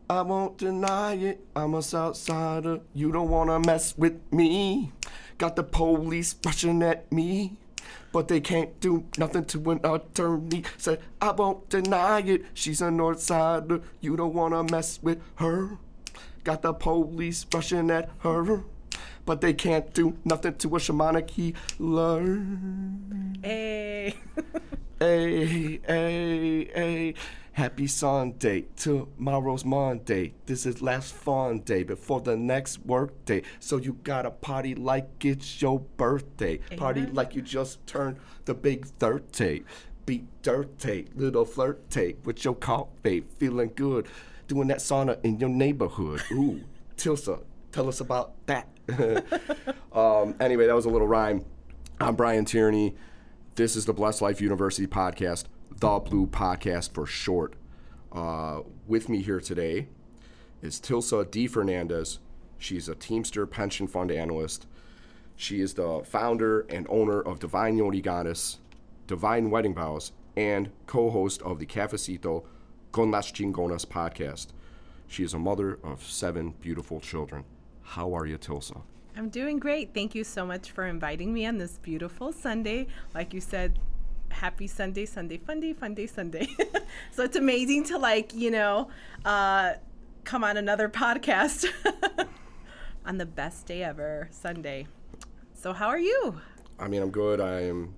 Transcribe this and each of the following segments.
I won't deny it, I'm a Southsider. You don't wanna mess with me. Got the police rushing at me, but they can't do nothing to an attorney. Said, I won't deny it, she's a Northsider. You don't wanna mess with her. Got the police rushing at her, but they can't do nothing to a shamanic healer. Hey. Hey. Happy Sunday, tomorrow's Monday. This is last fun day before the next work day. So you gotta party like it's your birthday. Amen. Party like you just turned the big 30. Be dirty, little flirty with your coffee. Feeling good, doing that sauna in your neighborhood. Ooh, Tilsa, tell us about that. Anyway, that was a little rhyme. I'm Brian Tierney. This is the Blessed Life University podcast, the Blue Podcast for short. With me here today is Tilsa D. Fernandez. She's a Teamster pension fund analyst. She is the founder and owner of Divine Yoni, Divine Wedding Vows, and co-host of the Cafecito con las Chingonas podcast. She is a mother of 7 beautiful children. How are you, Tilsa? I'm doing great. Thank you so much for inviting me on this beautiful Sunday. Like you said, happy Sunday, Sunday, fun day, Sunday. So it's amazing to come on another podcast on the best day ever, Sunday. So how are you? I mean, I'm good. I'm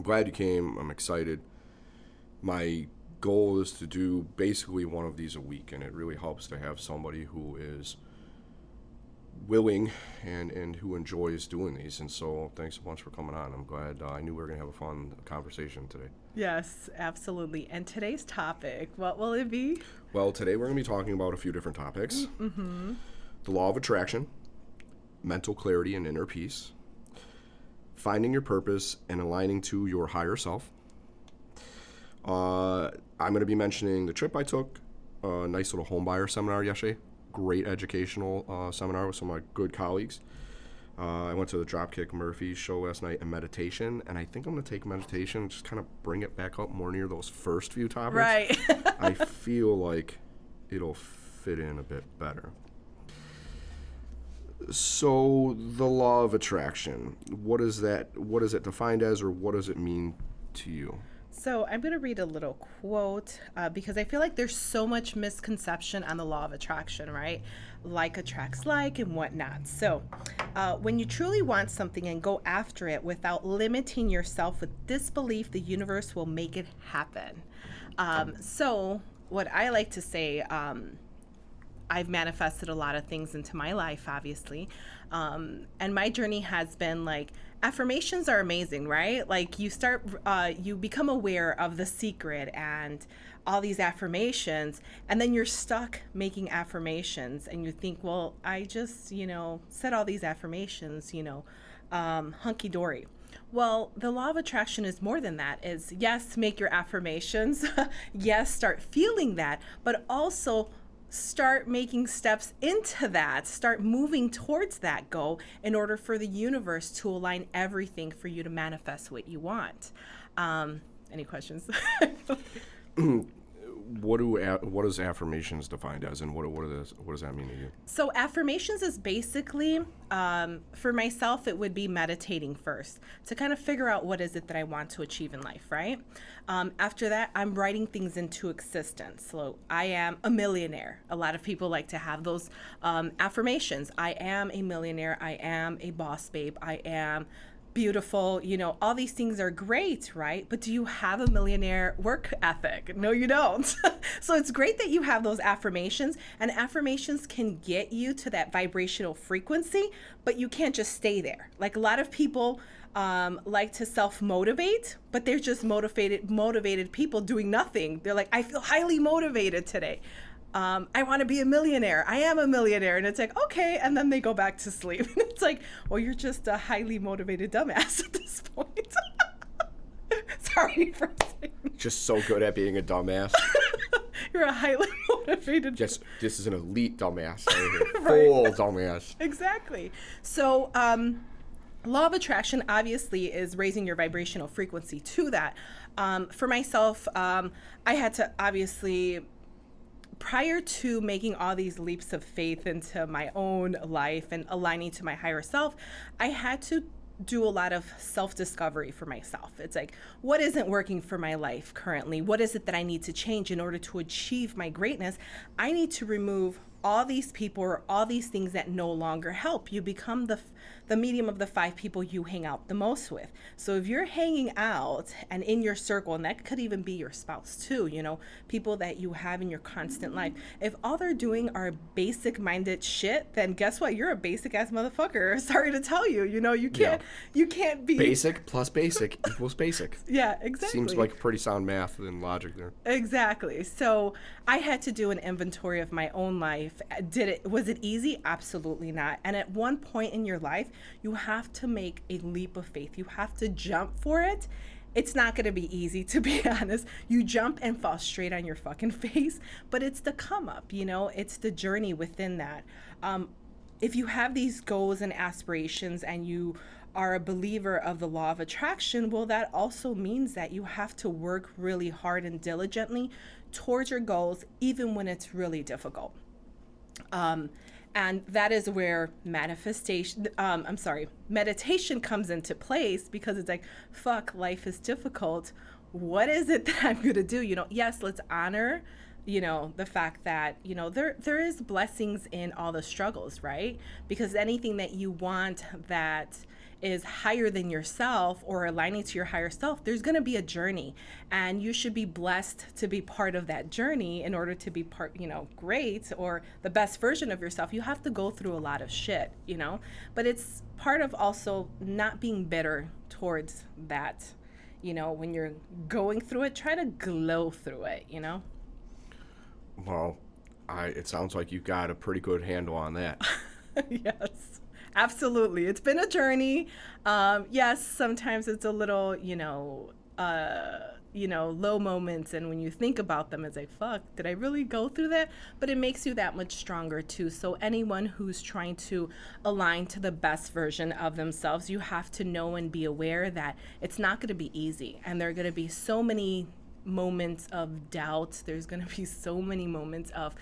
glad you came. I'm excited. My goal is to do basically one of these a week, and it really helps to have somebody who is willing and who enjoys doing these. And so thanks so much for coming on. I'm glad. I knew we were going to have a fun conversation today. Yes, absolutely. And today's topic, what will it be? Well, today we're going to be talking about a few different topics. Mm-hmm. The law of attraction, mental clarity and inner peace, finding your purpose and aligning to your higher self. I'm going to be mentioning the trip I took, a nice little homebuyer seminar yesterday. Great educational seminar with some of my good colleagues. I went to the Dropkick Murphys show last night and meditation, and I think I'm going to take meditation and just kind of bring it back up more near those first few topics. Right. I feel like it'll fit in a bit better. So the law of attraction, what is that? What is it defined as, or what does it mean to you? So I'm going to read a little quote because I feel like there's so much misconception on the law of attraction, right? Like attracts like and whatnot. So when you truly want something and go after it without limiting yourself with disbelief, the universe will make it happen. So what I like to say, I've manifested a lot of things into my life, obviously. And my journey has been like, affirmations are amazing, right? Like you become aware of the secret and all these affirmations, and then you're stuck making affirmations and you think, well, I just, said all these affirmations, hunky dory. Well, the law of attraction is more than that. Is yes, make your affirmations. Yes, start feeling that, but also start making steps into that, start moving towards that goal in order for the universe to align everything for you to manifest what you want. Any questions? What is affirmations defined as, and what does that mean to you? So affirmations is basically, for myself, it would be meditating first to kind of figure out what is it that I want to achieve in life, right? After that, I'm writing things into existence. So I am a millionaire. A lot of people like to have those affirmations. I am a millionaire. I am a boss babe. I am beautiful, all these things are great, right? But do you have a millionaire work ethic? No, you don't. So it's great that you have those affirmations, and affirmations can get you to that vibrational frequency, but you can't just stay there. Like a lot of people like to self-motivate, but they're just motivated people doing nothing. They're like, I feel highly motivated today. I want to be a millionaire. I am a millionaire. And it's like, okay. And then they go back to sleep. And it's like, well, you're just a highly motivated dumbass at this point. Sorry for saying. Just so good at being a dumbass. You're a highly motivated. Just, this is an elite dumbass. Right? Right. Full dumbass. Exactly. So, law of attraction obviously is raising your vibrational frequency to that. For myself, I had to obviously prior to making all these leaps of faith into my own life and aligning to my higher self, I had to do a lot of self-discovery for myself. It's like, what isn't working for my life currently? What is it that I need to change in order to achieve my greatness? I need to remove all these people or all these things that no longer help. You become the medium of the 5 people you hang out the most with. So if you're hanging out and in your circle, and that could even be your spouse too, you know, people that you have in your constant life, if all they're doing are basic minded shit, then guess what? You're a basic ass motherfucker. Sorry to tell you, you know, you can't be basic plus basic equals basic. Yeah, exactly. Seems like pretty sound math and logic there. Exactly. So I had to do an inventory of my own life. Was it easy? Absolutely not. And at one point in your life, you have to make a leap of faith. You have to jump for it. It's not going to be easy, to be honest. You jump and fall straight on your fucking face, but it's the come up, you know, it's the journey within that. If you have these goals and aspirations and you are a believer of the law of attraction, well, that also means that you have to work really hard and diligently towards your goals, even when it's really difficult. And that is where meditation comes into place, because it's like, fuck, life is difficult. What is it that I'm going to do? You know, yes, let's honor, you know, the fact that, you know, there is blessings in all the struggles, right? Because anything that you want that is higher than yourself or aligning to your higher self, there's going to be a journey, and you should be blessed to be part of that journey. In order to be great or the best version of yourself, you have to go through a lot of shit, you know, but it's part of also not being bitter towards that. You know, when you're going through it, try to glow through it, you know? Well, it sounds like you've got a pretty good handle on that. Yes. Absolutely. It's been a journey. Yes, sometimes it's a little, low moments. And when you think about them, it's like, fuck, did I really go through that? But it makes you that much stronger too. So anyone who's trying to align to the best version of themselves, you have to know and be aware that it's not going to be easy. And there are going to be so many moments of doubt. There's going to be so many moments of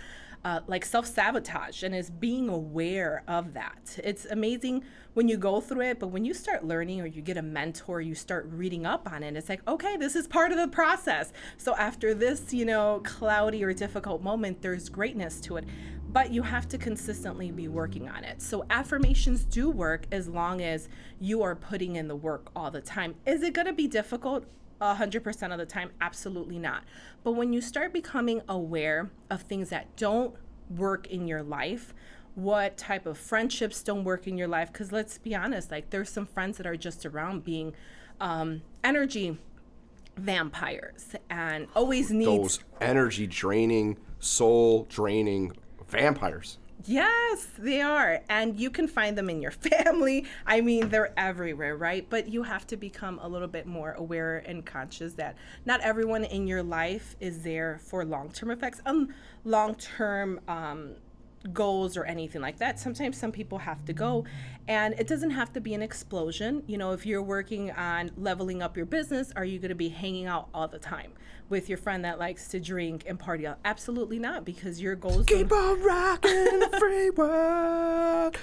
self-sabotage, and is being aware of that. It's amazing when you go through it, but when you start learning or you get a mentor, you start reading up on it, it's like, okay, this is part of the process. So after this, cloudy or difficult moment, there's greatness to it, but you have to consistently be working on it. So affirmations do work as long as you are putting in the work all the time. Is it going to be difficult 100% of the time? Absolutely not. But when you start becoming aware of things that don't work in your life, what type of friendships don't work in your life, because let's be honest, like there's some friends that are just around being energy vampires and always need those energy draining, soul draining vampires. Yes, they are. And you can find them in your family. I mean, they're everywhere, right? But you have to become a little bit more aware and conscious that not everyone in your life is there for long-term effects, long-term goals or anything like that. Sometimes some people have to go, and it doesn't have to be an explosion. If you're working on leveling up your business, are you going to be hanging out all the time with your friend that likes to drink and party? Absolutely not, because your goals keep on rocking the free world.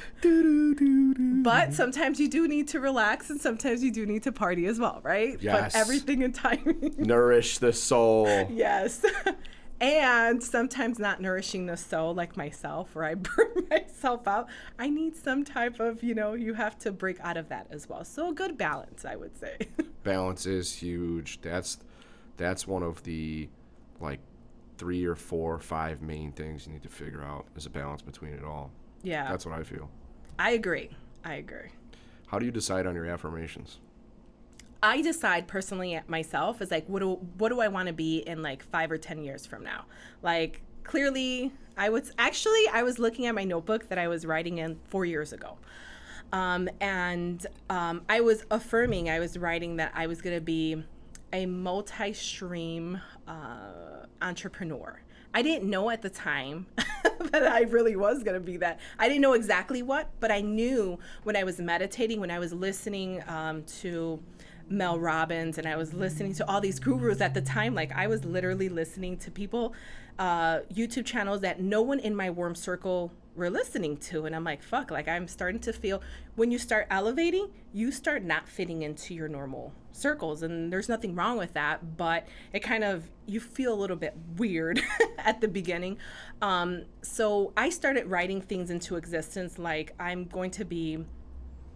But sometimes you do need to relax, and sometimes you do need to party as well, right? Yes. But everything in timing. Nourish the soul. Yes. And sometimes not nourishing the soul, like myself, where I burn myself out. I need some type of, you have to break out of that as well. So a good balance, I would say. Balance is huge. That's one of the 3 or 4 or 5 main things you need to figure out, is a balance between it all. Yeah. That's what I feel. I agree. How do you decide on your affirmations? I decide personally myself as what do I want to be in 5 or 10 years from now? Clearly, I was looking at my notebook that I was writing in 4 years ago. And I was writing that I was going to be a multi-stream entrepreneur. I didn't know at the time that I really was going to be that. I didn't know exactly what, but I knew when I was meditating, when I was listening to Mel Robbins, and I was listening to all these gurus at the time. I was literally listening to people YouTube channels that no one in my warm circle were listening to. And I'm like, fuck, like I'm starting to feel when you start elevating, you start not fitting into your normal circles. And there's nothing wrong with that, but it kind of, you feel a little bit weird at the beginning. So I started writing things into existence, like I'm going to be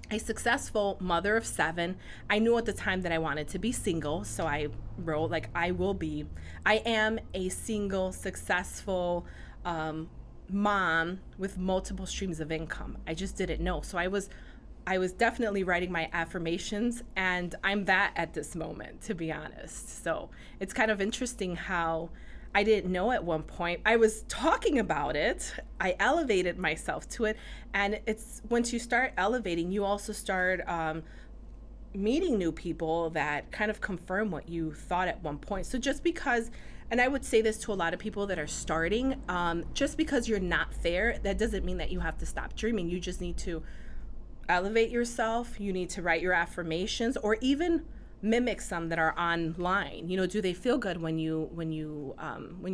a successful mother of 7. I knew at the time that I wanted to be single, so I wrote like I am a single, successful mom with multiple streams of income. I just didn't know. So I was definitely writing my affirmations, and I'm that at this moment, to be honest. So it's kind of interesting how I didn't know at one point. I was talking about it. I elevated myself to it. And it's once you start elevating, you also start meeting new people that kind of confirm what you thought at one point. So just because, and I would say this to a lot of people that are starting, just because you're not there, that doesn't mean that you have to stop dreaming. You just need to elevate yourself. You need to write your affirmations, or even mimic some that are online. You know, do they feel good when you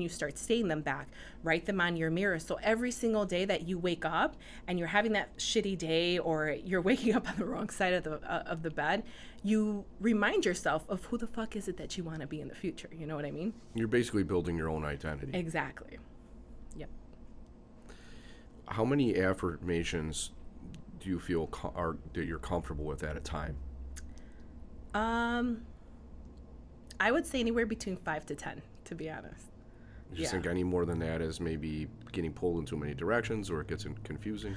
start saying them back? Write them on your mirror. So every single day that you wake up and you're having that shitty day, or you're waking up on the wrong side of the bed, you remind yourself of who the fuck is it that you want to be in the future. You know what I mean? You're basically building your own identity. Exactly. Yep. How many affirmations do you feel that you're comfortable with at a time? I would say anywhere between 5 to 10, to be honest. You just think any more than that is maybe getting pulled in too many directions, or it gets confusing?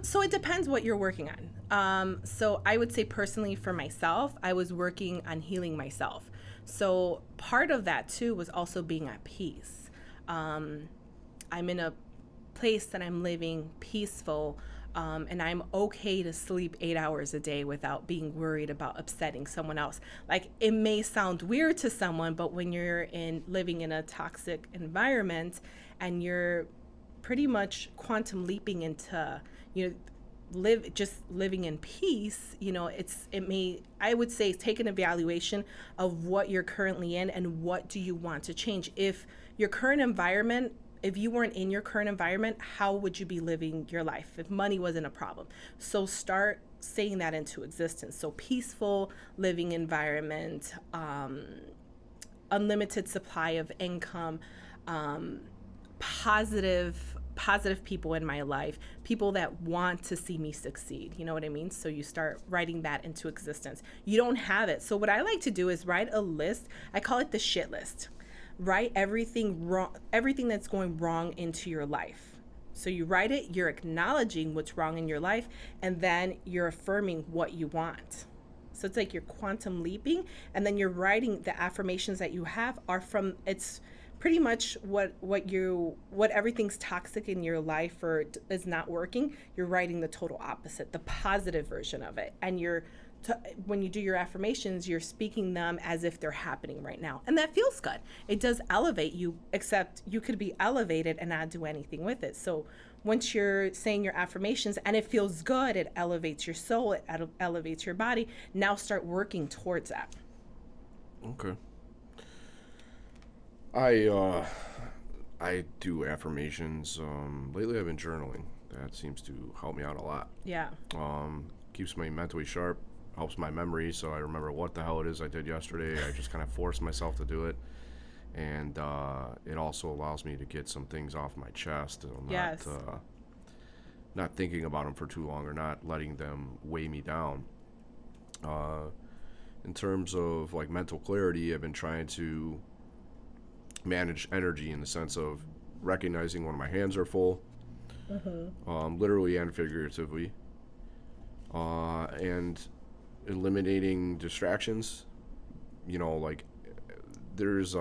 So it depends what you're working on. So I would say personally for myself, I was working on healing myself. So part of that too was also being at peace. I'm in a place that I'm living peaceful, and I'm okay to sleep 8 hours a day without being worried about upsetting someone else. Like, it may sound weird to someone, but when you're living in a toxic environment and you're pretty much quantum leaping into, living in peace, I would say take an evaluation of what you're currently in and what do you want to change. If you weren't in your current environment, how would you be living your life if money wasn't a problem? So start saying that into existence. So peaceful living environment, unlimited supply of income, positive people in my life, people that want to see me succeed. You know what I mean? So you start writing that into existence. You don't have it. So what I like to do is write a list. I call it the shit list. Write everything that's going wrong into your life. So you write it, you're acknowledging what's wrong in your life, and then you're affirming what you want. So it's like you're quantum leaping, and then you're writing the affirmations that you have it's pretty much what everything's toxic in your life or is not working. You're writing the total opposite, the positive version of it. And when you do your affirmations, you're speaking them as if they're happening right now. And that feels good. It does elevate you, except you could be elevated and not do anything with it. So once you're saying your affirmations and it feels good, it elevates your soul, it elevates your body. Now start working towards that. Okay. I do affirmations. Lately I've been journaling. That seems to help me out a lot. Yeah. Keeps me mentally sharp. Helps my memory, so I remember what the hell it is I did yesterday. I just kind of force myself to do it, and it also allows me to get some things off my chest. Yes. Not thinking about them for too long, or not letting them weigh me down. In terms of like mental clarity, I've been trying to manage energy in the sense of recognizing when my hands are full, literally and figuratively, and eliminating distractions. Like there's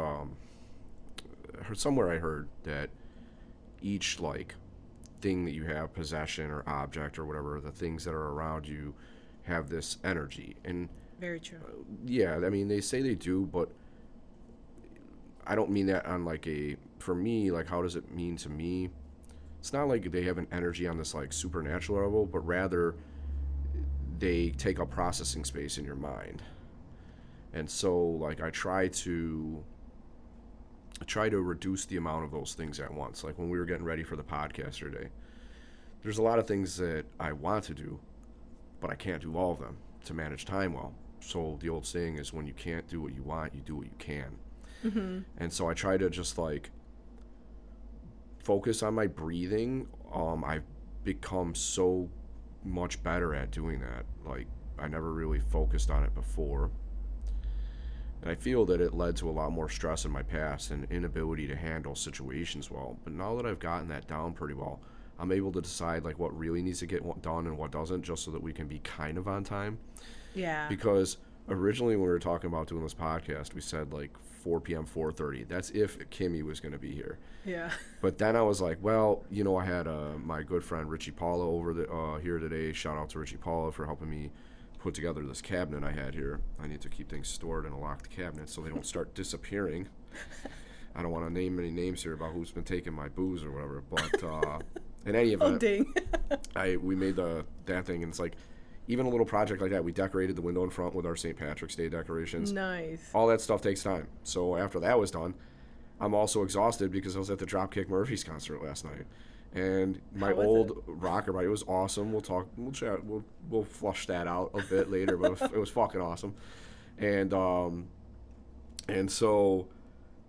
somewhere I heard that each like thing that you have, possession or object or whatever, the things that are around you have this energy. And very true. Yeah, I mean, they say they do, but I don't mean that on like for me, like how does it mean to me? It's not like they have an energy on this like supernatural level, but rather they take up processing space in your mind. And so like I try to try to reduce the amount of those things at once. Like when we were getting ready for the podcast today, there's a lot of things that I want to do, but I can't do all of them to manage time well. So the old saying is, when you can't do what you want, you do what you can. Mm-hmm. And so I try to just like focus on my breathing. I've become so much better at doing that. Like, I never really focused on it before. And I feel that it led to a lot more stress in my past and inability to handle situations well. But now that I've gotten that down pretty well, I'm able to decide like what really needs to get done and what doesn't, just so that we can be kind of on time. Yeah. Because originally when we were talking about doing this podcast, we said like 4 p.m., 4:30. That's if Kimmy was going to be here. Yeah. But then I was like, well, you know, I had my good friend Richie Paula over here today. Shout out to Richie Paula for helping me put together this cabinet I had here. I need to keep things stored in a locked cabinet so they don't start disappearing. I don't want to name any names here about who's been taking my booze or whatever. But in any event, Oh, dang. we made that thing, and it's like, even a little project like that, we decorated the window in front with our St. Patrick's Day decorations. Nice. All that stuff takes time. So after that was done, I'm also exhausted because I was at the Dropkick Murphys concert last night. And my old rocker body, it was awesome. We'll chat, we'll flush that out a bit later, but it was fucking awesome. And so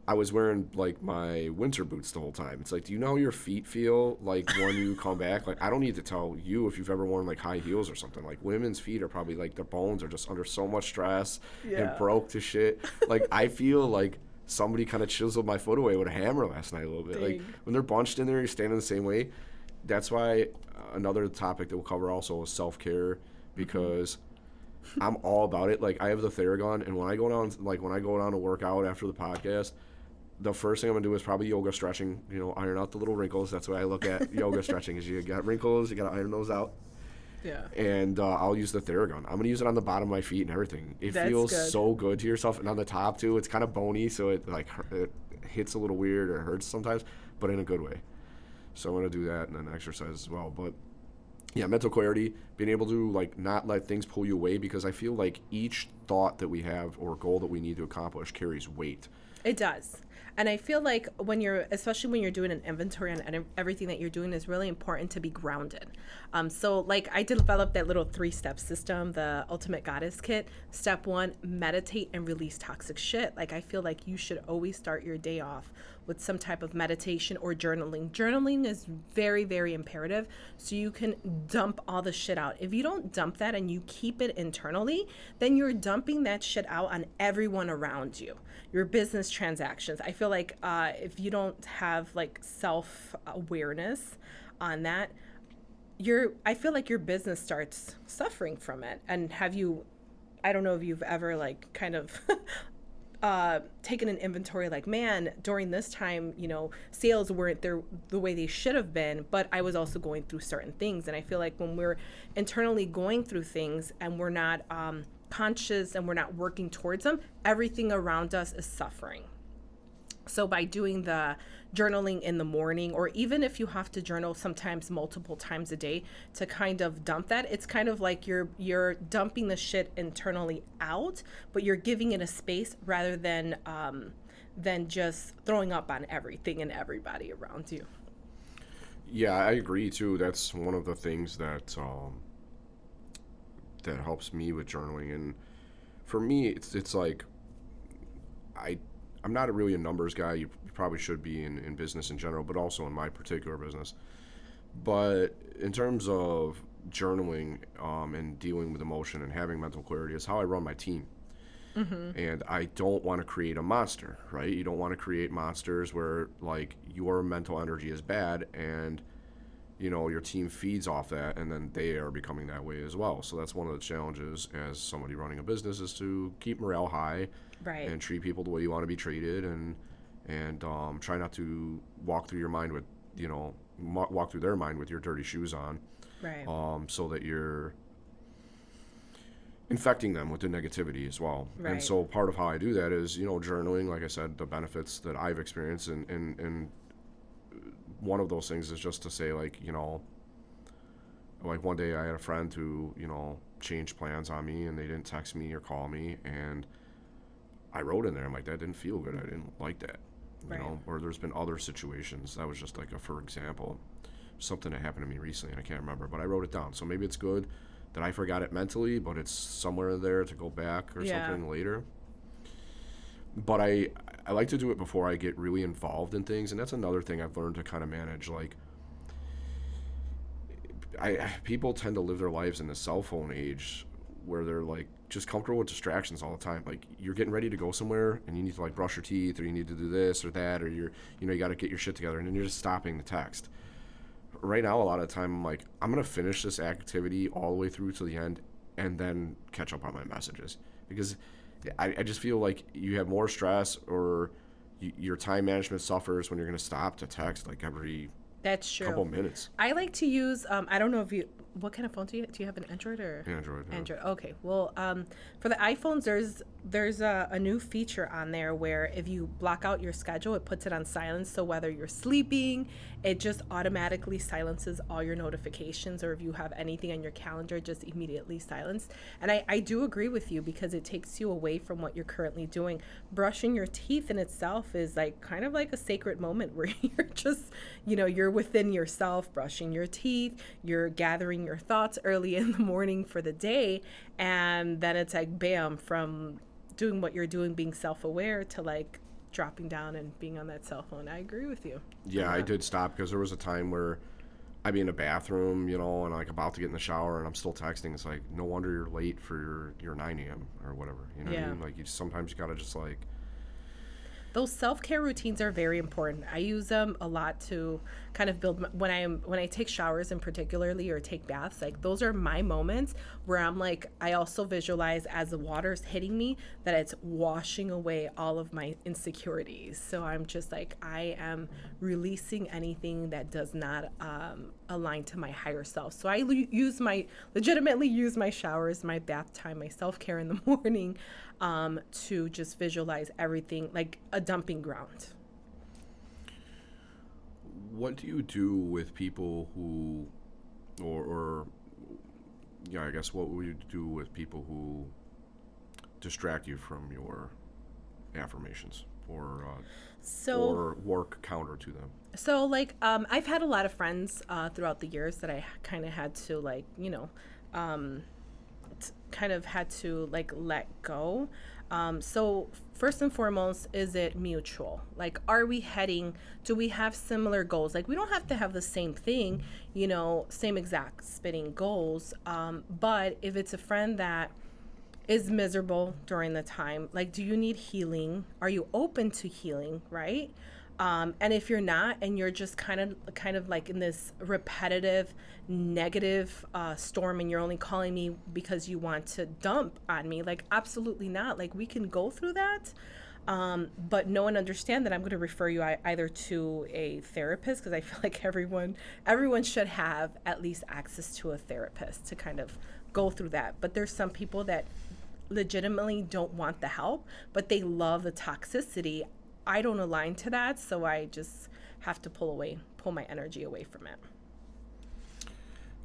I was wearing like my winter boots the whole time. It's like, do you know how your feet feel like when you come back? Like, I don't need to tell you if you've ever worn like high heels or something. Like, women's feet are probably like, their bones are just under so much stress and broke to shit. Like, I feel like somebody kind of chiseled my foot away with a hammer last night a little bit. Dang. Like, when they're bunched in there, you're standing the same way. That's why another topic that we'll cover also is self-care, because I'm all about it. Like, I have the Theragun, and when I go down to work out after the podcast, the first thing I'm gonna do is probably yoga stretching. You know, iron out the little wrinkles. That's why I look at yoga stretching. Is you got wrinkles, you gotta iron those out. Yeah. And I'll use the Theragun. I'm gonna use it on the bottom of my feet and everything. It feels so good to yourself, and on the top too. It's kind of bony, so it hits a little weird or hurts sometimes, but in a good way. So I'm gonna do that and then exercise as well. But yeah, mental clarity, being able to like not let things pull you away, because I feel like each thought that we have or goal that we need to accomplish carries weight. It does. And I feel like especially when you're doing an inventory on everything that you're doing, is really important to be grounded. So like I developed that little 3-step system, the Ultimate Goddess Kit. Step 1, meditate and release toxic shit. Like, I feel like you should always start your day off with some type of meditation or journaling. Journaling is very, very imperative, so you can dump all the shit out. If you don't dump that and you keep it internally, then you're dumping that shit out on everyone around you. Your business transactions. I feel like if you don't have like self-awareness on that, I feel like your business starts suffering from it. And I don't know if you've ever like kind of taken an inventory like, man, during this time, you know, sales weren't the way they should have been, but I was also going through certain things. And I feel like when we're internally going through things and we're not conscious and we're not working towards them, everything around us is suffering. So by doing the journaling in the morning, or even if you have to journal sometimes multiple times a day to kind of dump that, it's kind of like you're dumping the shit internally out, but you're giving it a space rather than just throwing up on everything and everybody around you. Yeah, I agree too. That's one of the things that that helps me with journaling. And for me, it's like I'm not really a numbers guy. You probably should be in business in general, but also in my particular business. But in terms of journaling and dealing with emotion and having mental clarity, is how I run my team. Mm-hmm. And I don't want to create a monster, right? You don't want to create monsters where like your mental energy is bad and you know your team feeds off that, and then they are becoming that way as well. So that's one of the challenges as somebody running a business, is to keep morale high, right, and treat people the way you want to be treated, and try not to walk through your mind with, you know, walk through their mind with your dirty shoes on, right, so that you're infecting them with the negativity as well. Right. And so part of how I do that is, you know, journaling, like I said, the benefits that I've experienced, and one of those things is just to say, like, you know, like one day I had a friend who, you know, changed plans on me and they didn't text me or call me, and I wrote in there, I'm like, that didn't feel good. I didn't like that. you Right. know, or there's been other situations. That was just like a for example, something that happened to me recently, and I can't remember, but I wrote it down. So maybe it's good that I forgot it mentally, but it's somewhere there to go back or Yeah. something later. But I like to do it before I get really involved in things, and that's another thing I've learned to kind of manage. Like, people tend to live their lives in the cell phone age where they're like just comfortable with distractions all the time. Like, you're getting ready to go somewhere and you need to like brush your teeth, or you need to do this or that, or you got to get your shit together, and then you're just stopping the text. Right now, a lot of the time, I'm like, I'm gonna finish this activity all the way through to the end, and then catch up on my messages, because I just feel like you have more stress, or your time management suffers when you're gonna stop to text like every That's true. couple minutes. I like to use, I don't know if you, what kind of phone do you have? An Android or? Android. Yeah. Android. Okay. Well, for the iPhones, there's a new feature on there where if you block out your schedule, it puts it on silence. So whether you're sleeping, it just automatically silences all your notifications, or if you have anything on your calendar, just immediately silence. And I do agree with you, because it takes you away from what you're currently doing. Brushing your teeth in itself is like kind of like a sacred moment where you're just, you're within yourself, brushing your teeth, you're gathering your thoughts early in the morning for the day, and then it's like bam, from doing what you're doing, being self-aware, to like dropping down and being on that cell phone. I agree with you. Yeah, I did stop, because there was a time where I'd be in a bathroom, and like about to get in the shower, and I'm still texting. It's like, no wonder you're late for your 9 a.m. or whatever. You know what I mean? Like, sometimes you gotta just like. Those self-care routines are very important. I use them a lot to kind of build when I take showers, in particularly, or take baths. Like, those are my moments where I'm like, I also visualize as the water's hitting me that it's washing away all of my insecurities. So I'm just like, I am releasing anything that does not align to my higher self. So I legitimately use my showers, my bath time, my self-care in the morning, to just visualize everything like a dumping ground. What do you do with people who, or yeah, I guess what would you do with people who distract you from your affirmations, or work counter to them? So like, I've had a lot of friends throughout the years that I kind of had to like, kind of had to like let go. So first and foremost, is it mutual? Like, do we have similar goals? Like, we don't have to have the same thing, same exact spitting goals. But if it's a friend that is miserable during the time, like, do you need healing? Are you open to healing, right? And if you're not, and you're just kind of like in this repetitive negative storm, and you're only calling me because you want to dump on me, like, absolutely not. Like, we can go through that, but know and understand that I'm going to refer you either to a therapist, because I feel like everyone should have at least access to a therapist to kind of go through that. But there's some people that legitimately don't want the help, but they love the toxicity. I don't align to that, so I just have to pull my energy away from it.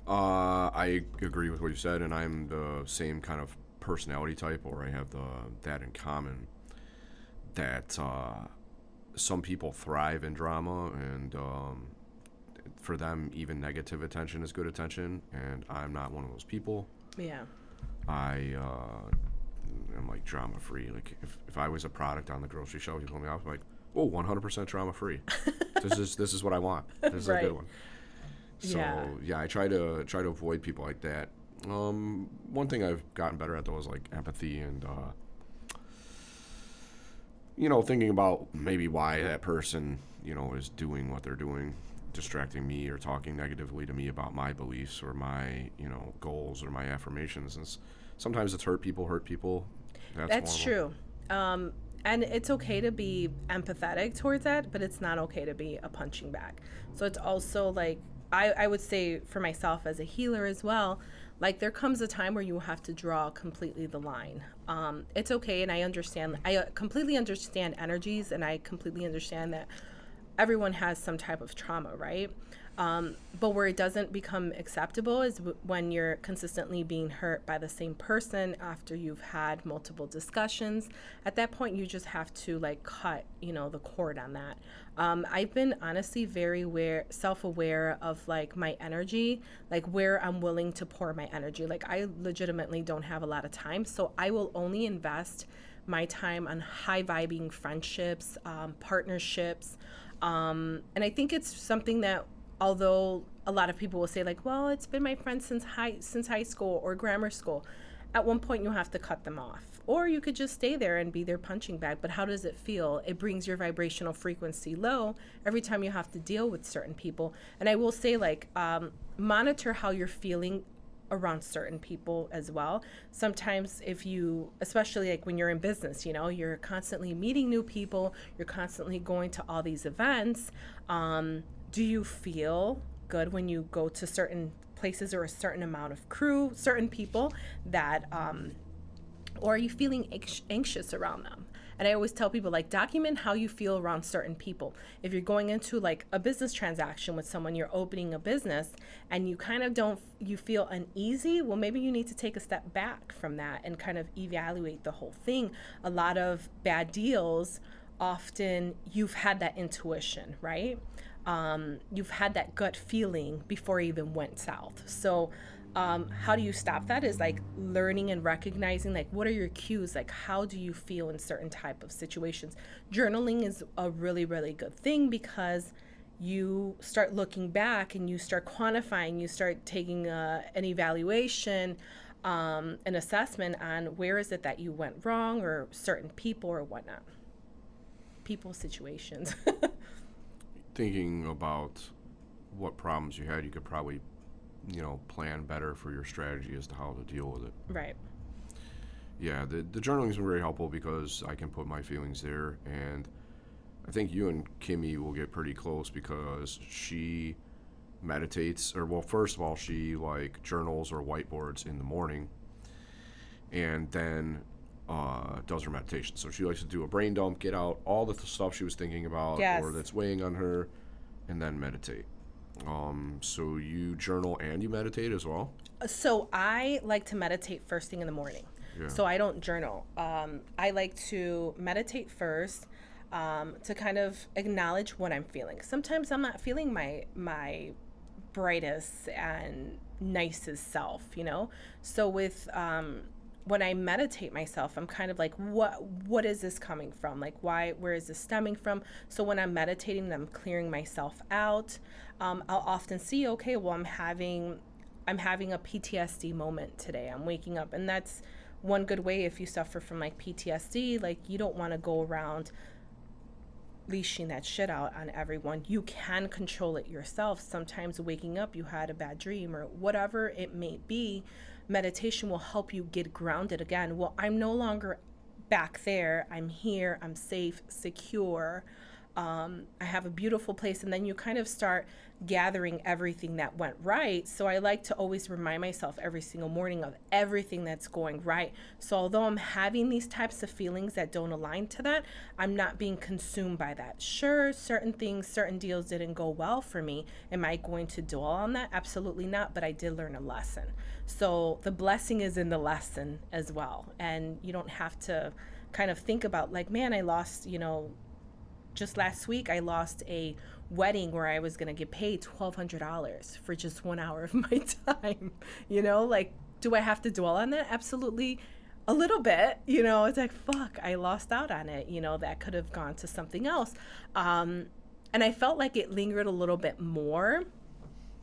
I agree with what you said, and I'm the same kind of personality type, or I have that in common, that some people thrive in drama, and for them, even negative attention is good attention, and I'm not one of those people. Yeah. I'm like drama free. Like, if I was a product on the grocery shelf, you told me, I was like, oh, 100% drama free. This is what I want. This is Right. a good one. So yeah, I try to avoid people like that. One thing I've gotten better at, though, is like empathy, and thinking about maybe why that person is doing what they're doing, distracting me or talking negatively to me about my beliefs or my goals or my affirmations. And sometimes it's hurt people. That's true. And it's okay to be empathetic towards that, but it's not okay to be a punching bag. So it's also like, I would say for myself as a healer as well, like, there comes a time where you have to draw completely the line. It's okay, and I completely understand energies, and I completely understand that everyone has some type of trauma, right? But where it doesn't become acceptable is when you're consistently being hurt by the same person after you've had multiple discussions. At that point, you just have to like cut, the cord on that. I've been honestly very self-aware of like my energy, like where I'm willing to pour my energy. Like I legitimately don't have a lot of time, so I will only invest my time on high vibing friendships, partnerships. And I think it's something that, although a lot of people will say like, well, it's been my friend since high school or grammar school, at one point you have to cut them off. Or you could just stay there and be their punching bag. But how does it feel? It brings your vibrational frequency low every time you have to deal with certain people. And I will say, like, monitor how you're feeling around certain people as well. Sometimes if you, especially like when you're in business, you're constantly meeting new people, you're constantly going to all these events. Do you feel good when you go to certain places or a certain amount of crew, certain people that, or are you feeling anxious around them? And I always tell people, like, document how you feel around certain people. If you're going into like a business transaction with someone, you're opening a business and you kind of you feel uneasy, well, maybe you need to take a step back from that and kind of evaluate the whole thing. A lot of bad deals, often you've had that intuition, right? You've had that gut feeling before it even went south. So how do you stop that is like learning and recognizing, like, what are your cues? Like, how do you feel in certain type of situations? Journaling is a really, really good thing because you start looking back and you start quantifying, you start taking an evaluation, an assessment on where is it that you went wrong or certain people or whatnot. People, situations. Thinking about what problems you had, you could probably plan better for your strategy as to how to deal with it. Right. Yeah, the journaling has been very helpful because I can put my feelings there, and I think you and Kimmy will get pretty close because she meditates, or well, first of all, she like journals or whiteboards in the morning, and then does her meditation. So she likes to do a brain dump, get out all the stuff she was thinking about or that's weighing on her, and then meditate. So you journal and you meditate as well? So I like to meditate first thing in the morning. Yeah. So I don't journal. I like to meditate first to kind of acknowledge what I'm feeling. Sometimes I'm not feeling my brightest and nicest self, So with when I meditate myself, I'm kind of like, what is this coming from? Like, where is this stemming from? So when I'm meditating, I'm clearing myself out. I'll often see, okay, well, I'm having a PTSD moment today. I'm waking up, and that's one good way if you suffer from like PTSD, like you don't want to go around leashing that shit out on everyone. You can control it yourself. Sometimes waking up, you had a bad dream or whatever it may be. Meditation will help you get grounded again. Well, I'm no longer back there. I'm here. I'm safe, secure. I have a beautiful place. And then you kind of start gathering everything that went right. So I like to always remind myself every single morning of everything that's going right. So although I'm having these types of feelings that don't align to that, I'm not being consumed by that. Sure, certain deals didn't go well for me. Am I going to dwell on that? Absolutely not. But I did learn a lesson. So the blessing is in the lesson as well. And you don't have to kind of think about like, man, I lost, just last week, I lost a wedding where I was going to get paid $1,200 for just 1 hour of my time. Like, do I have to dwell on that? Absolutely, a little bit. It's like, fuck, I lost out on it. That could have gone to something else. And I felt like it lingered a little bit more.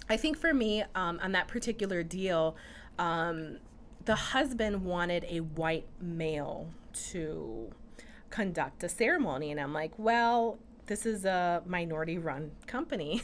I think for me, on that particular deal, the husband wanted a white male to conduct a ceremony, and I'm like, well, this is a minority run company,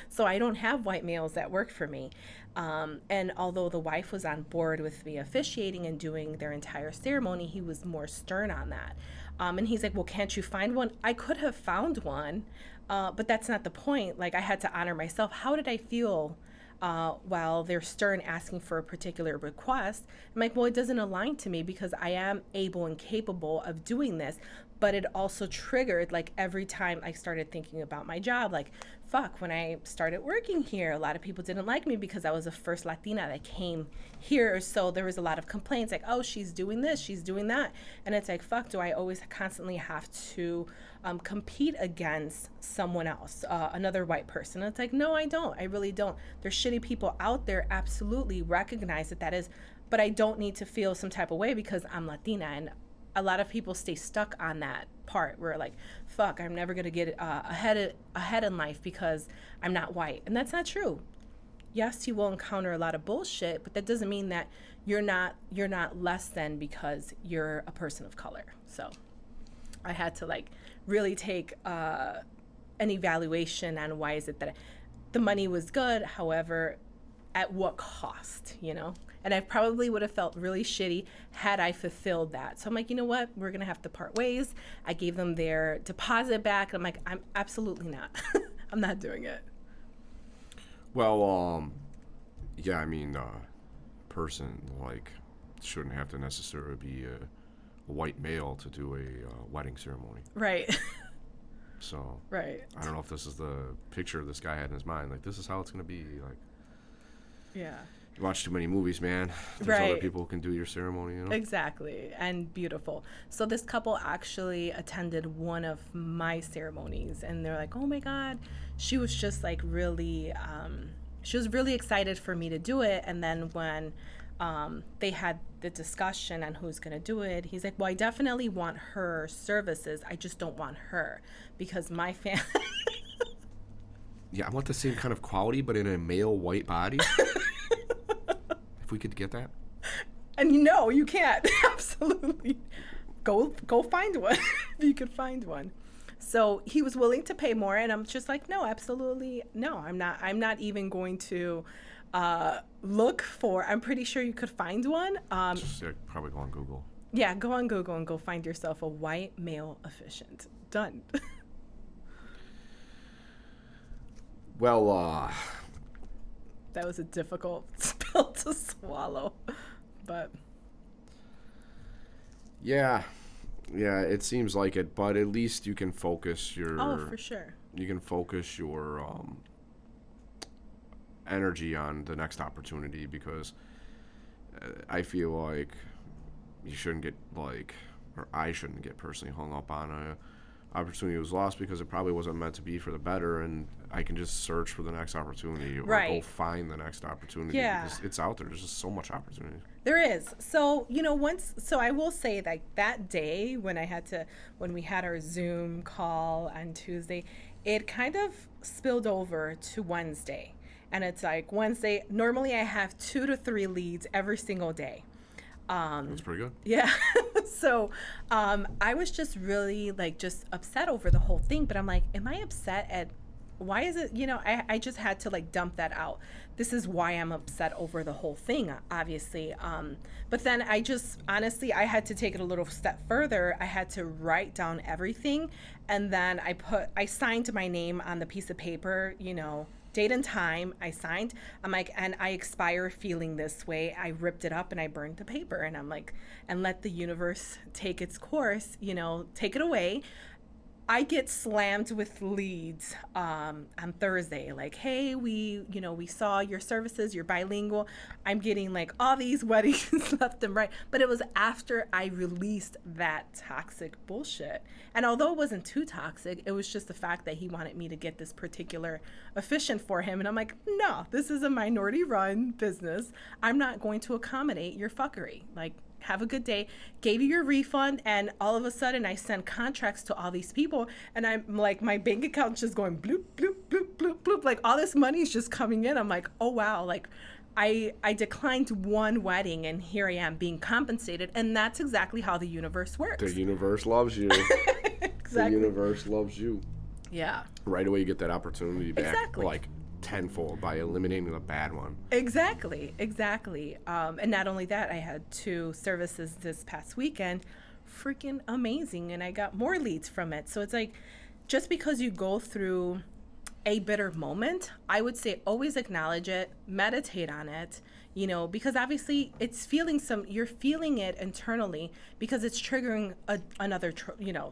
so I don't have white males that work for me. And although the wife was on board with me officiating and doing their entire ceremony, he was more stern on that. And he's like, well, can't you find one? I could have found one, but that's not the point. Like, I had to honor myself. How did I feel while they're stern asking for a particular request? I'm like, well, it doesn't align to me because I am able and capable of doing this, but it also triggered, like, every time I started thinking about my job, like, fuck, when I started working here, a lot of people didn't like me because I was the first Latina that came here. So there was a lot of complaints like, oh, she's doing this, she's doing that. And it's like, fuck, do I always constantly have to compete against someone else, another white person? And it's like, no, I don't. I really don't. There's shitty people out there, absolutely recognize that is, but I don't need to feel some type of way because I'm Latina. And a lot of people stay stuck on that part where, like, fuck, I'm never gonna get ahead in life because I'm not white. And that's not true. Yes, you will encounter a lot of bullshit, but that doesn't mean that you're not less than because you're a person of color. So I had to, like, really take an evaluation on why is it that the money was good, however, at what cost, you know? And I probably would have felt really shitty had I fulfilled that. So I'm like, you know what? We're going to have to part ways. I gave them their deposit back. I'm like, I'm absolutely not. I'm not doing it. Well, yeah, I mean, person, like, shouldn't have to necessarily be a white male to do a wedding ceremony. Right. So, right. I don't know if this is the picture this guy had in his mind. Like, this is how it's going to be. Like, yeah. You watch too many movies, man. There's right. other people who can do your ceremony, you know? Exactly. And beautiful. So this couple actually attended one of my ceremonies, and they're like, oh my God. She was just like really, she was really excited for me to do it. And then when they had the discussion on who's going to do it, he's like, well, I definitely want her services. I just don't want her because my family. Yeah, I want the same kind of quality, but in a male white body. If we could get that. And you can't. Absolutely. Go find one if you could find one. So he was willing to pay more, and I'm just like, no, absolutely no. I'm not even going to look for. I'm pretty sure you could find one. Just probably go on Google. Yeah, go on Google and go find yourself a white male officiant. Done. Well, that was a difficult pill to swallow, but yeah, it seems like it, but at least you can focus your. Oh, for sure. You can focus your energy on the next opportunity because I feel like you shouldn't get or I shouldn't get personally hung up on a opportunity was lost because it probably wasn't meant to be for the better, and I can just search for the next opportunity or go find the next opportunity because it's out there. There's just so much opportunity. There is. So, so I will say that day when we had our Zoom call on Tuesday, it kind of spilled over to Wednesday. And it's like Wednesday, normally I have 2 to 3 leads every single day. That's pretty good. Yeah. So I was just really just upset over the whole thing, but I'm like, am I upset at why is it, I just had to dump that out. This is why I'm upset over the whole thing, obviously. But then I just, honestly, I had to take it a little step further. I had to write down everything. And then I signed my name on the piece of paper, date and time. I signed. I'm like, and I expire feeling this way. I ripped it up and I burned the paper. And I'm like, and let the universe take its course, take it away. I get slammed with leads on Thursday. Like, hey, we saw your services, you're bilingual. I'm getting all these weddings left and right. But it was after I released that toxic bullshit. And although it wasn't too toxic, it was just the fact that he wanted me to get this particular officiant for him. And I'm like, no, this is a minority run business. I'm not going to accommodate your fuckery. Have a good day, gave you your refund, and all of a sudden I send contracts to all these people, and I'm like, my bank account's just going bloop, bloop, bloop, bloop, bloop. All this money is just coming in. I'm like, oh wow, I declined one wedding, and here I am being compensated, and that's exactly how the universe works. The universe loves you. Exactly. The universe loves you. Yeah. Right away you get that opportunity back. Exactly. Tenfold by eliminating the bad one. Exactly. And not only that, I had 2 services this past weekend, freaking amazing, and I got more leads from it. So it's just because you go through a bitter moment, I would say always acknowledge it, meditate on it, because obviously you're feeling it internally because it's triggering another,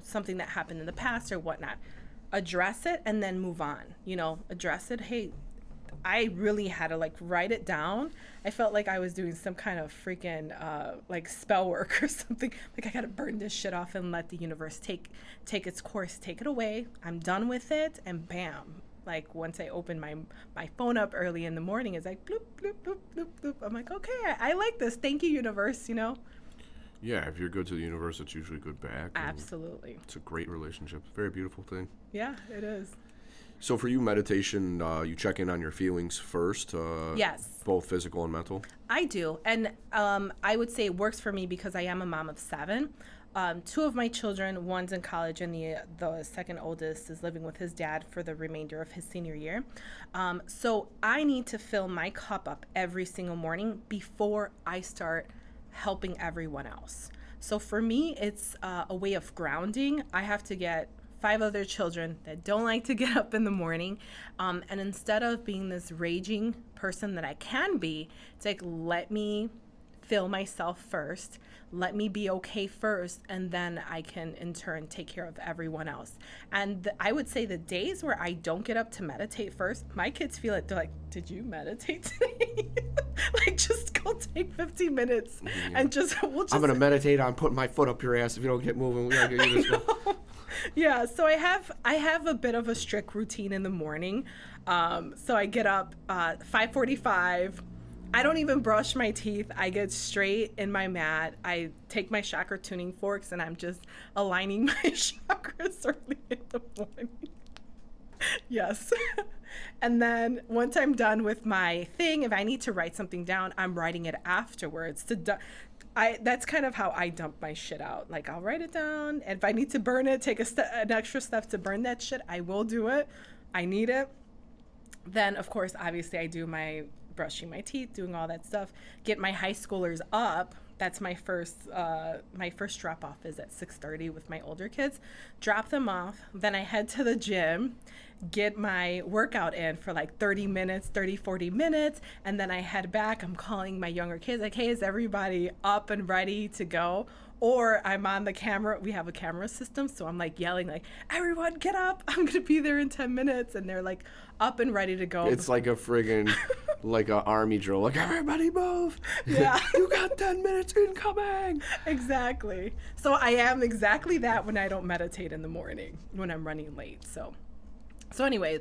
something that happened in the past or whatnot. Address it and then move on, address it. Hey, I really had to write it down. I felt like I was doing some kind of freaking spell work or something. Like I gotta burn this shit off and let the universe take its course, take it away. I'm done with it, and bam. Like once I open my phone up early in the morning, it's like bloop, bloop, bloop, bloop, bloop. I'm like, okay, I like this. Thank you, universe, Yeah, if you're good to the universe, it's usually good back. Absolutely. It's a great relationship. Very beautiful thing. Yeah, it is. So for you, meditation, you check in on your feelings first? Yes. Both physical and mental? I do. And I would say it works for me because I am a mom of 7. 2 of my children, one's in college and the second oldest is living with his dad for the remainder of his senior year. So I need to fill my cup up every single morning before I start helping everyone else. So for me, it's a way of grounding. I have to get 5 other children that don't like to get up in the morning. And instead of being this raging person that I can be, it's like, let me fill myself first. Let me be okay first, and then I can in turn take care of everyone else. And I would say the days where I don't get up to meditate first, my kids feel it. They're like, did you meditate today? Just go take 15 minutes and we'll just. I'm going to meditate on putting my foot up your ass if you don't get moving. We got to get you this one. Yeah, so I have a bit of a strict routine in the morning. So I get up 5:45. I don't even brush my teeth. I get straight in my mat. I take my chakra tuning forks and I'm just aligning my chakras early in the morning. Yes. And then once I'm done with my thing, if I need to write something down, I'm writing it afterwards. That's kind of how I dump my shit out. Like I'll write it down, and if I need to burn it, take an extra step to burn that shit, I will do it. I need it. Then of course, obviously I do my brushing my teeth, doing all that stuff, get my high schoolers up. That's my first drop off is at 6:30 with my older kids. Drop them off. Then I head to the gym, get my workout in for 30 minutes, 40 minutes. And then I head back. I'm calling my younger kids like, hey, is everybody up and ready to go? Or I'm on the camera. We have a camera system. So I'm yelling everyone get up. I'm going to be there in 10 minutes. And they're up and ready to go. It's like a friggin' like an army drill. Everybody move. Yeah. You got 10 minutes incoming. Exactly. So I am exactly that when I don't meditate in the morning, when I'm running late. So anyway,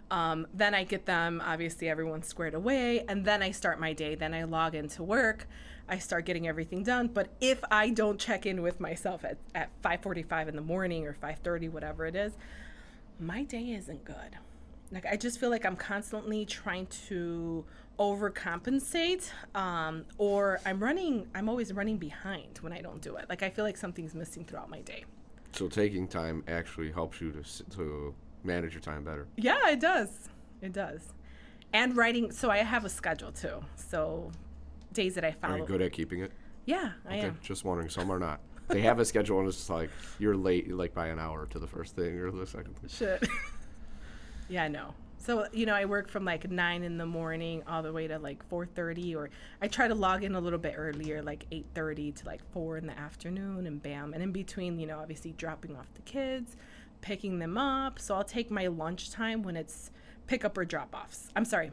then I get them, obviously everyone's squared away. And then I start my day. Then I log into work. I start getting everything done. But if I don't check in with myself at 5:45 in the morning or 5:30, whatever it is, my day isn't good. I just feel like I'm constantly trying to overcompensate, or I'm always running behind when I don't do it. I feel like something's missing throughout my day. So taking time actually helps you to manage your time better. Yeah, it does. It does. And writing, so I have a schedule too. So days that I follow. Are you good at keeping it? Yeah, I am. Just wondering. Some are not. They have a schedule and it's you're late by an hour to the first thing or the second thing. Shit. Yeah, I know. So, I work from 9 in the morning all the way to 4:30, or I try to log in a little bit earlier, 8:30 to 4 in the afternoon, and bam. And in between, obviously dropping off the kids, picking them up. So I'll take my lunchtime when it's pick up or drop offs. I'm sorry,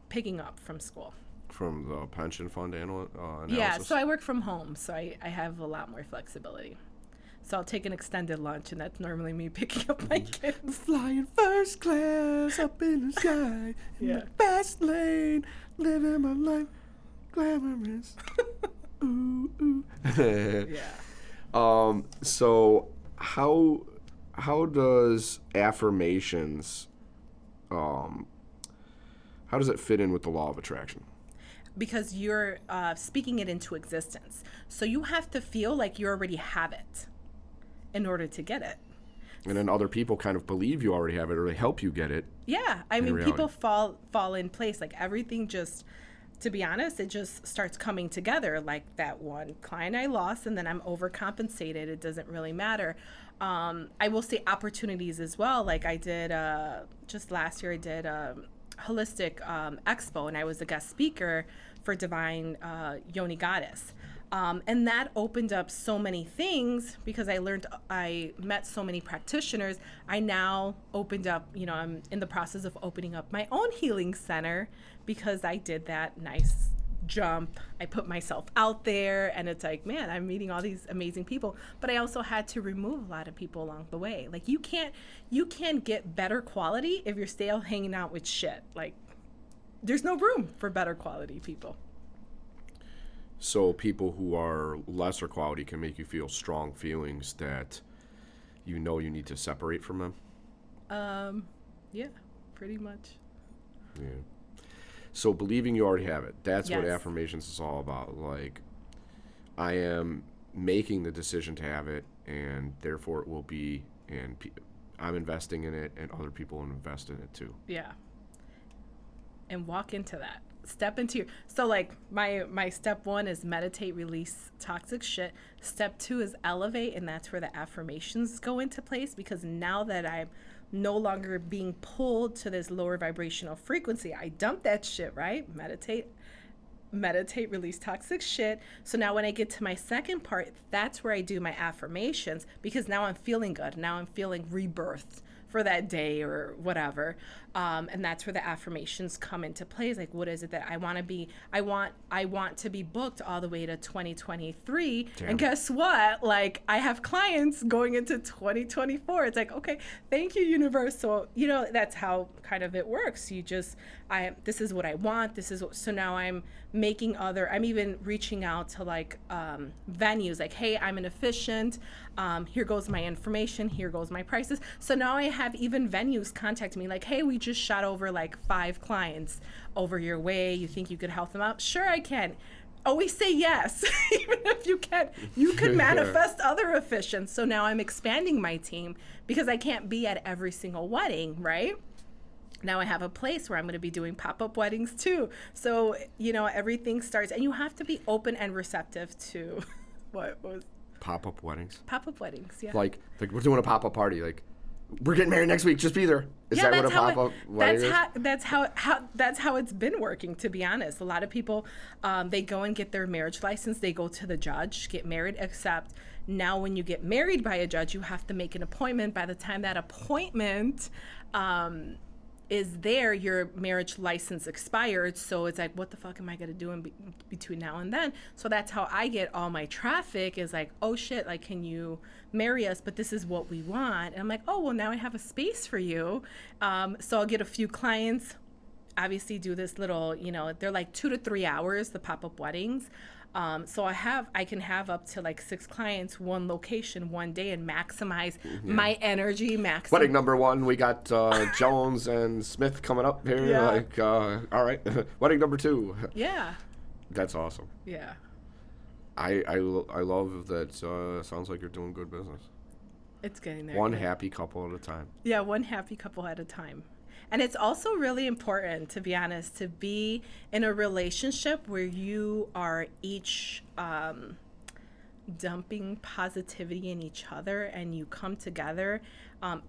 picking up from school. From the pension fund analysis? Yeah, so I work from home, so I have a lot more flexibility. So I'll take an extended lunch, and that's normally me picking up my kids. Flying first class up in the sky, in the fast lane, living my life glamorous. Ooh, ooh. Yeah. So how does affirmations, how does it fit in with the law of attraction? Because you're speaking it into existence. So you have to feel like you already have it in order to get it. And then other people kind of believe you already have it, or they help you get it. Yeah, I mean, people fall in place. Everything just, to be honest, it just starts coming together. That one client I lost, and then I'm overcompensated. It doesn't really matter. I will say opportunities as well. I did, just last year, I did holistic expo, and I was a guest speaker for Divine Yoni Goddess. And that opened up so many things because I met so many practitioners. I now opened up, I'm in the process of opening up my own healing center because I did that nice jump. I put myself out there, and it's like, man, I'm meeting all these amazing people, but I also had to remove a lot of people along the way. Like you can't get better quality if you're still hanging out with shit. Like there's no room for better quality people. So people who are lesser quality can make you feel strong feelings that you need to separate from them? Yeah, pretty much. Yeah. So believing you already have it, that's what Yes. affirmations is all about. Like, I am making the decision to have it, and therefore it will be, and I'm investing in it, and other people will invest in it too. Yeah. And walk into that. Step into your, so like my step 1 is meditate, release toxic shit. Step 2 is elevate, and that's where the affirmations go into place, because now that I'm no longer being pulled to this lower vibrational frequency, I dump that shit, right? Meditate, release toxic shit. So now when I get to my second part, that's where I do my affirmations, because now I'm feeling good. Now I'm feeling rebirthed for that day or whatever. And that's where the affirmations come into play. It's like, what is it that I want to be? I want to be booked all the way to 2023. Damn. And guess what? Like, I have clients going into 2024. It's like, okay, thank you, universe. So, that's how kind of it works. This is what I want. So now I'm even reaching out to like venues, like, hey, I'm an efficient. Here goes my information. Here goes my prices. So now I have even venues contact me like, hey, we just shot over like 5 clients over your way. You think you could help them out? Sure, I can. Always say yes. Even if you could manifest other efficients. So now I'm expanding my team because I can't be at every single wedding, right? Now I have a place where I'm going to be doing pop-up weddings too. So, everything starts, and you have to be open and receptive to what was Pop-up weddings? pop-up weddings. Yeah. Like we're doing a pop-up party. Like, we're getting married next week. Just be there. Is that what a pop-up wedding is? That's how it's been working, to be honest. A lot of people, they go and get their marriage license. They go to the judge, get married, except now when you get married by a judge, you have to make an appointment. By the time that appointment is there, your marriage license expired. So it's like, what the fuck am I going to do in between now and then? So that's how I get all my traffic, is like, oh shit, like, can you marry us? But this is what we want. And I'm like, oh, well, now I have a space for you. So I'll get a few clients, obviously do this little, they're like 2 to 3 hours, the pop-up weddings. So I can have up to like 6 clients, 1 location, 1 day, and maximize my energy. Wedding number 1, we got Jones and Smith coming up here. Yeah. Like, all right. Wedding number 2. Yeah. That's awesome. Yeah. I love that. Sounds like you're doing good business. It's getting there. One happy couple at a time. Yeah, one happy couple at a time. And it's also really important, to be honest, to be in a relationship where you are each dumping positivity in each other, and you come together.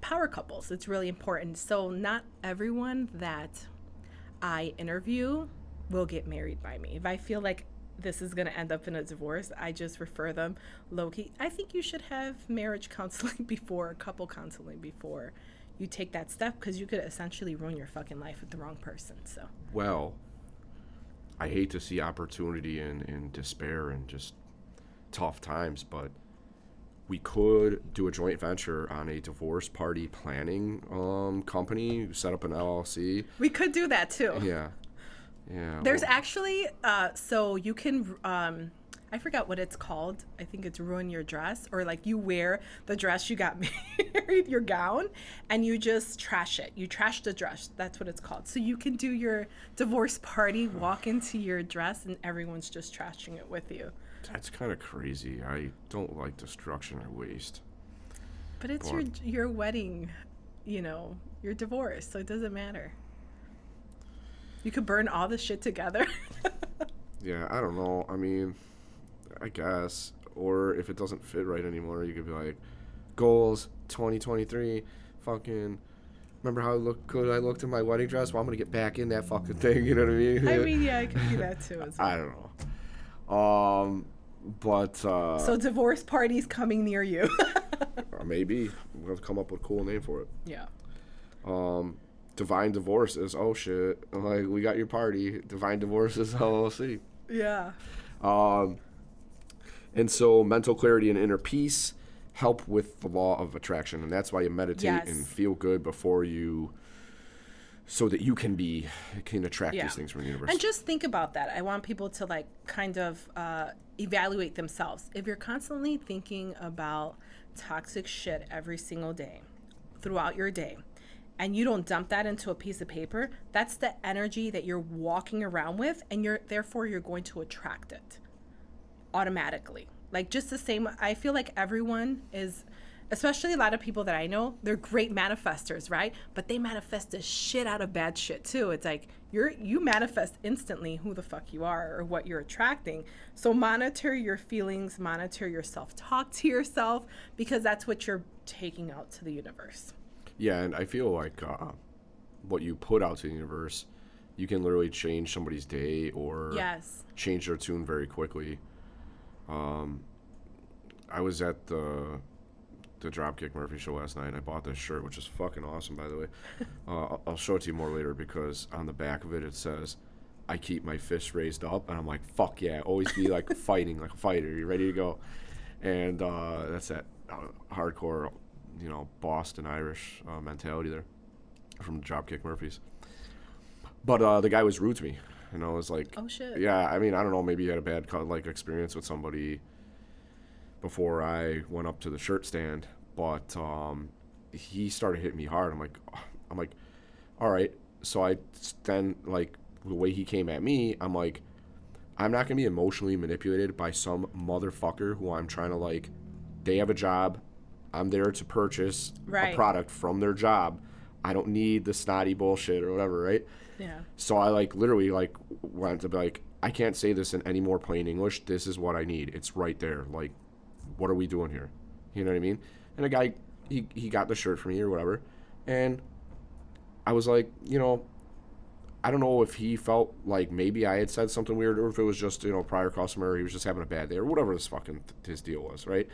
Power couples, it's really important. So not everyone that I interview will get married by me. If I feel like this is going to end up in a divorce, I just refer them low-key. I think you should have marriage counseling before, couple counseling before you take that step, because you could essentially ruin your fucking life with the wrong person. So, well, I hate to see opportunity in despair and just tough times, but we could do a joint venture on a divorce party planning company, set up an LLC. we could do that too. Yeah. There's actually, so you can, I forgot what it's called. I think it's ruin your dress, or like you wear the dress you got married, your gown, and you just trash it. You trash the dress. That's what it's called. So you can do your divorce party, walk into your dress, and everyone's just trashing it with you. That's kind of crazy. I don't like destruction or waste. But it's your wedding, your divorce, so it doesn't matter. You could burn all the shit together. Yeah, I don't know. I mean, I guess. Or if it doesn't fit right anymore, you could be like, goals 2023, fucking Remember how good I looked in my wedding dress? Well, I'm gonna get back in that fucking thing. You know what I mean? I mean, yeah, I can see that too as well. I don't know. But So divorce parties coming near you. maybe we'll have to come up with a cool name for it. Yeah. Divine Divorces. Oh shit! Like, we got your party. Divine Divorces LLC. Yeah. And so mental clarity and inner peace help with the law of attraction, and that's why you meditate Yes. and feel good before you, so that you can attract Yeah. these things from the universe. And just think about that. I want people to like kind of evaluate themselves. If you're constantly thinking about toxic shit every single day throughout your day, and you don't dump that into a piece of paper, that's the energy that you're walking around with, and therefore you're going to attract it automatically. Like, just the same, I feel like everyone is, especially a lot of people that I know, they're great manifestors, right? But they manifest the shit out of bad shit too. It's like you manifest instantly who the fuck you are or what you're attracting. So monitor your feelings, monitor your self-talk to yourself, because that's what you're taking out to the universe. Yeah, and I feel like what you put out to the universe, you can literally change somebody's day or Yes. change their tune very quickly. I was at the Dropkick Murphy show last night, and I bought this shirt, which is fucking awesome, by the way. I'll show it to you more later, because on the back of it, it says, "I keep my fists raised up," and I'm like, fuck yeah, always be like fighting like a fighter. You ready to go? And that's that hardcore, Boston Irish mentality there from the Dropkick Murphys. But the guy was rude to me, and I was like, Oh shit. yeah, I mean, I don't know, maybe he had a bad experience with somebody before I went up to the shirt stand, but he started hitting me hard. I'm like, all right. So I then, like, the way he came at me, I'm like, I'm not gonna be emotionally manipulated by some motherfucker who I'm trying to, like, they have a job, I'm there to purchase Right. a product from their job. I don't need the snotty bullshit or whatever, right? Yeah. So I literally went to be like, I can't say this in any more plain English. This is what I need. It's right there. Like, what are we doing here? You know what I mean? And the guy, he got the shirt for me or whatever. And I was like, I don't know if he felt like maybe I had said something weird, or if it was just, prior customer, he was just having a bad day, or whatever his deal was, right?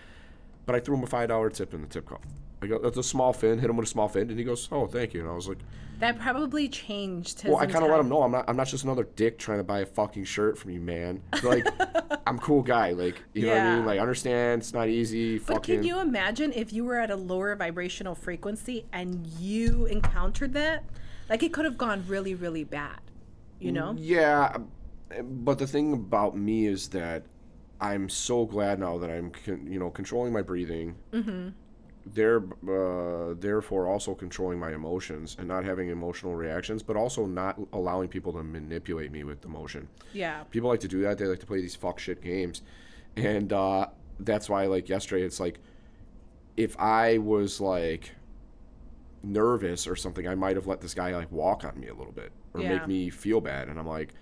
But I threw him a $5 tip in the tip cup. I go, that's a small fin, hit him with a small fin, and he goes, oh, thank you. And I was like, That probably changed his well, I kind of let him entire- know I'm not just another dick trying to buy a fucking shirt from you, man. Like, I'm a cool guy. Like, you know what I Yeah. mean? Like, understand, it's not easy. But Fucking. can you imagine if you were at a lower vibrational frequency and you encountered that? Like, it could have gone really, really bad, Yeah, but the thing about me is that I'm so glad now that I'm, controlling my breathing. Mm-hmm. Therefore also controlling my emotions and not having emotional reactions, but also not allowing people to manipulate me with emotion. Yeah. People like to do that. They like to play these fuck shit games. And that's why, like, yesterday, it's like, if I was, like, nervous or something, I might have let this guy, like, walk on me a little bit or Yeah. make me feel bad. And I'm like,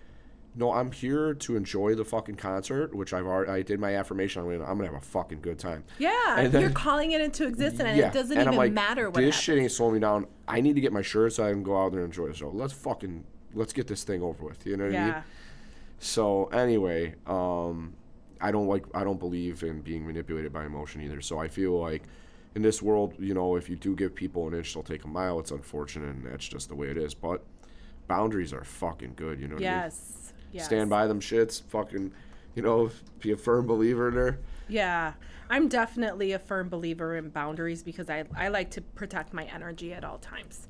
no, I'm here to enjoy the fucking concert, which I did my affirmation. I'm gonna have a fucking good time. Yeah. And then- You're calling it into existence, and it doesn't and even I'm like, matter what this happens. shit ain't slowing me down. I need to get my shirt so I can go out there and enjoy the show. Let's get this thing over with. You know what I mean? Yeah. So anyway, I don't believe in being manipulated by emotion either. So I feel like in this world, if you do give people an inch, they'll take a mile. It's unfortunate, and that's just the way it is. But boundaries are fucking good. You know what I mean? Yes. Yes. Stand by them shits. Fucking, be a firm believer in there. Yeah. I'm definitely a firm believer in boundaries because I like to protect my energy at all times.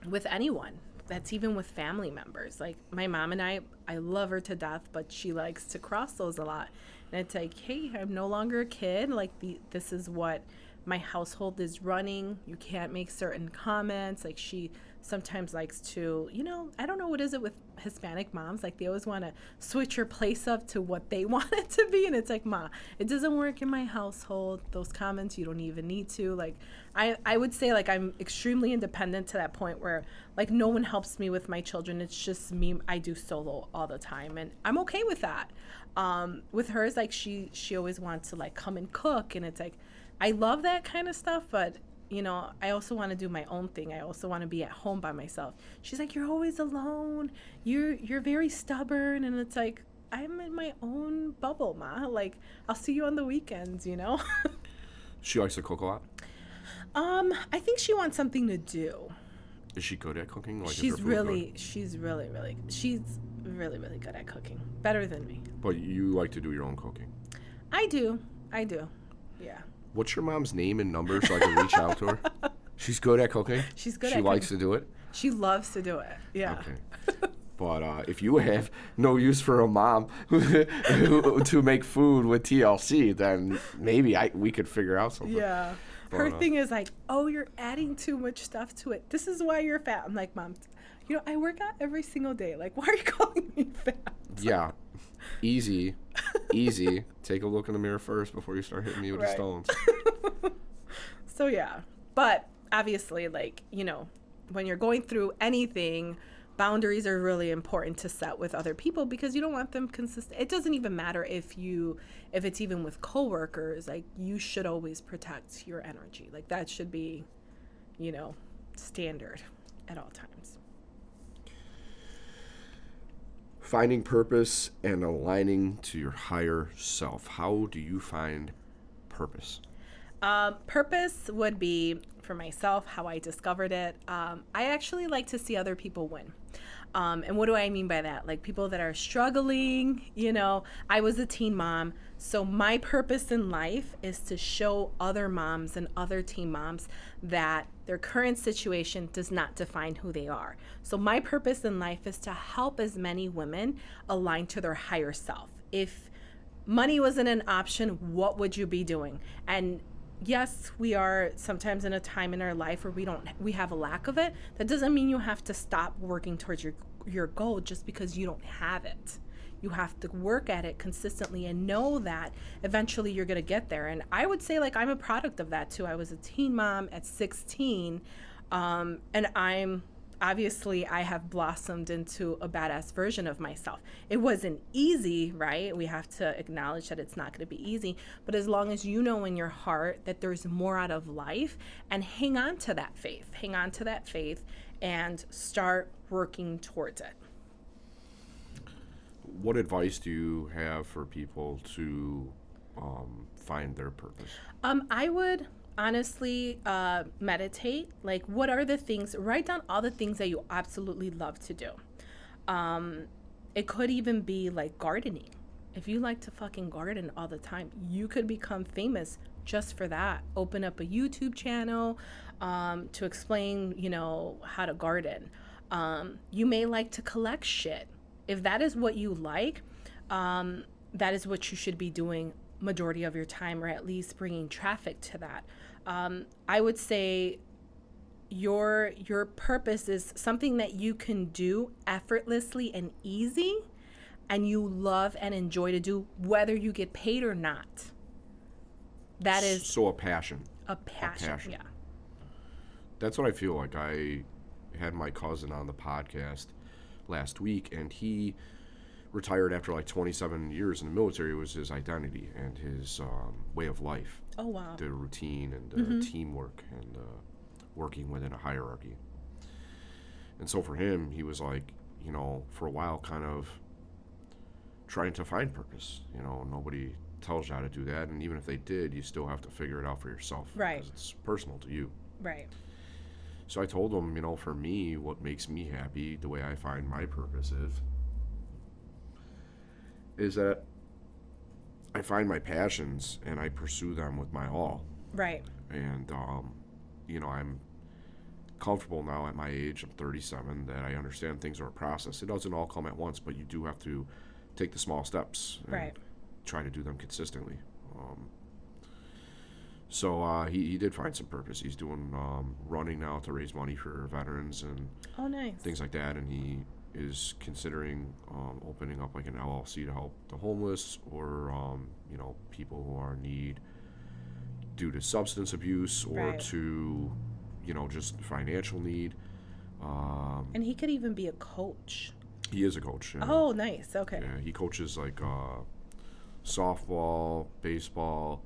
With anyone. That's even with family members. Like, my mom and I love her to death, but she likes to cross those a lot. And it's like, hey, I'm no longer a kid. Like, this is what my household is running. You can't make certain comments. Like, she sometimes likes to, I don't know what is it with Hispanic moms. Like, they always want to switch your place up to what they want it to be. And it's like, Ma, it doesn't work in my household. Those comments, you don't even need to. Like, I would say, like, I'm extremely independent to that point where, like, no one helps me with my children. It's just me. I do solo all the time. And I'm okay with that. With hers, like, she always wants to, like, come and cook. And it's like, I love that kind of stuff, but I also want to do my own thing. I also want to be at home by myself. She's like, you're always alone. You're very stubborn. And it's like, I'm in my own bubble, Ma. Like, I'll see you on the weekends, She likes to cook a lot. I think she wants something to do. Is she good at cooking? Like, She's really really good at cooking. Better than me. But you like to do your own cooking. I do. Yeah. What's your mom's name and number so I can reach out to her? She's good at cooking? She's good She at likes cooking. to do it? She loves to do it. Yeah. Okay. But if you have no use for a mom to make food with TLC, then maybe we could figure out something. Yeah. Her thing is like, oh, you're adding too much stuff to it. This is why you're fat. I'm like, Mom, I work out every single day. Like, why are you calling me fat? Yeah. Easy. Take a look in the mirror first before you start hitting me with the stones. So, yeah. But obviously, like, when you're going through anything, boundaries are really important to set with other people because you don't want them consistent. It doesn't even matter if it's even with coworkers. Like, you should always protect your energy. Like, that should be, standard at all times. Finding purpose and aligning to your higher self. How do you find purpose? Purpose would be, for myself, how I discovered it. I actually like to see other people win. And what do I mean by that? Like, people that are struggling, I was a teen mom. So my purpose in life is to show other moms and other teen moms that their current situation does not define who they are. So my purpose in life is to help as many women align to their higher self. If money wasn't an option, what would you be doing? And yes, we are sometimes in a time in our life where we have a lack of it. That doesn't mean you have to stop working towards your goal just because you don't have it. You have to work at it consistently and know that eventually you're going to get there. And I would say, like, I'm a product of that too. I was a teen mom at 16, and I have blossomed into a badass version of myself. It wasn't easy, right? We have to acknowledge that it's not going to be easy. But as long as you know in your heart that there's more out of life, and hang on to that faith and start working towards it. What advice do you have for people to find their purpose? I would honestly meditate. Like, what are the things? Write down all the things that you absolutely love to do. It could even be like gardening. If you like to fucking garden all the time, you could become famous just for that. Open up a YouTube channel to explain, how to garden. You may like to collect shit. If that is what you like, that is what you should be doing majority of your time, or at least bringing traffic to that. I would say your purpose is something that you can do effortlessly and easy, and you love and enjoy to do, whether you get paid or not. That is so a passion. A passion. Yeah. That's what I feel like. I had my cousin on the podcast last week, and he retired after like 27 years in the military. Was his identity and his way of life. Oh, wow. The routine and teamwork and working within a hierarchy. And so for him, he was like, for a while kind of trying to find purpose. Nobody tells you how to do that, and even if they did, you still have to figure it out for yourself. Right. Because it's personal to you. Right. So I told him, for me, what makes me happy, the way I find my purpose is that I find my passions and I pursue them with my all. Right. And, I'm comfortable now at my age, I'm 37, that I understand things are a process. It doesn't all come at once, but you do have to take the small steps and try to do them consistently. So he did find some purpose. He's doing running now to raise money for veterans and things like that. And he is considering opening up like an LLC to help the homeless or people who are in need due to substance abuse or to just financial need. And he could even be a coach. He is a coach. Yeah. Oh, nice. Okay. Yeah, he coaches like softball, baseball.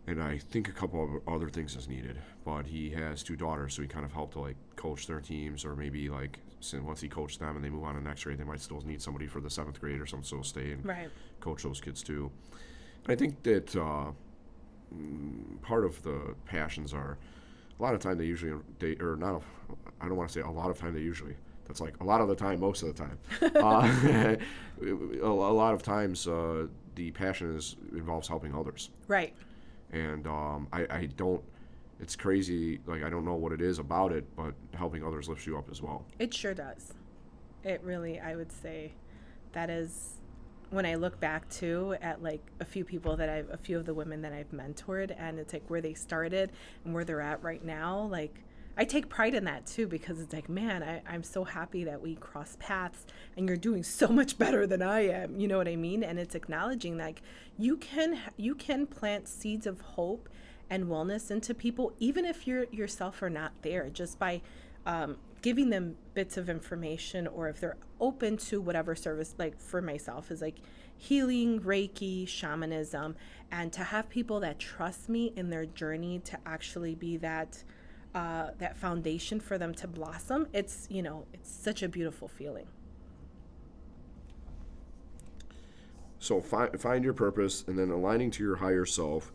and I think a couple of other things is needed. But he has 2 daughters, so he kind of helped to like coach their teams, or maybe like once he coached them and they move on to next grade, they might still need somebody for the 7th grade or something, so stay and Right. coach those kids too. I think that part of the passions are a lot of time or not. I don't want to say a lot of time they usually. That's like a lot of the time, most of the time. A lot of times, the passion involves helping others. Right. And I don't. It's crazy. Like I don't know what it is about it, but helping others lifts you up as well. It sure does. It really, I would say, that is when I look back too at like a few of the women that I've mentored, and it's like where they started and where they're at right now. Like I take pride in that too, because it's like, man, I'm so happy that we cross paths and you're doing so much better than I am. You know what I mean? And it's acknowledging like you can plant seeds of hope and wellness into people, even if you yourself are not there, just by giving them bits of information, or if they're open to whatever service, like for myself is like healing, Reiki, shamanism, and to have people that trust me in their journey to actually be that foundation for them to blossom. It's such a beautiful feeling. So find your purpose, and then aligning to your higher self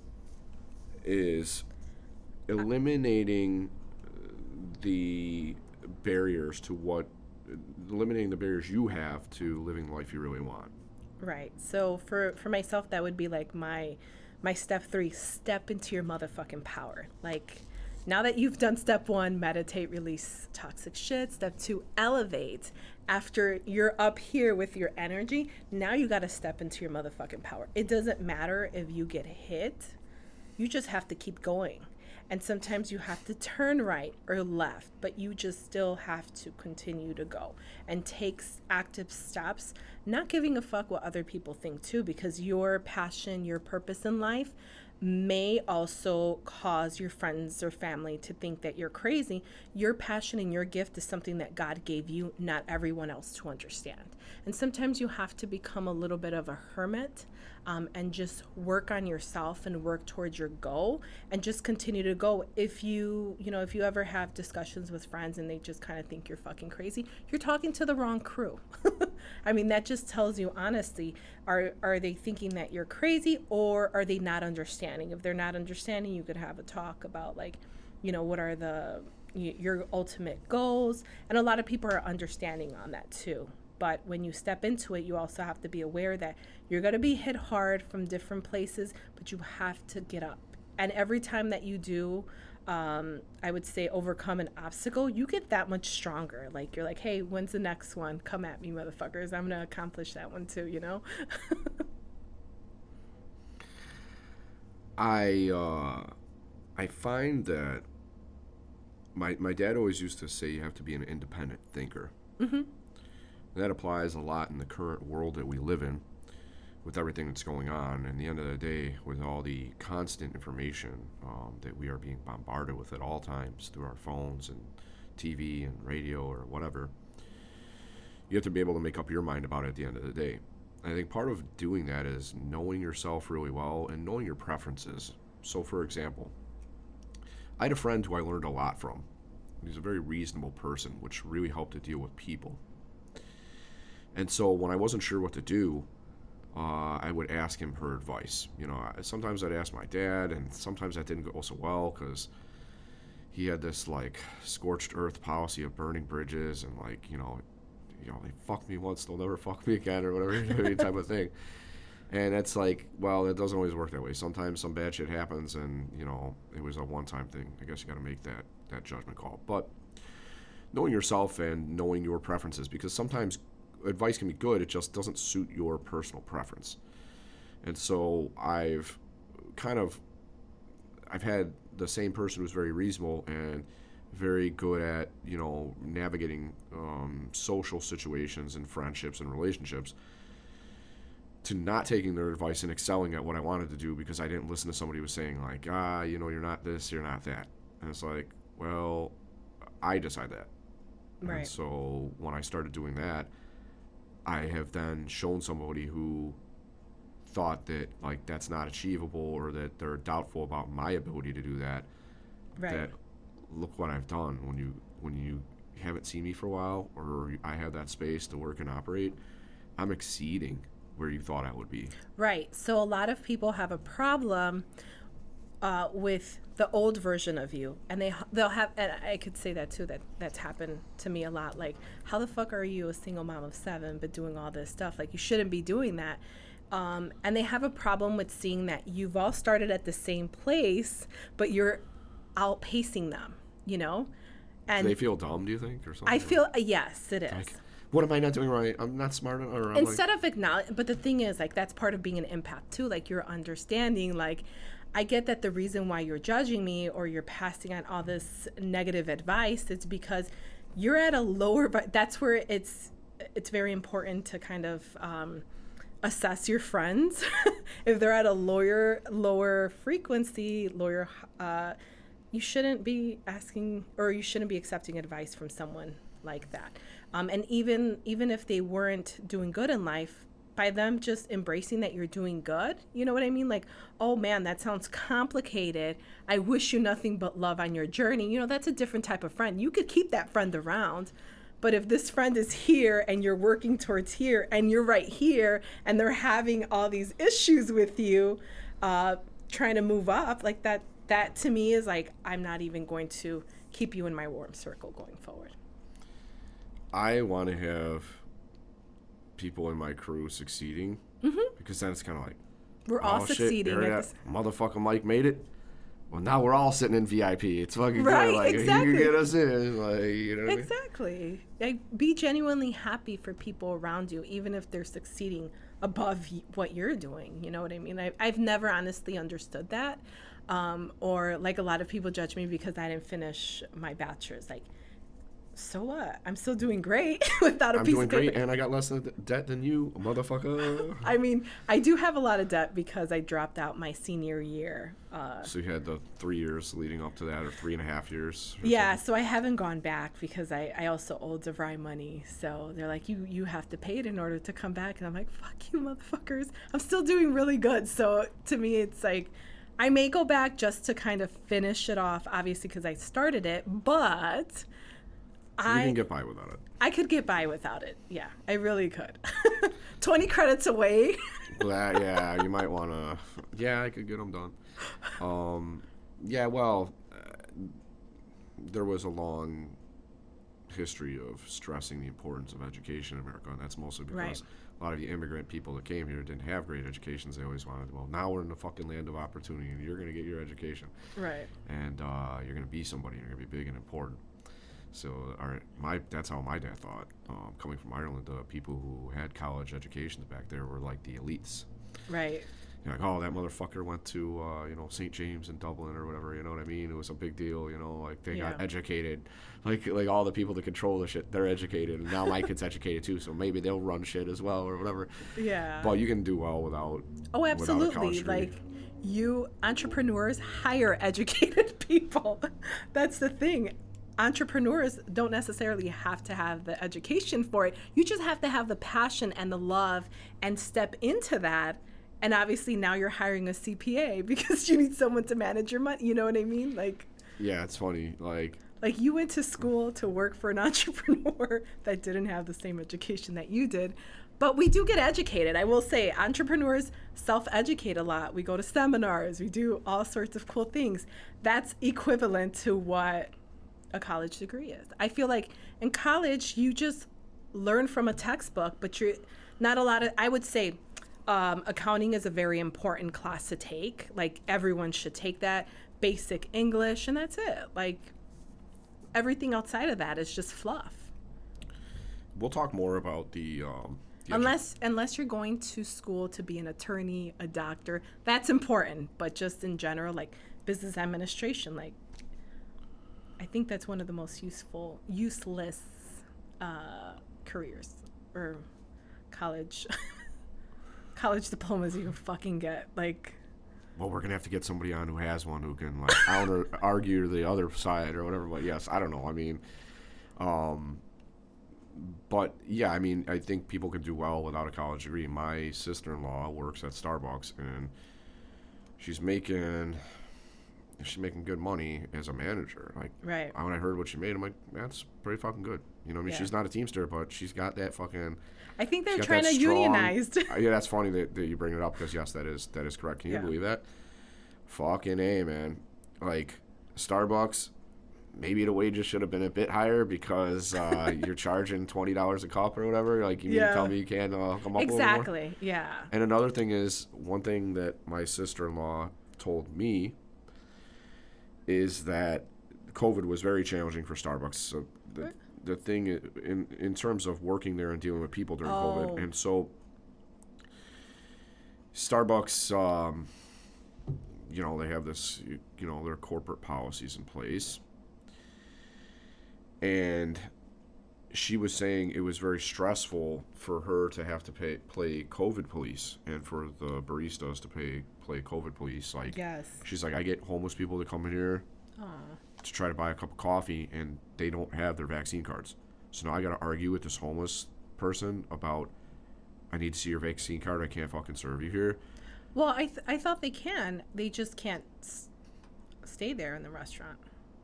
is eliminating the barriers eliminating the barriers you have to living the life you really want. Right. So for myself, that would be like my step 3, step into your motherfucking power. Like now that you've done step 1, meditate, release toxic shit. Step 2, elevate. After you're up here with your energy, now you got to step into your motherfucking power. It doesn't matter if you get hit. You just have to keep going. And sometimes you have to turn right or left, but you just still have to continue to go and take active steps, not giving a fuck what other people think too, because your passion, your purpose in life may also cause your friends or family to think that you're crazy. Your passion and your gift is something that God gave you, not everyone else to understand. And sometimes you have to become a little bit of a hermit, and just work on yourself and work towards your goal and just continue to go. If you ever have discussions with friends and they just kind of think you're fucking crazy, you're talking to the wrong crew. I mean, that just tells you honestly, are they thinking that you're crazy, or are they not understanding? If they're not understanding, you could have a talk about like, what are your ultimate goals. And a lot of people are understanding on that too. But when you step into it, you also have to be aware that you're going to be hit hard from different places, but you have to get up. And every time that you do, I would say, overcome an obstacle, you get that much stronger. Like you're like, hey, when's the next one? Come at me, motherfuckers. I'm going to accomplish that one too, I find that my dad always used to say you have to be an independent thinker. Mm-hmm. And that applies a lot in the current world that we live in, with everything that's going on. And at the end of the day, with all the constant information that we are being bombarded with at all times through our phones and TV and radio or whatever, you have to be able to make up your mind about it at the end of the day. I think part of doing that is knowing yourself really well and knowing your preferences. So, for example, I had a friend who I learned a lot from. He's a very reasonable person, which really helped to deal with people. And so when I wasn't sure what to do, I would ask him for advice. Sometimes I'd ask my dad, and sometimes that didn't go so well because he had this like scorched earth policy of burning bridges and like, they fucked me once, they'll never fuck me again or whatever type of thing. And it's like, well, it doesn't always work that way. Sometimes some bad shit happens and, it was a one-time thing. I guess you got to make that judgment call. But knowing yourself and knowing your preferences, because sometimes advice can be good, it just doesn't suit your personal preference. And so I've had the same person who's very reasonable and very good at navigating social situations and friendships and relationships, to not taking their advice and excelling at what I wanted to do because I didn't listen to somebody who was saying like, you're not this, you're not that. And it's like, well, I decide that. Right. And so when I started doing that, I have then shown somebody who thought that like that's not achievable or that they're doubtful about my ability to do that, Right. that look what I've done. When you haven't seen me for a while, or I have that space to work and operate, I'm exceeding where you thought I would be. Right. So a lot of people have a problem with the old version of you, and they'll have, and I could say that too. That's happened to me a lot. Like, how the fuck are you a single mom of 7 but doing all this stuff? Like, you shouldn't be doing that. And they have a problem with seeing that you've all started at the same place, but you're outpacing them. You know, and Do they feel dumb, do you think, or something? I feel yes, it is. Like, what am I not doing right? I'm not smart enough. Or I'm Instead of acknowledge, but the thing is, like, that's part of being an empath too. Like, you're understanding, like, I get that the reason why you're judging me or you're passing on all this negative advice is because you're at a lower, but that's where it's very important to kind of assess your friends. If they're at a lower frequency, you shouldn't be asking, or you shouldn't be accepting advice from someone like that. And even if they weren't doing good in life, by them just embracing that you're doing good, you know what I mean? Like, oh man, that sounds complicated. I wish you nothing but love on your journey. You know, that's a different type of friend. You could keep that friend around. But if this friend is here and you're working towards here and you're right here and they're having all these issues with you, trying to move up, like that to me is like, I'm not even going to keep you in my warm circle going forward. I want to have people in my crew succeeding, because then it's kind of like, We're all succeeding. Shit, at this. motherfucker Mike made it. Well, now we're all sitting in VIP. It's fucking Right, good. Like, exactly. you can get us in. Like, you know what I mean? Exactly. Like, be genuinely happy for people around you, even if they're succeeding above what you're doing. You know what I mean? I've never honestly understood that. Or like a lot of people judge me because I didn't finish my bachelor's. Like, so what? I'm still doing great without a I'm piece doing of paper. great, and I got less debt than you, motherfucker. I mean, I do have a lot of debt because I dropped out my senior year. So you had the 3 years leading up to that, or 3.5 years? Yeah, so I haven't gone back because I also owe DeVry money. So they're like, you have to pay it in order to come back. And I'm like, fuck you, motherfuckers. I'm still doing really good. So to me, it's like, I may go back just to kind of finish it off, obviously, because I started it. But You can get by without it. I could get by without it. Yeah, I really could. 20 credits away. Yeah, you might want to. Yeah, I could get them done. Yeah, well, there was a long history of stressing the importance of education in America, and that's mostly because Right. a lot of the immigrant people that came here didn't have great educations. They always wanted, well, now we're in the fucking land of opportunity, and you're going to get your education. Right. And you're going to be somebody, and you're going to be big and important. So that's how my dad thought. Coming from Ireland, the people who had college educations back there were like the elites. Right. You're like, oh, that motherfucker went to St. James in Dublin or whatever. You know what I mean? It was a big deal. Like they got Yeah. educated. Like all the people that control the shit, they're educated. And now my kid's educated too, so maybe they'll run shit as well or whatever. Yeah. But you can do well without. Oh, without a absolutely. college degree. Like, you entrepreneurs hire educated people. That's the thing. Entrepreneurs don't necessarily have to have the education for it. You just have to have the passion and the love and step into that. And obviously now you're hiring a CPA because you need someone to manage your money. You know what I mean? Like Yeah, it's funny. Like you went to school to work for an entrepreneur that didn't have the same education that you did. But we do get educated. I will say entrepreneurs self-educate a lot. We go to seminars. We do all sorts of cool things. That's equivalent to what a college degree is. I feel like in college, you just learn from a textbook, but you're not a lot of, I would say, accounting is a very important class to take. Like, everyone should take that. Basic English, and that's it. Like, everything outside of that is just fluff. we'll talk more about the Unless you're going to school to be an attorney, a doctor, that's important. But just in general, like business administration, like I think that's one of the most useless careers or college diplomas you can fucking get. Like, well, we're gonna have to get somebody on who has one who can like argue the other side or whatever. But yes, I don't know. I mean, But yeah, I mean, I think people can do well without a college degree. My sister-in-law works at Starbucks, and she's making good money as a manager. Like, Right. when I heard what she made, I'm like, that's pretty fucking good. You know what I mean? Yeah. She's not a Teamster, but she's got that fucking. I think they're she's got trying that to strong- unionize. Yeah, that's funny that you bring it up because yes, that is correct. Can you Yeah. believe that? Fucking A, man. Like, Starbucks. Maybe the wages should have been a bit higher because you're charging $20 a cup or whatever. Like, you mean to tell me you can't come up with more? Exactly. Yeah. And another thing is, one thing that my sister-in-law told me is that COVID was very challenging for Starbucks. So the thing in terms of working there and dealing with people during COVID, and so Starbucks, you know, they have this, you know, their corporate policies in place. And she was saying it was very stressful for her to have to play COVID police and for the baristas to play COVID police. Like, Yes. she's like, I get homeless people to come in here to try to buy a cup of coffee, and they don't have their vaccine cards. So now I got to argue with this homeless person about, I need to see your vaccine card. I can't fucking serve you here. Well, I thought they can. They just can't stay there in the restaurant,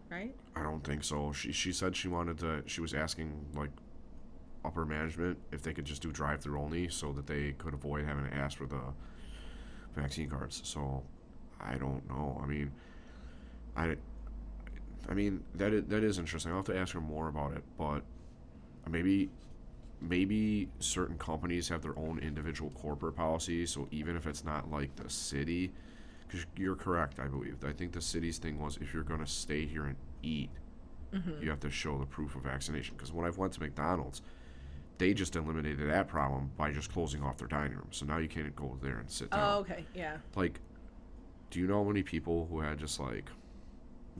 right? I don't think so. She said she was asking, like, upper management if they could just do drive-through only so that they could avoid having to ask for the vaccine cards. So I don't know. I mean, that is interesting. I'll have to ask her more about it, but maybe certain companies have their own individual corporate policies, so even if it's not like the city, because you're correct, I believe. I think the city's thing was if you're going to stay here and eat, you have to show the proof of vaccination. Because when I went to McDonald's, they just eliminated that problem by just closing off their dining room. So now you can't go there and sit down. Oh, okay. Yeah. Like, do you know how many people who had just, like,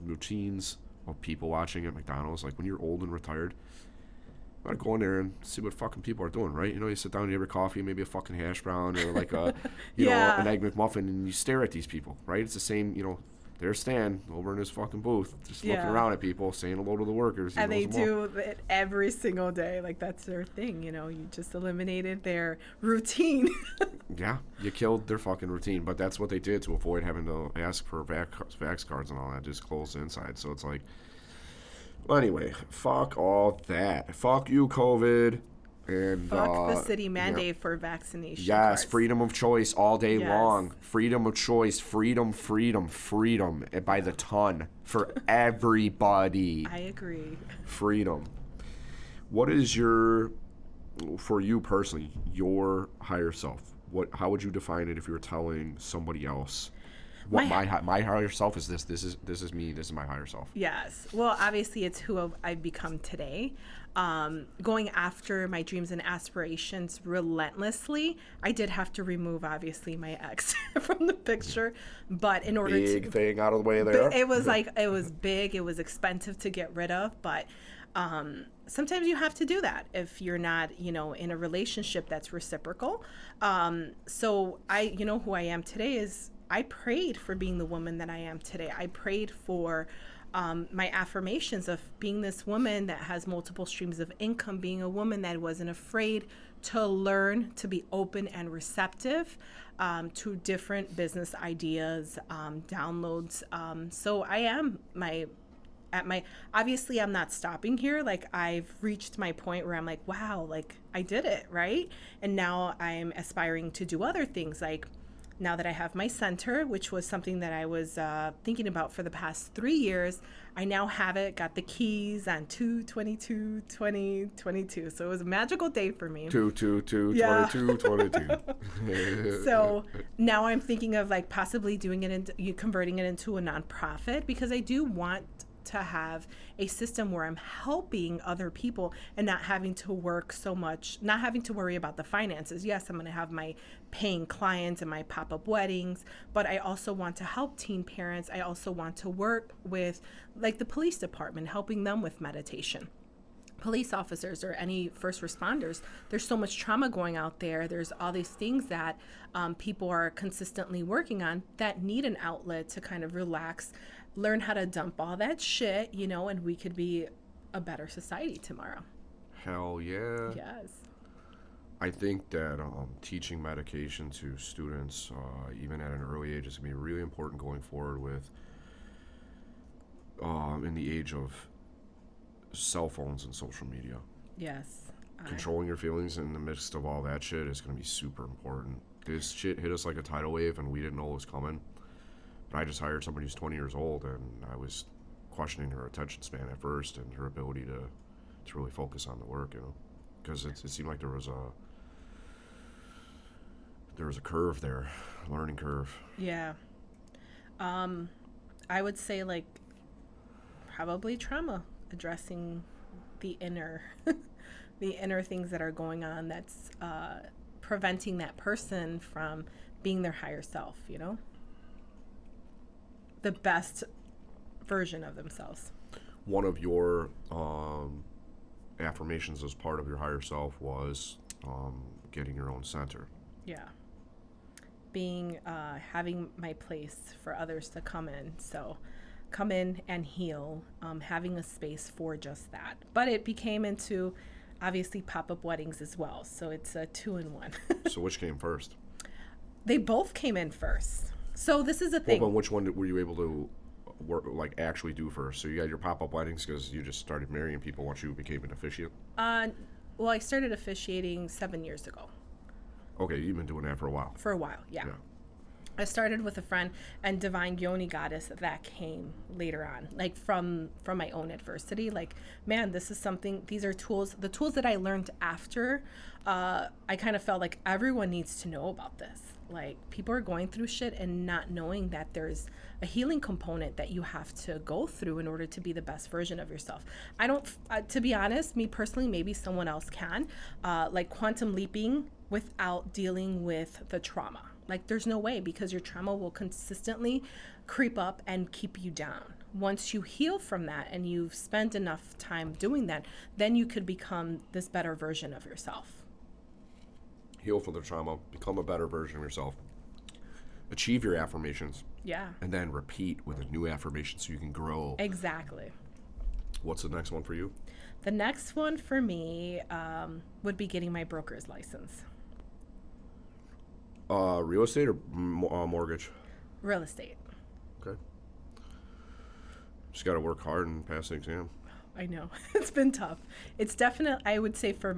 routines of people watching at McDonald's? Like, when you're old and retired, you gotta go in there and see what fucking people are doing, right? You know, you sit down, you have your coffee, maybe a fucking hash brown or like a, you know, an Egg McMuffin, and you stare at these people, right? It's the same, you know, there's Stan over in his fucking booth, just looking around at people, saying hello to the workers. And they do it every single day. Like, that's their thing, you know? You just eliminated their routine. Yeah, you killed their fucking routine, but that's what they did to avoid having to ask for vax cards and all that, just close the inside. So it's like, well, anyway, fuck all that. Fuck you, COVID. And Fuck the city mandate for vaccination. Yes, cards. freedom of choice all day Yes. long. Freedom of choice. Freedom by the ton for everybody. I agree. Freedom. What is for you personally, your higher self? How would you define it if you were telling somebody else? What my higher self is this. This is me. This is my higher self. Yes. Well, obviously, it's who I've become today. Going after my dreams and aspirations relentlessly. I did have to remove, obviously, my ex from the picture, but in order Big thing out of the way there. it was like, it was big. It was expensive to get rid of, but sometimes you have to do that if you're not, you know, in a relationship that's reciprocal. So who I am today is, I prayed for being the woman that I am today. I prayed for my affirmations of being this woman that has multiple streams of income, being a woman that wasn't afraid to learn, to be open and receptive to different business ideas, downloads. So I am obviously I'm not stopping here. Like, I've reached my point where I'm like, wow, like, I did it, right? And now I'm aspiring to do other things, like, now that I have my center, which was something that I was thinking about for the past 3 years, I now have it, got the keys on 2/22/2022. So it was a magical day for me. 2/22/22. So now I'm thinking of, like, possibly doing it converting it into a nonprofit, because I do want to have a system where I'm helping other people and not having to work so much, not having to worry about the finances. Yes, I'm going to have my paying clients and my pop-up weddings, but I also want to help teen parents. I also want to work with, like, the police department, helping them with meditation. Police officers or any first responders, there's so much trauma going out there. There's all these things that people are consistently working on that need an outlet to kind of relax, learn how to dump all that shit, you know, and we could be a better society tomorrow. Hell yeah. Yes. I think that teaching medication to students, even at an early age, is going to be really important going forward with in the age of cell phones and social media. Yes. Controlling your feelings in the midst of all that shit is going to be super important. This shit hit us like a tidal wave, and we didn't know it was coming. But I just hired somebody who's 20 years old, and I was questioning her attention span at first and her ability to really focus on the work, you know, because it seemed like there was a curve there, a learning curve. Yeah. I would say like probably trauma, addressing the inner the inner things that are going on that's preventing that person from being their higher self, you know? The best version of themselves. One of your affirmations as part of your higher self was getting your own center. Yeah. Being, having my place for others to come in. So come in and heal, having a space for just that. But it became into obviously pop-up weddings as well. So it's a 2-in-1. So which came first? They both came in first. So this is a thing. Well, but which one were you able to work, like actually do first? So you had your pop-up weddings because you just started marrying people once you became an officiant? Well, I started officiating 7 years ago. Okay, you've been doing that for a while. For a while, yeah. I started with a friend, and Divine Yoni Goddess, that came later on, like from my own adversity. Like, man, this is something, these are tools, the tools that I learned after, I kind of felt like everyone needs to know about this. Like, people are going through shit and not knowing that there's a healing component that you have to go through in order to be the best version of yourself. I don't, to be honest, me personally, maybe someone else can, like quantum leaping without dealing with the trauma. Like, there's no way, because your trauma will consistently creep up and keep you down. Once you heal from that and you've spent enough time doing that, then you could become this better version of yourself. Heal from the trauma, become a better version of yourself, achieve your affirmations. Yeah. And then repeat with a new affirmation so you can grow. Exactly. What's the next one for you? The next one for me would be getting my broker's license. Real estate or mortgage? Real estate. Okay. Just got to work hard and pass the exam. I know. It's been tough. It's definitely, I would say for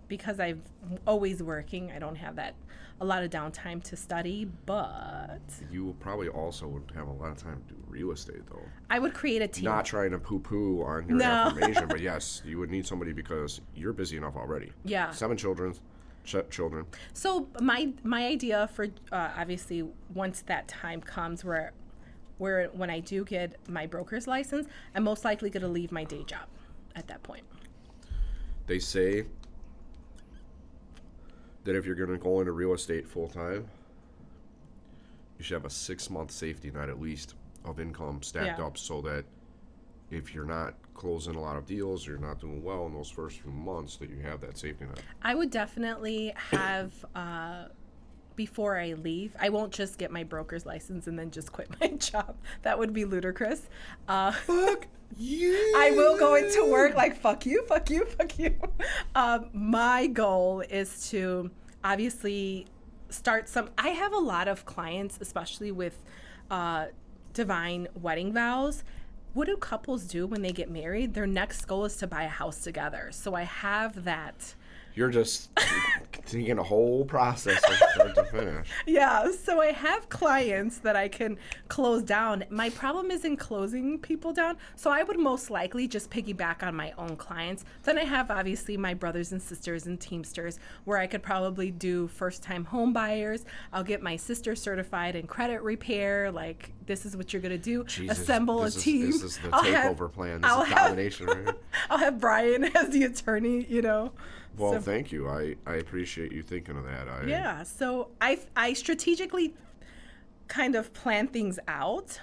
because I'm always working, I don't have a lot of downtime to study, but... You probably also would have a lot of time to do real estate, though. I would create a team. Not trying to poo-poo on your affirmation, but yes, you would need somebody because you're busy enough already. Yeah. 7 children. So my idea for obviously once that time comes where when I do get my broker's license, I'm most likely going to leave my day job at that point. They say that if you're going to go into real estate full time, you should have a 6-month safety net at least of income stacked up, so that if you're not closing a lot of deals, you're not doing well in those first few months, that you have that safety net. I would definitely have, before I leave, I won't just get my broker's license and then just quit my job. That would be ludicrous. Fuck you! I will go into work like, fuck you, fuck you, fuck you. My goal is to obviously start I have a lot of clients, especially with Divine Wedding Vows. What do couples do when they get married? Their next goal is to buy a house together. So I have that. You're just taking a whole process from start to finish. Yeah, so I have clients that I can close down. My problem is in closing people down. So I would most likely just piggyback on my own clients. Then I have obviously my brothers and sisters and Teamsters, where I could probably do first-time home buyers. I'll get my sister certified in credit repair. Like, this is what you're going to do. Jesus, assemble a team. This is the takeover plan. This is domination, right? I'll have Brian as the attorney, you know. Well, thank you. I appreciate you thinking of that. Yeah, so I strategically kind of plan things out.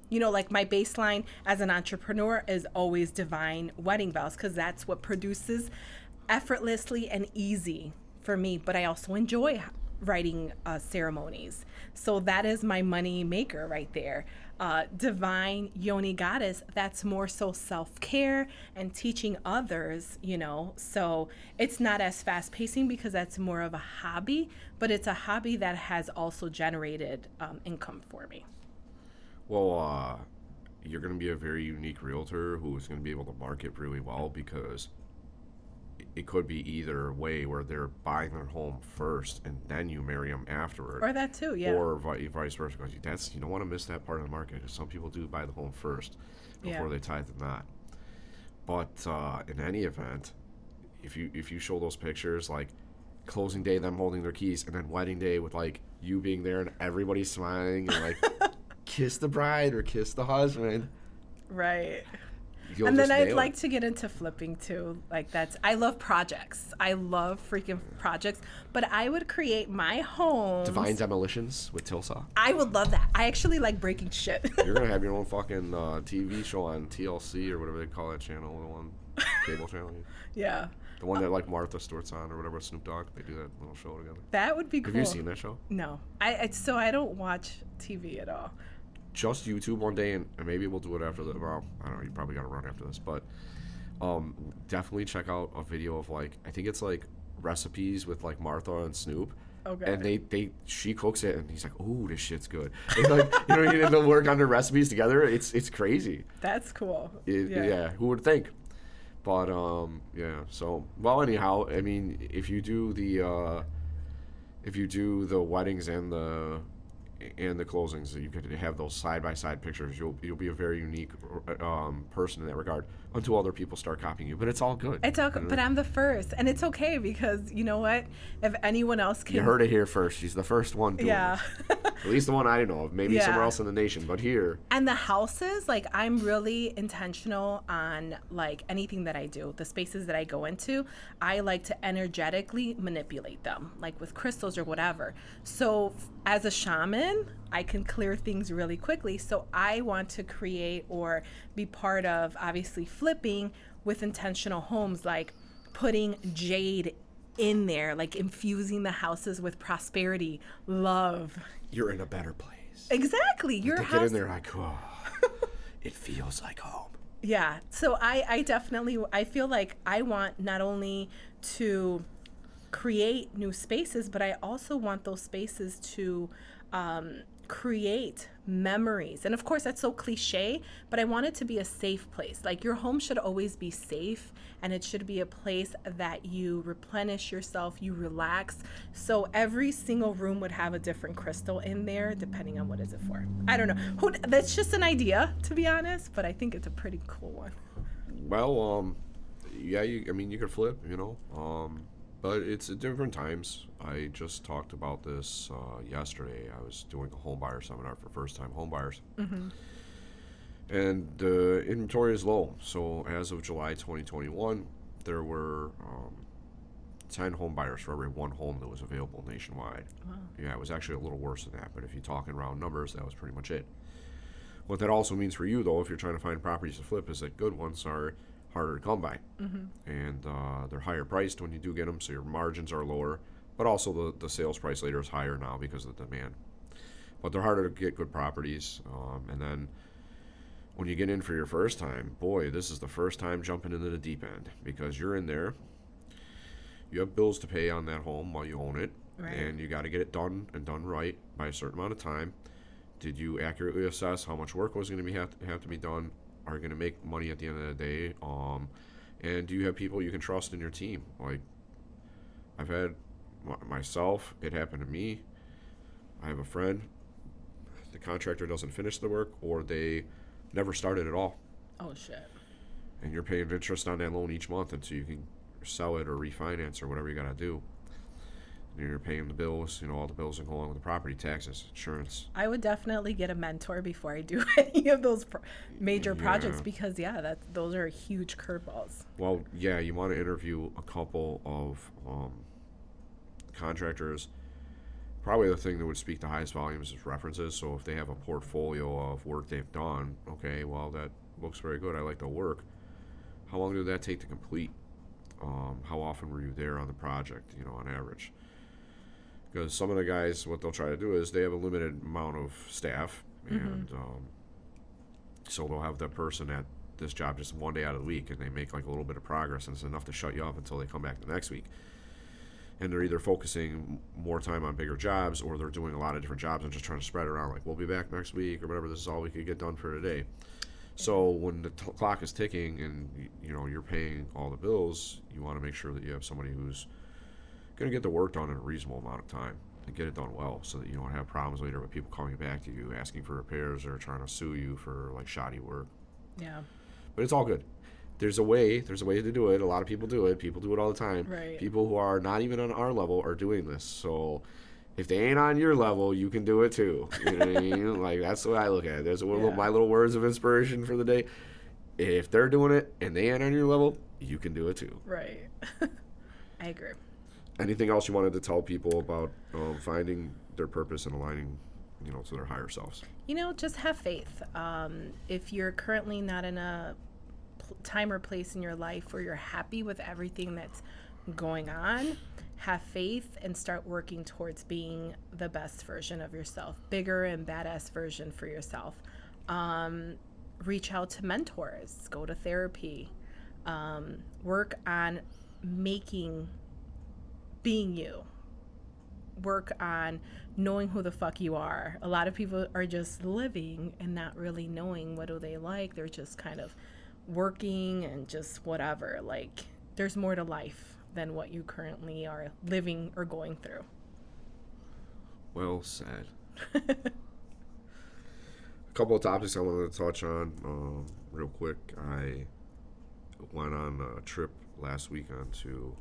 You know, like my baseline as an entrepreneur is always Divine Wedding Vows, because that's what produces effortlessly and easy for me. But I also enjoy writing ceremonies. So that is my money maker right there. divine Yoni goddess, that's more so self-care and teaching others, so it's not as fast pacing because that's more of a hobby, but it's a hobby that has also generated income for me. Well, you're going to be a very unique realtor who is going to be able to market really well, because it could be either way, where they're buying their home first and then you marry them afterward. Or that too, yeah. Or vice versa. Because you don't want to miss that part of the market. Some people do buy the home first before they tie the knot. But in any event, if you show those pictures, like closing day, them holding their keys, and then wedding day with like you being there and everybody smiling and like kiss the bride or kiss the husband. Right. You'll And then just I'd nail like it. to get into flipping too. Like I love projects. I love freaking projects. But I would create my home. Divine Demolitions with Tilsa. I would love that. I actually like breaking shit. You're gonna have your own fucking TV show on TLC or whatever they call that channel, the one cable channel. Yeah. The one that like Martha Stewart's on or whatever, Snoop Dogg. They do that little show together. That would be cool. Have you seen that show? No. So I don't watch TV at all. Just YouTube one day, and maybe we'll do it after the. Well, I don't know. You probably got to run after this, but definitely check out a video of like, I think it's like recipes with like Martha and Snoop. Okay. And she cooks it, and he's like, "Ooh, this shit's good." And like, they'll work on their recipes together. It's crazy. That's cool. Yeah, who would think? But yeah. So anyhow, I mean, if you do the weddings and the closings, you could have those side by side pictures. You'll be a very unique person in that regard until other people start copying you. But it's all good. It's okay, but I'm the first, and it's okay because you know what? If anyone else can, You heard it here first. She's the first one doing yeah. this. At least the one I know of. Maybe Yeah. somewhere else in the nation, but here. And the houses, like I'm really intentional on like anything that I do. The spaces that I go into, I like to energetically manipulate them, like with crystals or whatever. So as a shaman, I can clear things really quickly. So I want to create or be part of obviously flipping with intentional homes, like putting jade in there, like infusing the houses with prosperity, love. You're in a better place. Exactly. Your They house. get in there like, oh, it feels like home. Yeah. So I definitely, I feel like I want not only to create new spaces, but I also want those spaces to create memories. And of course, that's so cliche, but I want it to be a safe place. Like your home should always be safe, and it should be a place that you replenish yourself, you relax. So every single room would have a different crystal in there, depending on what is it for. I don't know. That's just an idea, to be honest, but I think it's a pretty cool one. Well, yeah, you could flip, but it's at different times. I just talked about this yesterday. I was doing a home buyer seminar for first-time home buyers. Mm-hmm. And the inventory is low. So as of July 2021, there were 10 home buyers for every one home that was available nationwide. Wow. Yeah, it was actually a little worse than that, but if you talk in round numbers, that was pretty much it. What that also means for you, though, if you're trying to find properties to flip, is that good ones are harder to come by. Mm-hmm. And they're higher priced when you do get them, so your margins are lower, but also the sales price later is higher now because of the demand. But they're harder to get good properties. And then when you get in for your first time, boy, this is the first time jumping into the deep end, because you're in there, you have bills to pay on that home while you own it, Right. and you got to get it done and done right by a certain amount of time. Did you accurately assess how much work was going to have to be done? Are you going to make money at the end of the day? And do you have people you can trust in your team? Like, I've had myself, it happened to me. I have a friend, the contractor doesn't finish the work, or they never started at all. Oh, shit. And you're paying interest on that loan each month until you can sell it or refinance or whatever you got to do. And you're paying the bills, all the bills that go along with the property, taxes, insurance. I would definitely get a mentor before I do any of those major projects, because those are huge curveballs. Well, yeah, you want to interview a couple of contractors. Probably the thing that would speak the highest volumes is references. So if they have a portfolio of work they've done, okay, well, that looks very good. I like the work. How long did that take to complete? How often were you there on the project, on average? Because some of the guys, what they'll try to do is they have a limited amount of staff, and So they'll have that person at this job just one day out of the week, and they make like a little bit of progress, and it's enough to shut you up until they come back the next week. And they're either focusing more time on bigger jobs, or they're doing a lot of different jobs and just trying to spread it around, like, we'll be back next week or whatever. This is all we could get done for today. So when the clock is ticking and you're paying all the bills, you want to make sure that you have somebody who's going to get the work done in a reasonable amount of time and get it done well, so that you don't have problems later with people coming back to you asking for repairs or trying to sue you for like shoddy work. Yeah. But it's all good. There's a way to do it. A lot of people do it. People do it all the time. Right. People who are not even on our level are doing this. So if they ain't on your level, you can do it too. You know what I mean? Like, that's the way I look at it. There's my little words of inspiration for the day. If they're doing it and they ain't on your level, you can do it too. Right. I agree. Anything else you wanted to tell people about finding their purpose and aligning, to their higher selves? Just have faith. If you're currently not in a time or place in your life where you're happy with everything that's going on, have faith and start working towards being the best version of yourself, bigger and badass version for yourself. Reach out to mentors, go to therapy, work on being you, work on knowing who the fuck you are. A lot of people are just living and not really knowing what do they like. They're just kind of working and just whatever. Like, there's more to life than what you currently are living or going through. Well said. A couple of topics I wanted to touch on real quick. I went on a trip last weekend to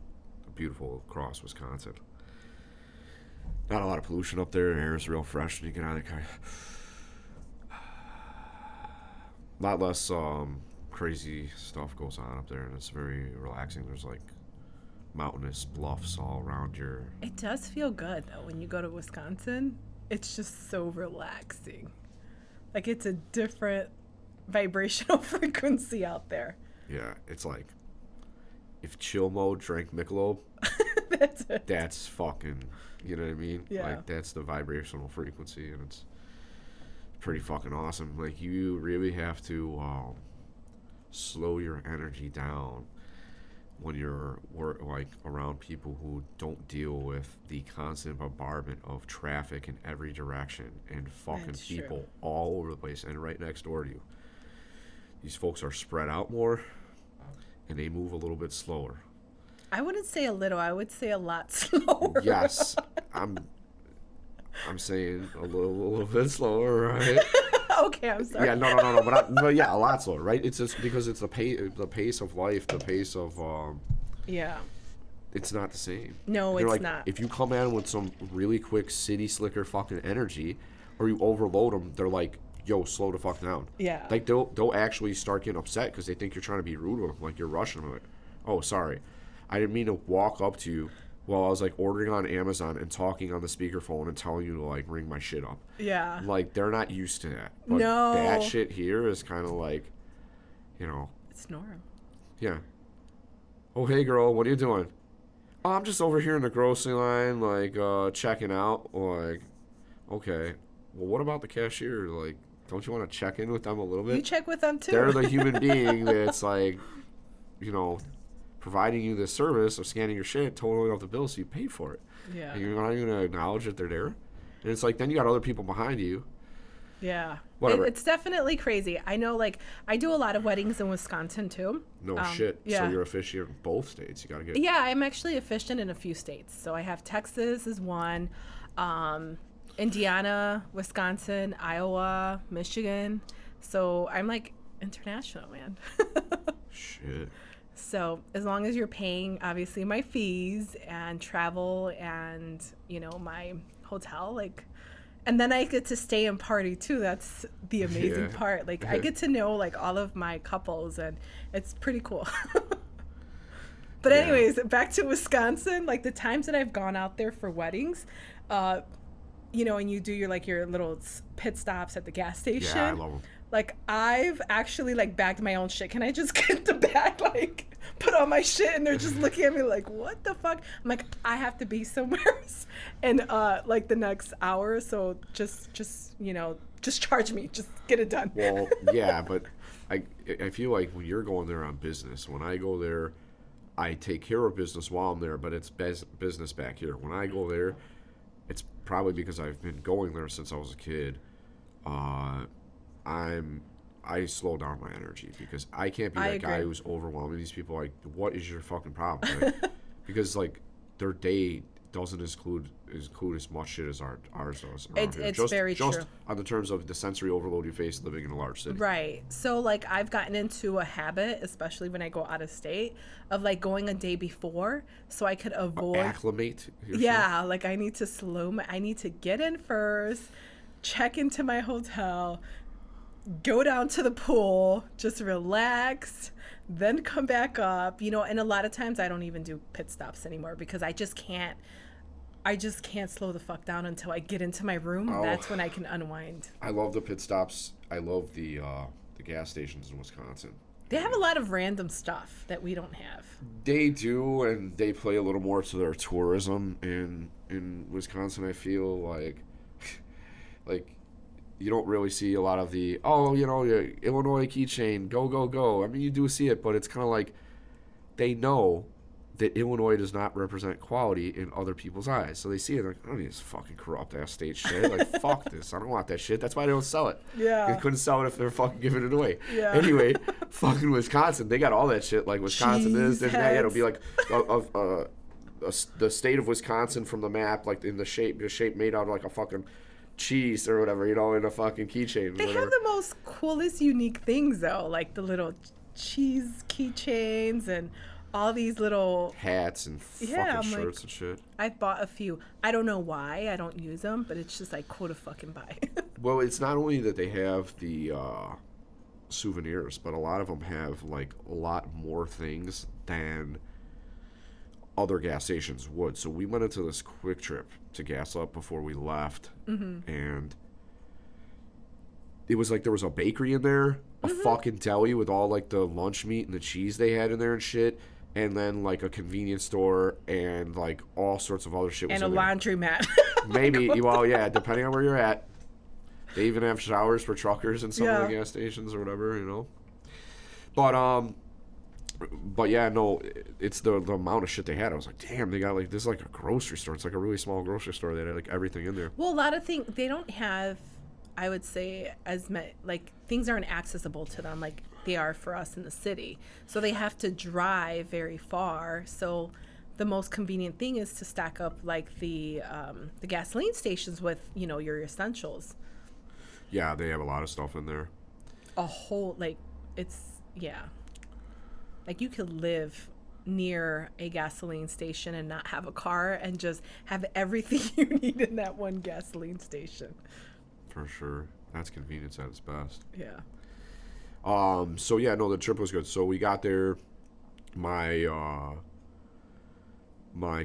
a beautiful Cross, Wisconsin. Not a lot of pollution up there. The air is real fresh when you get out of the car. A lot less crazy stuff goes on up there, and it's very relaxing. There's like mountainous bluffs all around your... It does feel good though when you go to Wisconsin. It's just so relaxing. Like, it's a different vibrational frequency out there. Yeah, it's like if chill mode drank Michelob, That's it. that's fucking, you know what I mean? Yeah. Like, that's the vibrational frequency, and it's pretty fucking awesome. Like, you really have to slow your energy down when you're around people who don't deal with the constant bombardment of traffic in every direction and fucking That's people true. all over the place and right next door to you. These folks are spread out more, and they move a little bit slower. I wouldn't say a little. I would say a lot slower. Yes, I'm saying a little bit slower, right? Okay, I'm sorry. Yeah, no, but yeah, a lot slower, right? It's just because it's the pace of life, the pace of Yeah. it's not the same. No, They're it's like, not. If you come in with some really quick city slicker fucking energy, or you overload them, they're like, yo, slow the fuck down. Yeah. Like, they'll actually start getting upset because they think you're trying to be rude to them, like you're rushing them. Like, oh, sorry, I didn't mean to walk up to you while I was like ordering on Amazon and talking on the speakerphone and telling you to like ring my shit up. Yeah. Like, they're not used to that. But No. that shit here is kind of like, It's normal. yeah. Oh, hey, girl, what are you doing? Oh, I'm just over here in the grocery line, like, checking out. Like, okay. Well, what about the cashier? Like, don't you want to check in with them a little bit? You check with them too. They're the human being that's like, providing you this service of scanning your shit, totaling up the bill so you paid for it. Yeah. And you're not even going to acknowledge that they're there. And it's like, then you got other people behind you. Yeah. Whatever. It's definitely crazy. I know, like, I do a lot of weddings in Wisconsin too. No shit. Yeah. So you're officiant in both states. You got to get... Yeah, I'm actually officiant in a few states. So I have Texas is one, Indiana, Wisconsin, Iowa, Michigan. So I'm like international, man. Shit. So as long as you're paying, obviously, my fees and travel and, my hotel, like, and then I get to stay and party too. That's the amazing Yeah. part. Like, I get to know like all of my couples, and it's pretty cool. But Yeah. anyways, back to Wisconsin. Like, the times that I've gone out there for weddings, and you do your little pit stops at the gas station. Yeah, I love them. Like, I've actually bagged my own shit. Can I just get the bag, put on my shit? And they're just looking at me like, what the fuck? I'm like, I have to be somewhere in the next hour. So just just charge me. Just get it done. Well, yeah, but I feel like when you're going there on business, when I go there, I take care of business while I'm there, but it's business back here. When I go there, it's probably because I've been going there since I was a kid. I slow down my energy because I can't be that guy who's overwhelming these people. Like, what is your fucking problem? Like, because like their day doesn't include as much shit as ours does. It's very true. Just on the terms of the sensory overload you face living in a large city. Right. So like I've gotten into a habit, especially when I go out of state, of like going a day before so I could avoid acclimate yourself. Yeah, like I need to I need to get in first, check into my hotel, go down to the pool, just relax, then come back up, and a lot of times I don't even do pit stops anymore because I just can't slow the fuck down until I get into my room. That's when I can unwind. I love the pit stops. I love the gas stations in Wisconsin. They have a lot of random stuff that we don't have. They do, and they play a little more to their tourism in Wisconsin. I feel like you don't really see a lot of the Illinois keychain, go go go. I mean, you do see it, but it's kind of like they know that Illinois does not represent quality in other people's eyes. So they see it like, I don't need this fucking corrupt ass state shit. Like, fuck this. I don't want that shit. That's why they don't sell it. Yeah. They couldn't sell it if they're fucking giving it away. Yeah. Anyway, fucking Wisconsin, they got all that shit. Like Wisconsin is, and it'll be like the state of Wisconsin from the map, like in the shape made out of like a fucking cheese or whatever, in a fucking keychain. They have the most coolest, unique things though, like the little cheese keychains and all these little hats and fucking shirts and shit. I've bought a few. I don't know why I don't use them, but it's just like cool to fucking buy. Well, it's not only that they have the souvenirs, but a lot of them have like a lot more things than other gas stations would. So we went into this quick trip to gas up before we left, and it was like there was a bakery in there, a fucking deli with all like the lunch meat and the cheese they had in there and shit, and then like a convenience store and like all sorts of other shit. And a laundromat. Maybe, well, yeah, depending on where you're at. They even have showers for truckers in some of the gas stations or whatever, But yeah, no, it's the amount of shit they had. I was like, damn, they got like, this is like a grocery store. It's like a really small grocery store. They had like everything in there. Well, a lot of things, they don't have, I would say, like things aren't accessible to them like they are for us in the city. So they have to drive very far. So the most convenient thing is to stack up like the gasoline stations with, your essentials. Yeah, they have a lot of stuff in there. A whole, like you could live near a gasoline station and not have a car and just have everything you need in that one gasoline station. For sure. That's convenience at its best. Yeah. So yeah, no, the trip was good. So we got there. My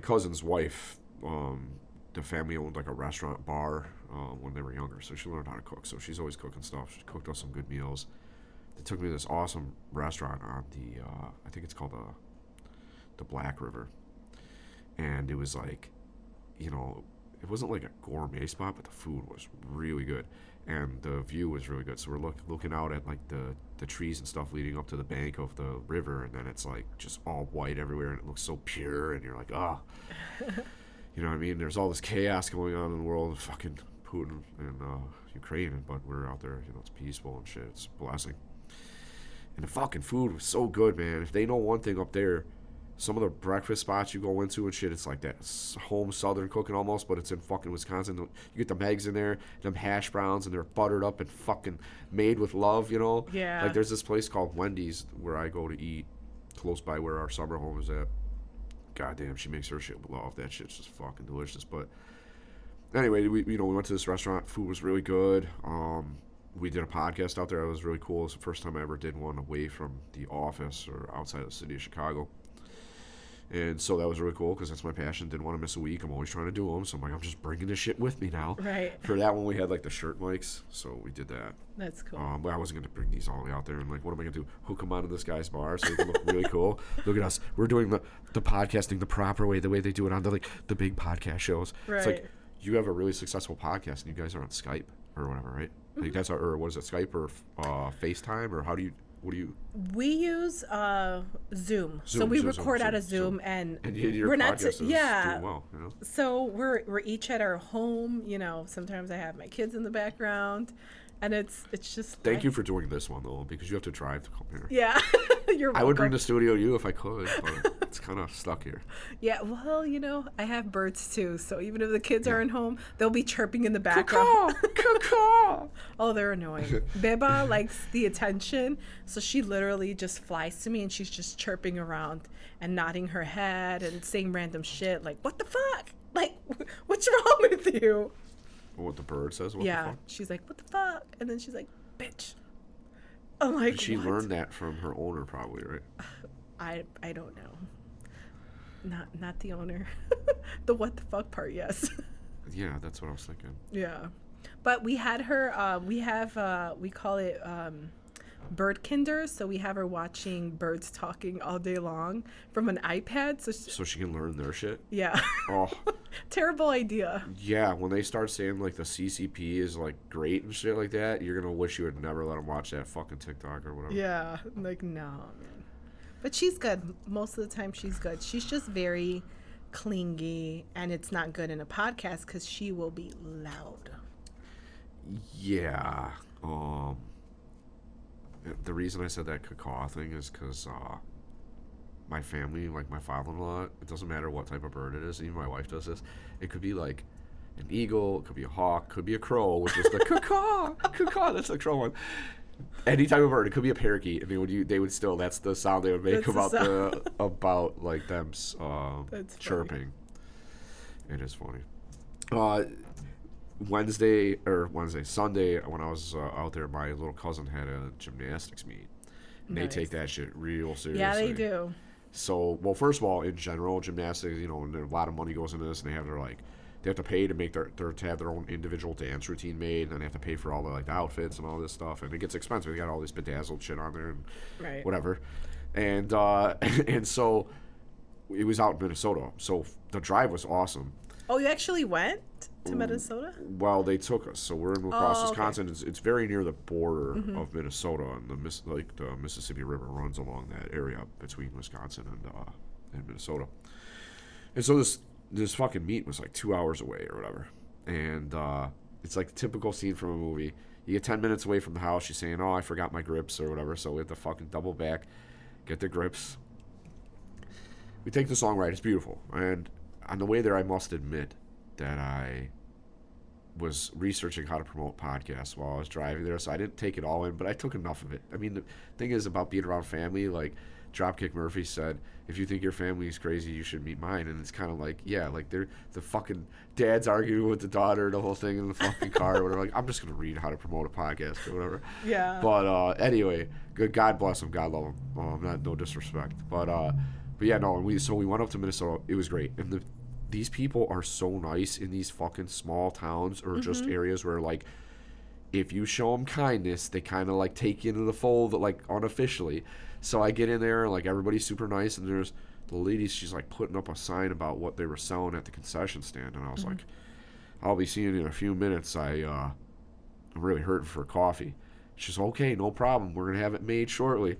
cousin's wife, the family owned like a restaurant bar when they were younger, so she learned how to cook. So she's always cooking stuff. She cooked us some good meals. They took me to this awesome restaurant on the I think it's called the Black River, and it was like, it wasn't like a gourmet spot, but the food was really good, and the view was really good. So we're looking out at like the trees and stuff leading up to the bank of the river, and then it's like just all white everywhere, and it looks so pure, and you're like, you know what I mean? There's all this chaos going on in the world, fucking Putin and Ukraine, but we're out there, it's peaceful and shit. It's a blessing. And the fucking food was so good, man. If they know one thing up there, some of the breakfast spots you go into and shit, it's like that home southern cooking almost, but it's in fucking Wisconsin. You get the eggs in there, them hash browns, and they're buttered up and fucking made with love, Yeah. Like there's this place called Wendy's where I go to eat close by where our summer home is at. Goddamn, she makes her shit with love. That shit's just fucking delicious. But anyway, we went to this restaurant. Food was really good. We did a podcast out there. It was really cool. It was the first time I ever did one away from the office or outside of the city of Chicago. And so that was really cool because that's my passion. Didn't want to miss a week. I'm always trying to do them. So I'm like, I'm just bringing this shit with me now. Right. For that one, we had like the shirt mics. So we did that. That's cool. But I wasn't going to bring these all the way out there. And like, what am I going to do? Hook them onto this guy's bar so they can look really cool. Look at us. We're doing the podcasting the proper way, the way they do it on the big podcast shows. Right. It's like, you have a really successful podcast and you guys are on Skype or whatever, right? Like that's or what is it, Skype or FaceTime, or what do you? We use Zoom. So we record out of Zoom, and your we're not podcast is doing well, you know? So we're each at our home. You know, sometimes I have my kids in the background, and it's just. Thank you for doing this one though, because you have to drive to come here. Yeah, you're welcome. I would bring the studio to you if I could, but it's kind of stuck here. Yeah, well, you know, I have birds too, so even if the kids aren't home, they'll be chirping in the background. Caw. Oh, they're annoying. Beba likes the attention, so she literally just flies to me and she's just chirping around and nodding her head and saying random shit like, "What the fuck? Like, what's wrong with you?" What the bird says? What yeah, the fuck? she's like, "What the fuck?" And then she's like, "Bitch." I'm like, Did she what? learned that from her owner, probably, right? I don't know. Not the owner. The what the fuck part, yes. Yeah, that's what I was thinking. Yeah, but we had her. We call it bird kinder. So we have her watching birds talking all day long from an iPad. So she can learn their shit. Yeah. Oh. Terrible idea. Yeah, when they start saying like the CCP is like great and shit like that, you're gonna wish you had never let them watch that fucking TikTok or whatever. Yeah, like no, man. But she's good. Most of the time, she's good. She's just very clingy, and it's not good in a podcast because she will be loud. Yeah. The reason I said that cacaw thing is because my family, like my father-in-law, it doesn't matter what type of bird it is. Even my wife does this. It could be like an eagle, it could be a hawk, could be a crow, which is the cacaw. Cacaw, that's the crow one. Any type of bird, it could be a parakeet. I mean, they would still. That's the sound they would make about like them chirping. It is funny. Sunday, when I was out there, my little cousin had a gymnastics meet. And They take that shit real seriously. Yeah, they do. So, well, first of all, in general, gymnastics, you know, and a lot of money goes into this, and they have to pay to make to have their own individual dance routine made, and they have to pay for all the the outfits and all this stuff, and it gets expensive. They got all this bedazzled shit on there and whatever, and and so it was out in Minnesota. So the drive was awesome. Oh, you actually went to Minnesota? Well, they took us. So we're in La Crosse, Wisconsin. It's very near the border of Minnesota, and the Mississippi River runs along that area between Wisconsin and Minnesota. And so this fucking meet was like 2 hours away or whatever, and it's like the typical scene from a movie. You get 10 minutes away from the house, you're saying, "Oh, I forgot my grips" or whatever. So we have to fucking double back, get the grips. We take the song right. It's beautiful, and on the way there, I must admit that I was researching how to promote podcasts while I was driving there, so I didn't take it all in, but I took enough of it. I mean, the thing is about being around family, like Dropkick Murphy said, if you think your family is crazy, you should meet mine. And it's kind of like, yeah, like they're the fucking dad's arguing with the daughter, the whole thing in the fucking car or whatever. Like, I'm just going to read how to promote a podcast or whatever. Yeah. But anyway, good. God bless him. God love him. No disrespect. But yeah, no. We went up to Minnesota. It was great. And these people are so nice in these fucking small towns or just areas where, like, if you show them kindness, they kind of, like, take you into the fold, like, unofficially. So I get in there, like, everybody's super nice, and there's the lady, she's, like, putting up a sign about what they were selling at the concession stand. And I was like, I'll be seeing you in a few minutes. I'm really hurting for coffee. She's okay, no problem. We're going to have it made shortly.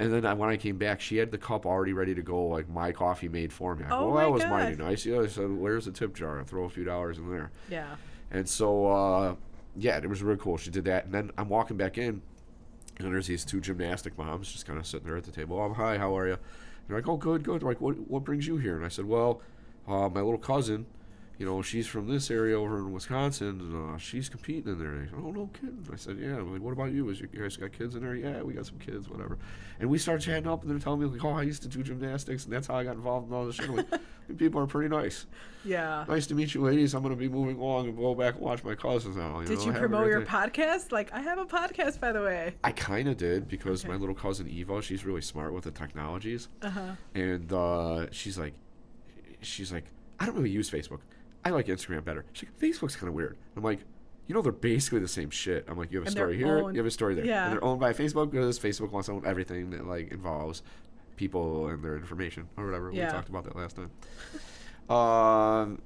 And then when I came back, she had the cup already ready to go, like my coffee made for me. I go, that was mighty nice. Yeah, I said, where's the tip jar? I'll throw a few dollars in there. Yeah. And so, yeah, it was really cool. She did that. And then I'm walking back in, and there's these two gymnastic moms just kind of sitting there at the table. Oh, hi, how are you? And they're like, oh, good. They're like, what brings you here? And I said, well, my little cousin, you know, she's from this area over in Wisconsin, and she's competing in there. And they said, oh, no kidding. I said, yeah. I'm like, what about you? You guys got kids in there? Yeah, we got some kids, whatever. And we started chatting up, and they're telling me, like, oh, I used to do gymnastics, and that's how I got involved in all this shit. I'm like, people are pretty nice. Yeah. Nice to meet you, ladies. I'm going to be moving along and go back and watch my cousins now. Did you promote your podcast? Like, I have a podcast, by the way. I kind of did, because my little cousin Eva, she's really smart with the technologies. And she's like, I don't really use Facebook. I like Instagram better. She's like, Facebook's kind of weird. I'm like, you know, they're basically the same shit. I'm like, you have a story here, you have a story there. Yeah. And they're owned by Facebook because Facebook wants to own everything that, like, involves people and their information or whatever. Yeah. We talked about that last time.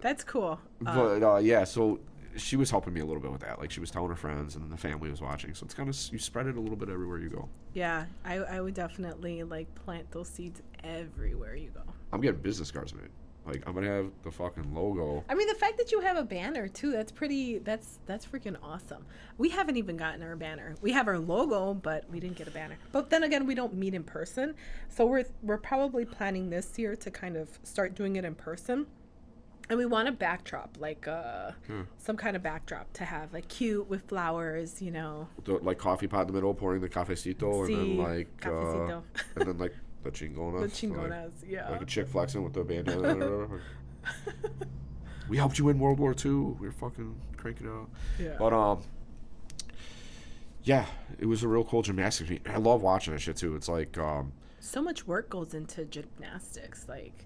That's cool. But, yeah, so she was helping me a little bit with that. Like, she was telling her friends, and then the family was watching. So it's kind of, you spread it a little bit everywhere you go. Yeah, I would definitely like plant those seeds everywhere you go. I'm getting business cards made. Like, I'm gonna have the fucking logo. I mean, the fact that you have a banner too, that's freaking awesome. We haven't even gotten our banner. We have our logo, but we didn't get a banner. But then again, we don't meet in person. So we're probably planning this year to kind of start doing it in person. And we want a backdrop, like some kind of backdrop to have, like cute with flowers, you know. Like coffee pot in the middle, pouring the cafecito, and then like Cafecito. and then like the Chingonas. The Chingonas, yeah. Like a chick flexing with the bandana. We helped you in World War II. We were fucking cranking out. Yeah. But yeah, it was a real cool gymnastics meet. I love watching that shit too. It's like so much work goes into gymnastics. Like,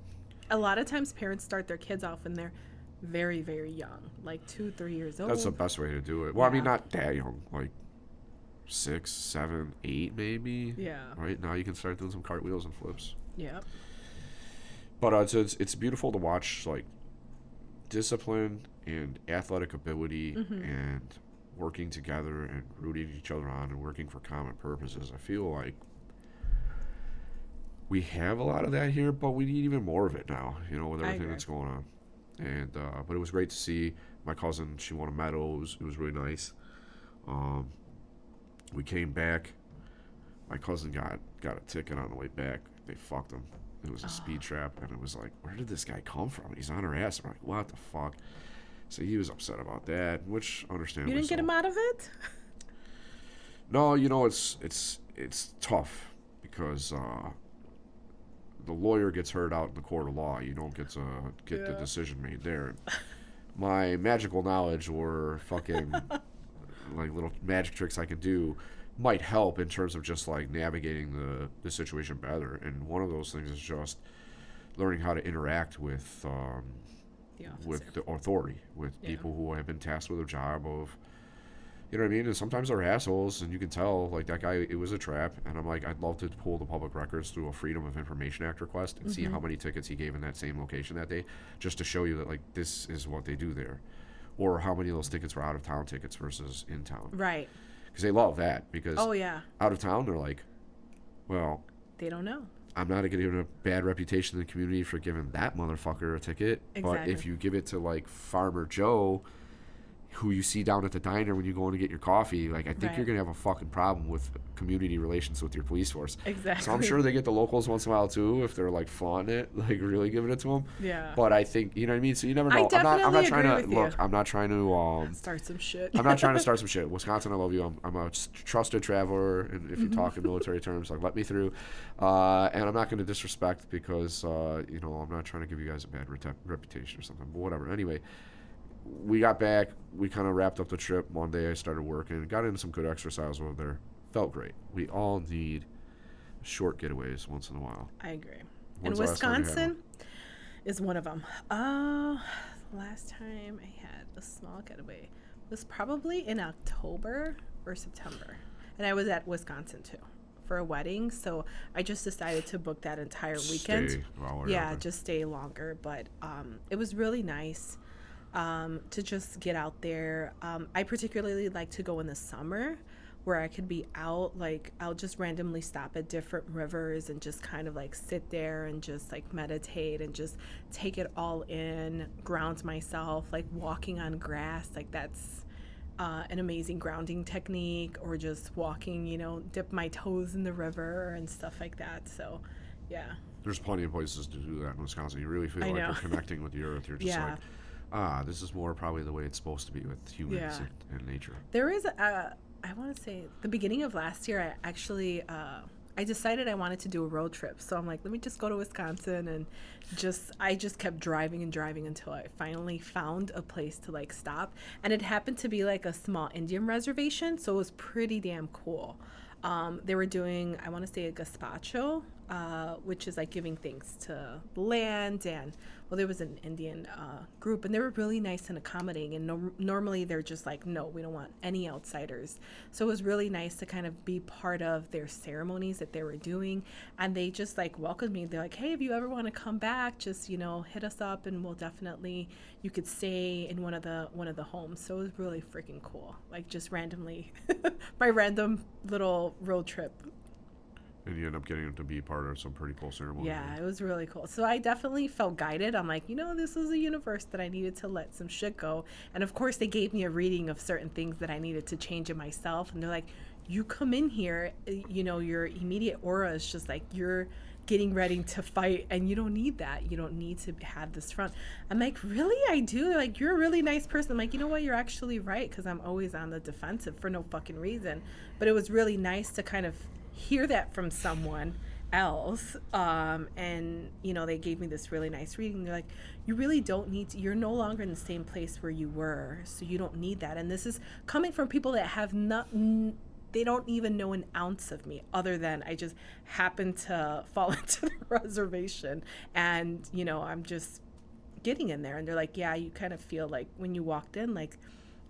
a lot of times parents start their kids off when they're very, very young, like 2-3 years old. that's the best way to do it. Well, I mean, Yeah. not that young, like 6, 7, 8 maybe. Yeah. Right now you can start doing some cartwheels and flips. Yep. But it's beautiful to watch, like, discipline and athletic ability and working together and rooting each other on and working for common purposes. I feel like we have a lot of that here, but we need even more of it now, you know, with everything agree. that's going on. And but it was great to see my cousin. She won a medal. It was really nice. We came back. My cousin got a ticket on the way back. They fucked him. It was a speed trap, and it was like, where did this guy come from? He's on her ass. I'm like, what the fuck? So he was upset about that, which understandably. You didn't get him out of it? No, you know, it's tough because the lawyer gets heard out in the court of law. You don't get to get the decision made there. My magical knowledge or fucking like little magic tricks I can do might help in terms of just like navigating the situation better. And one of those things is just learning how to interact with the authority, with people who have been tasked with a job of, you know what I mean? And sometimes they're assholes, and you can tell, like, that guy, it was a trap. And I'm like, I'd love to pull the public records through a Freedom of Information Act request and see how many tickets he gave in that same location that day, just to show you that, like, this is what they do there. Or how many of those tickets were out-of-town tickets versus in-town. Right. Because they love that. Because out of town, they're like, well, they don't know. I'm not going to give a bad reputation in the community for giving that motherfucker a ticket. Exactly. But if you give it to, like, Farmer Joe, who you see down at the diner when you go in to get your coffee, like, I think you're going to have a fucking problem with community relations with your police force. Exactly. So I'm sure they get the locals once in a while, too, if they're, like, flaunting it, like, really giving it to them. Yeah. But I think, you know what I mean? So you never know. I'm not trying to, look, I'm not trying to, start some shit. I'm not trying to start some shit. Wisconsin, I love you. I'm a trusted traveler, and if you talk in military terms, like, let me through. And I'm not going to disrespect because, you know, I'm not trying to give you guys a bad reputation or something, but whatever. Anyway, we got back. We kind of wrapped up the trip. Monday I started working. Got into some good exercise over there. Felt great. We all need short getaways once in a while. I agree. When's And the last time you had Wisconsin is one of them. Last time I had a small getaway was probably in October or September. And I was at Wisconsin too for a wedding. So I just decided to book that entire weekend. Stay while we're Yeah, there. just stay longer. But it was really nice to just get out there. I particularly like to go in the summer where I could be out. Like, I'll just randomly stop at different rivers and just kind of like sit there and just like meditate and just take it all in, ground myself, like walking on grass. Like, that's an amazing grounding technique. Or just walking, you know, dip my toes in the river and stuff like that. So yeah, There's plenty of places to do that in Wisconsin. You really feel like you're connecting with the earth. You're just like, this is more probably the way it's supposed to be with humans and nature. There is I want to say the beginning of last year, I actually I decided I wanted to do a road trip. So I'm like, let me just go to Wisconsin, and I just kept driving and driving until I finally found a place to like stop. And it happened to be like a small Indian reservation, so it was pretty damn cool. They were doing, I want to say, a gazpacho which is like giving thanks to the land. And well, there was an Indian group, and they were really nice and accommodating. And normally they're just like, no, we don't want any outsiders. So it was really nice to kind of be part of their ceremonies that they were doing. And they just like welcomed me. They're like, hey, if you ever want to come back, just, you know, hit us up, and we'll definitely, you could stay in one of the homes. So it was really freaking cool. Like just randomly, my random little road trip. And you end up getting to be part of some pretty cool ceremony. Yeah, it was really cool. So I definitely felt guided. I'm like, you know, this was a universe that I needed to let some shit go. And of course, they gave me a reading of certain things that I needed to change in myself. And they're like, you come in here, you know, your immediate aura is just like you're getting ready to fight, and you don't need that. You don't need to have this front. I'm like, really? I do? They're like, you're a really nice person. I'm like, you know what? You're actually right, because I'm always on the defensive for no fucking reason. But it was really nice to kind of hear that from someone else, and you know, they gave me this really nice reading. They're like, you really don't need to, you're no longer in the same place where you were, so you don't need that. And this is coming from people that have not, they don't even know an ounce of me, other than I just happen to fall into the reservation, and you know, I'm just getting in there. And they're like, yeah, you kind of feel like when you walked in, like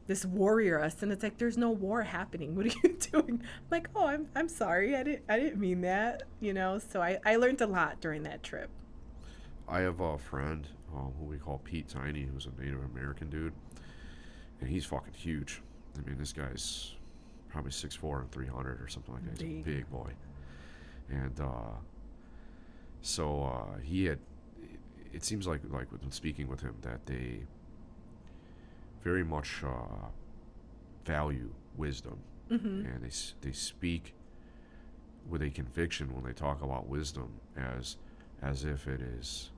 this warrioress, and it's like, there's no war happening. What are you doing? I'm like, oh, I'm sorry. I didn't mean that, you know? So I learned a lot during that trip. I have a friend who we call Pete Tiny, who's a Native American dude, and he's fucking huge. I mean, this guy's probably 6'4" and 300 or something like that. He's a big boy. And so he had, it seems like when speaking with him, that they very much value wisdom, and they speak with a conviction when they talk about wisdom as if it is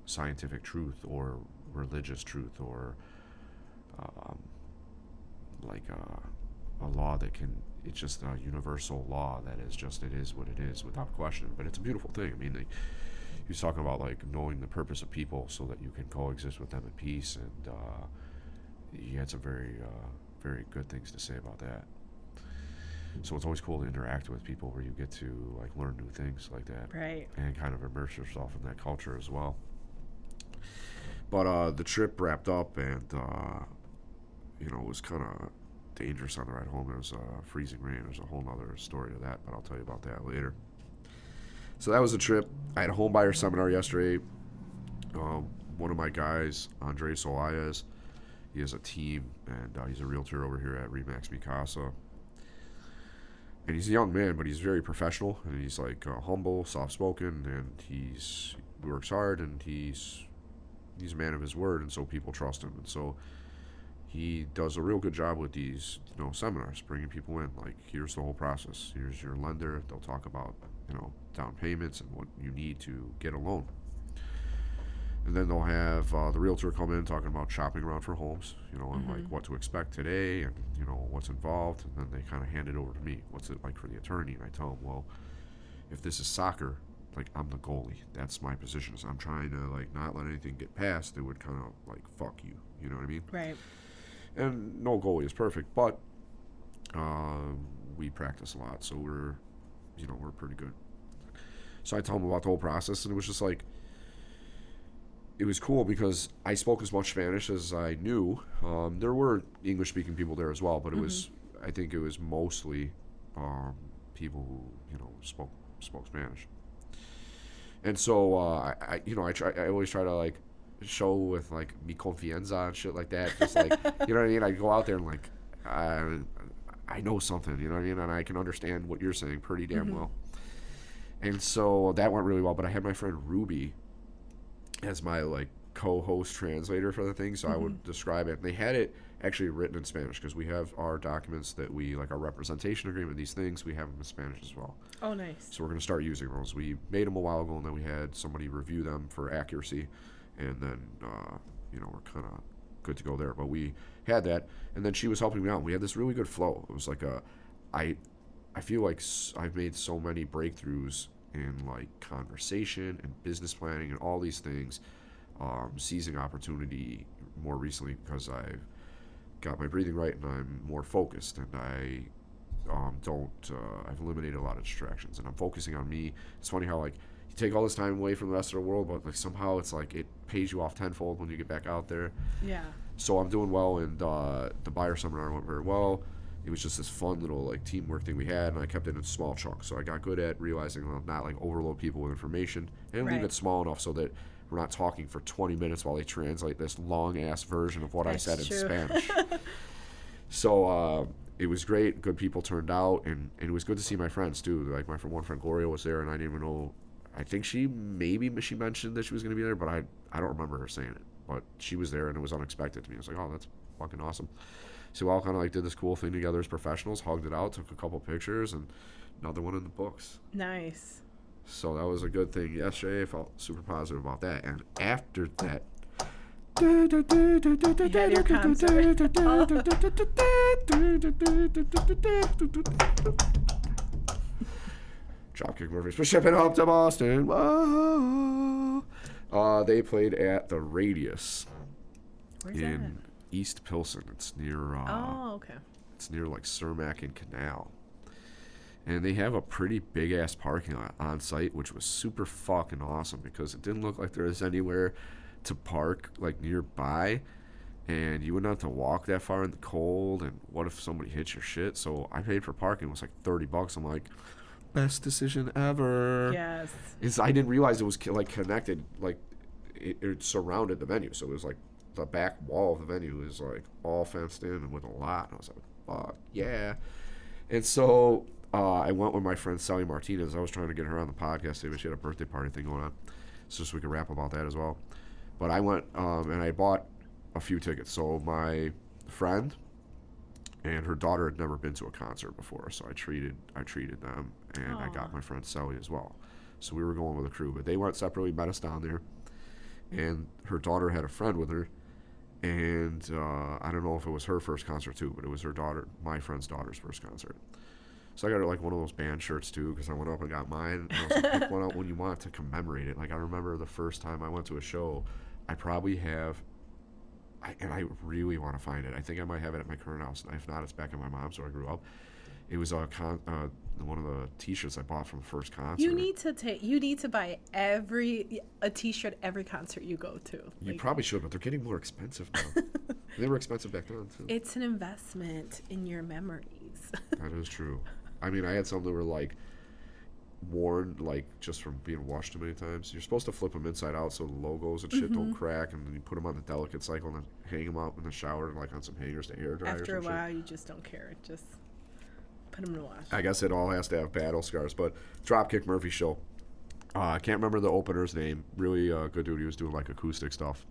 scientific truth or religious truth, or like a law that can, it's just a universal law that is just, it is what it is without question. But it's a beautiful thing. I mean, he was talking about like knowing the purpose of people so that you can coexist with them in peace, and he had some very very good things to say about that. So it's always cool to interact with people where you get to like learn new things like that, right? And kind of immerse yourself in that culture as well. But the trip wrapped up, and you know, it was kind of dangerous on the ride home. There was freezing rain. There's a whole other story to that, but I'll tell you about that later. So that was the trip. I had a home buyer seminar yesterday. One of my guys, Andre Solayas, he has a team, and he's a realtor over here at Remax Mikasa. And he's a young man, but he's very professional, and he's like humble, soft-spoken, and he works hard, and he's a man of his word, and so people trust him. And so he does a real good job with these, you know, seminars, bringing people in. Like, here's the whole process. Here's your lender. They'll talk about, you know, down payments and what you need to get a loan. And then they'll have the realtor come in talking about shopping around for homes, you know, and like what to expect today, and, you know, what's involved. And then they kind of hand it over to me. What's it like for the attorney? And I tell them, well, if this is soccer, like, I'm the goalie. That's my position. So I'm trying to, like, not let anything get past that would kind of, like, fuck you. You know what I mean? Right. And no goalie is perfect, but we practice a lot, so we're pretty good. So I tell them about the whole process, and it was just like, it was cool because I spoke as much Spanish as I knew. There were English-speaking people there as well, but it was, I think it was mostly people who, you know, spoke Spanish. And so I always try to like show with like mi confianza and shit like that. Just like, you know what I mean? I go out there and like I know something, you know what I mean? And I can understand what you're saying pretty damn well. And so that went really well. But I had my friend Ruby as my like co-host translator for the thing, so I would describe it. And they had it actually written in Spanish because we have our documents that we like, our representation agreement, these things, we have them in Spanish as well. Oh, nice. So we're going to start using those. We made them a while ago, and then we had somebody review them for accuracy, and then you know, we're kind of good to go there. But we had that, and then she was helping me out. We had this really good flow. It was like I feel like I've made so many breakthroughs in like conversation and business planning and all these things, seizing opportunity more recently because I've got my breathing right and I'm more focused, and I I've eliminated a lot of distractions, and I'm focusing on me. It's funny how like you take all this time away from the rest of the world, but like somehow it's like it pays you off tenfold when you get back out there. Yeah. So I'm doing well, and the buyer seminar went very well. It was just this fun little like teamwork thing we had, and I kept it in small chunks. So I got good at realizing not like overload people with information and leave Right. it small enough so that we're not talking for 20 minutes while they translate this long ass version of what That's I said true. in Spanish. So it was great. Good people turned out, and it was good to see my friends too. Like one friend Gloria was there, and I didn't even know. I think she mentioned that she was going to be there, but I don't remember her saying it. But she was there, and it was unexpected to me. I was like, oh, that's fucking awesome. So we all kind of like did this cool thing together as professionals, hugged it out, took a couple pictures, and another one in the books. Nice. So that was a good thing yesterday. I felt super positive about that. And after that, You had your concert. Dropkick Murphys for shipping up to Boston. Whoa. They played at the Radius Where's in East Pilsen. It's near. Oh, okay. It's near like Cermak and Canal. And they have a pretty big ass parking lot on site, which was super fucking awesome because it didn't look like there was anywhere to park like nearby, and you wouldn't have to walk that far in the cold. And what if somebody hits your shit? So I paid for parking. It was like $30. I'm like, best decision ever. Yes. I didn't realize it was like connected, like it surrounded the venue. So it was like the back wall of the venue is like all fenced in and with a lot. And I was like, fuck yeah. And so I went with my friend Sally Martinez. I was trying to get her on the podcast today, but she had a birthday party thing going on, so we could rap about that as well. But I went and I bought a few tickets. So my friend and her daughter had never been to a concert before, so I treated them, and I got my friend Sally as well. So we were going with a crew, but they went separately, met us down there, and her daughter had a friend with her, and I don't know if it was her first concert too, but it was my friend's daughter's first concert. So I got her like one of those band shirts too, because I went up and got mine. And I was like, pick one out when you want to commemorate it. Like I remember the first time I went to a show, I probably have, and I really want to find it. I think I might have it at my current house. If not, it's back at my mom's where I grew up. It was one of the T-shirts I bought from the first concert. You need to buy a T-shirt every concert you go to. You probably should, but they're getting more expensive now. They were expensive back then too. It's an investment in your memories. That is true. I mean, I had some that were like worn, like just from being washed too many times. You're supposed to flip them inside out so the logos and shit don't crack, and then you put them on the delicate cycle and then hang them out in the shower and like on some hangers to air dry. After or a some while, shit. you just don't care. Just put them in the wash. I guess it all has to have battle scars. But Dropkick Murphy show. I can't remember the opener's name. Really good dude. He was doing like acoustic stuff.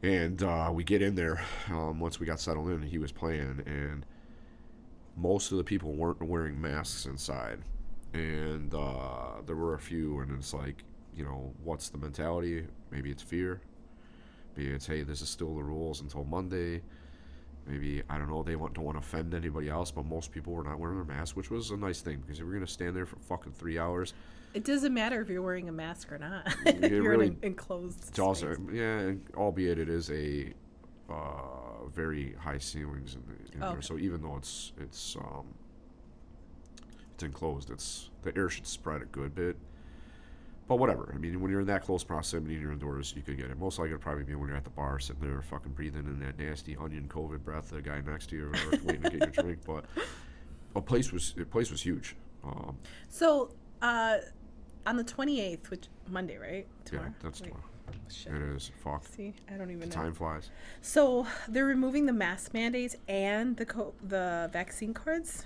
And we get in there once we got settled in, and he was playing, and most of the people weren't wearing masks inside, and there were a few, and it's like, you know, what's the mentality? Maybe it's fear. Maybe it's, hey, this is still the rules until Monday. Maybe, I don't know, they don't want to offend anybody else, but most people were not wearing their masks, which was a nice thing, because if we're going to stand there for fucking 3 hours. It doesn't matter if you're wearing a mask or not. If you're really, in an enclosed space. Also, yeah, albeit it is a very high ceilings in there. So even though it's enclosed, the air should spread a good bit. But whatever. I mean, when you're in that close proximity and you're indoors, you could get it. Most likely it'd probably be when you're at the bar sitting there fucking breathing in that nasty onion COVID breath of the guy next to you or whatever, waiting to get your drink. But the place was huge. So on the 28th, which Monday, right? Tomorrow? Yeah, that's tomorrow. Shit. It is. Fuck. See, I don't even know. Time flies. So they're removing the mask mandates and the vaccine cards.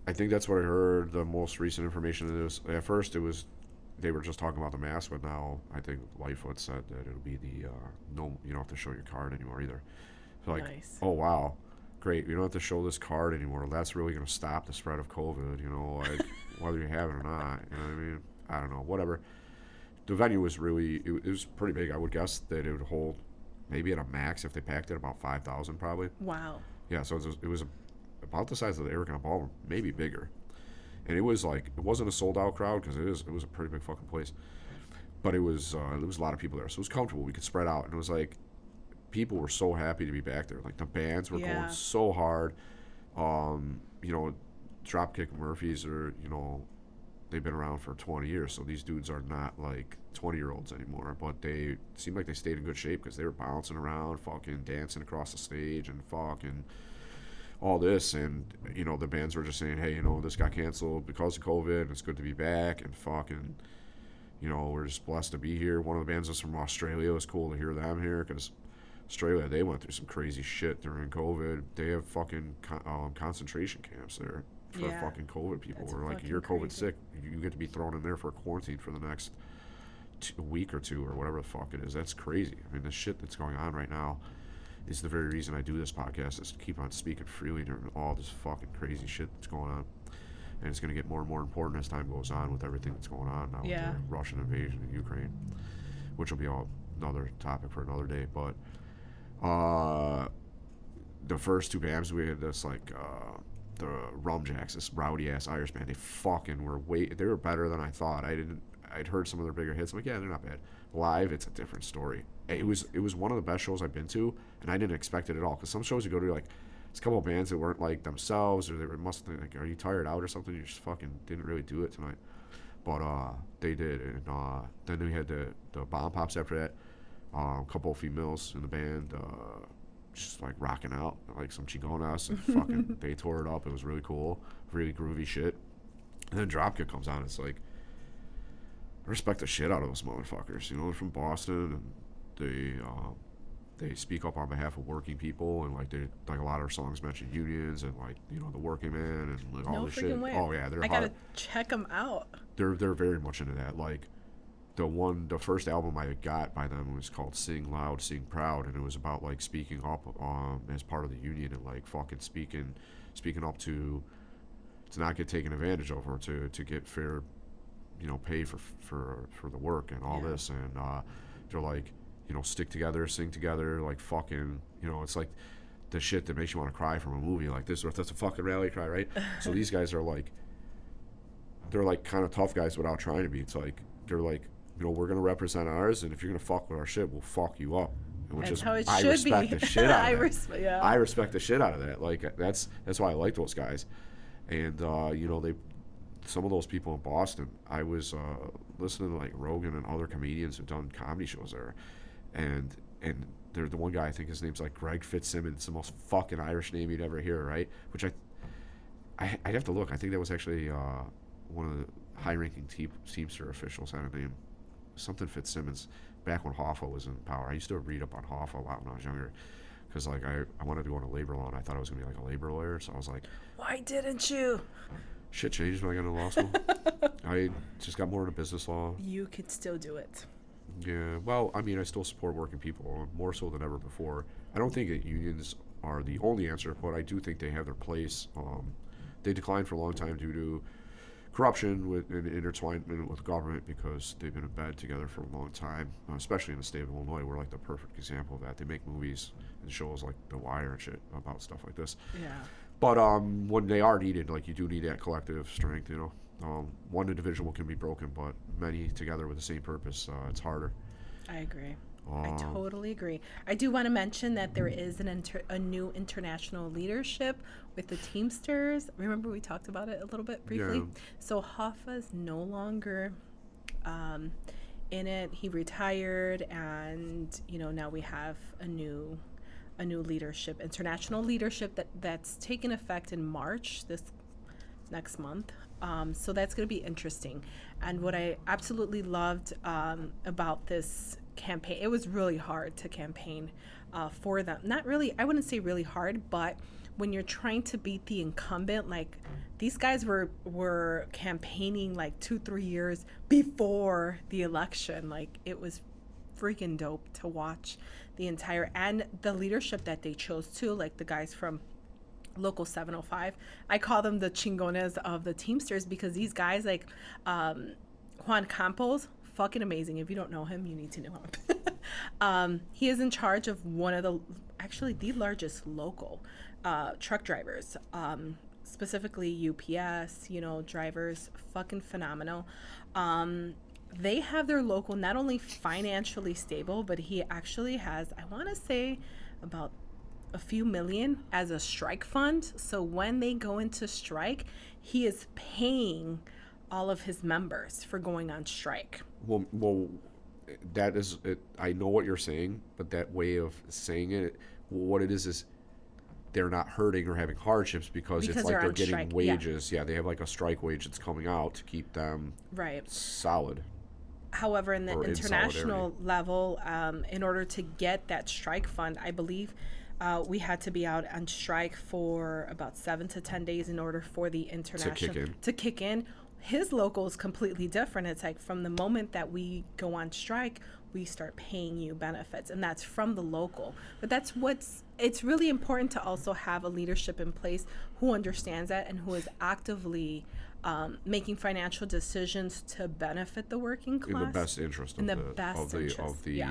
I think that's what I heard. The most recent information is at first they were just talking about the mask, but now I think Lightfoot said that it'll be the no, you don't have to show your card anymore either. So like, Nice. Oh wow, great, you don't have to show this card anymore. That's really going to stop the spread of COVID. You know, like whether you have it or not. You know what I mean? I don't know. Whatever. The venue was really it was pretty big. I would guess that it would hold maybe at a max if they packed it about 5,000 probably. Wow. Yeah, so it was about the size of the Aragon Ballroom, maybe bigger. And it was like, it wasn't a sold out crowd because it was a pretty big fucking place. But there was a lot of people there, so it was comfortable. We could spread out, and it was like, people were so happy to be back there. Like the bands were going so hard. You know, Dropkick Murphys are, you know, they've been around for 20 years, so these dudes are not like 20-year-olds anymore, but they seem like they stayed in good shape because they were bouncing around, fucking dancing across the stage and fucking all this. And, you know, the bands were just saying, hey, you know, this got canceled because of COVID, and it's good to be back, and fucking, you know, we're just blessed to be here. One of the bands was from Australia. It was cool to hear them here because Australia, they went through some crazy shit during COVID. They have fucking concentration camps there for fucking COVID people. That's Or like, fucking you're COVID crazy. sick, you get to be thrown in there for quarantine for the next week or two or whatever the fuck it is. That's crazy. I mean, the shit that's going on right now is the very reason I do this podcast, is to keep on speaking freely during all this fucking crazy shit that's going on. And it's going to get more and more important as time goes on with everything that's going on now with the Russian invasion of Ukraine, which will be another topic for another day. But the first two bands we had, this like the Rumjacks, this rowdy ass Irish band, they fucking were they were better than I thought. I'd heard some of their bigger hits. I'm like, yeah, they're not bad. Live, it's a different story. It was one of the best shows I've been to, and I didn't expect it at all. Because some shows you go to, like, it's a couple of bands that weren't like themselves, or they must think, like, are you tired out or something? You just fucking didn't really do it tonight. But they did, and then we had the Bomb Pops after that. A couple of females in the band, just like rocking out like some Chingonas, and fucking they tore it up. It was really cool, really groovy shit. And then Dropkick comes on. It's like, I respect the shit out of those motherfuckers. You know, they're from Boston, and they speak up on behalf of working people, and like a lot of their songs mention unions and, like, you know, the working man and like all this shit. Way. Oh yeah, they're I hard. gotta check them out. They're very much into that. Like, the first album I got by them was called Sing Loud, Sing Proud, and it was about like speaking up as part of the union, and like fucking speaking up to not get taken advantage of, or to get fair, you know, pay for the work and all this. And they're like, you know, stick together, sing together, like fucking, you know, it's like the shit that makes you want to cry from a movie like this, or that's a fucking rally cry, right? So these guys are like, they're like kind of tough guys without trying to be. It's like, they're like, you know, we're gonna represent ours, and if you're gonna fuck with our shit, we'll fuck you up. Which That's is, how it I should respect be. the shit out of that. I I respect the shit out of that. Like, that's why I like those guys. And you know, some of those people in Boston, I was listening to like Rogan and other comedians who've done comedy shows there, and they're the one guy, I think his name's like Greg Fitzsimmons, the most fucking Irish name you'd ever hear, right? Which I'd have to look. I think that was actually one of the high-ranking Teamster officials had a name, something Fitzsimmons, back when Hoffa was in power. I used to read up on Hoffa a lot when I was younger, because like I wanted to go into labor law, and I thought I was gonna be like a labor lawyer, so I was like, why didn't you? shit changed when I got into law school. I just got more into business law. You could still do it. Yeah, well, I mean, I still support working people more so than ever before. I don't think that unions are the only answer, but I do think they have their place. They declined for a long time due to corruption and intertwinement with government, because they've been in bed together for a long time, especially in the state of Illinois. We're like the perfect example of that. They make movies and shows like The Wire and shit about stuff like this. Yeah. But when they are needed, like, you do need that collective strength, you know. One individual can be broken, but many together with the same purpose, it's harder. I agree. I totally agree. I do want to mention that there is a new international leadership with the Teamsters. Remember we talked about it a little bit briefly? Yeah. So Hoffa's no longer in it. He retired, and, you know, now we have a new leadership, international leadership that's taking effect in March, this next month. So that's going to be interesting. And what I absolutely loved about this campaign, it was really hard to campaign for them. Not really, I wouldn't say really hard, but when you're trying to beat the incumbent, like, these guys were campaigning like 2-3 years before the election. Like, it was freaking dope to watch the entire, and the leadership that they chose too, like the guys from Local 705. I call them the Chingonas of the Teamsters, because these guys, like Juan Campos, fucking amazing. If you don't know him, you need to know him. He is in charge of one of the largest local truck drivers, specifically UPS, you know, drivers, fucking phenomenal. They have their local not only financially stable, but he actually has, I want to say, about a few million as a strike fund. So when they go into strike, he is paying all of his members for going on strike. Well, that is it. I know what you're saying, but that way of saying it, what it is they're not hurting or having hardships because it's like they're getting strike, wages. Yeah, they have like a strike wage that's coming out to keep them solid. However, in the Or in international level, in order to get that strike fund, I believe we had to be out on strike for about 7 to 10 days in order for the international to kick in. His local is completely different. It's like from the moment that we go on strike, we start paying you benefits, and that's from the local. But it's really important to also have a leadership in place who understands that and who is actively making financial decisions to benefit the working class In the best interest of the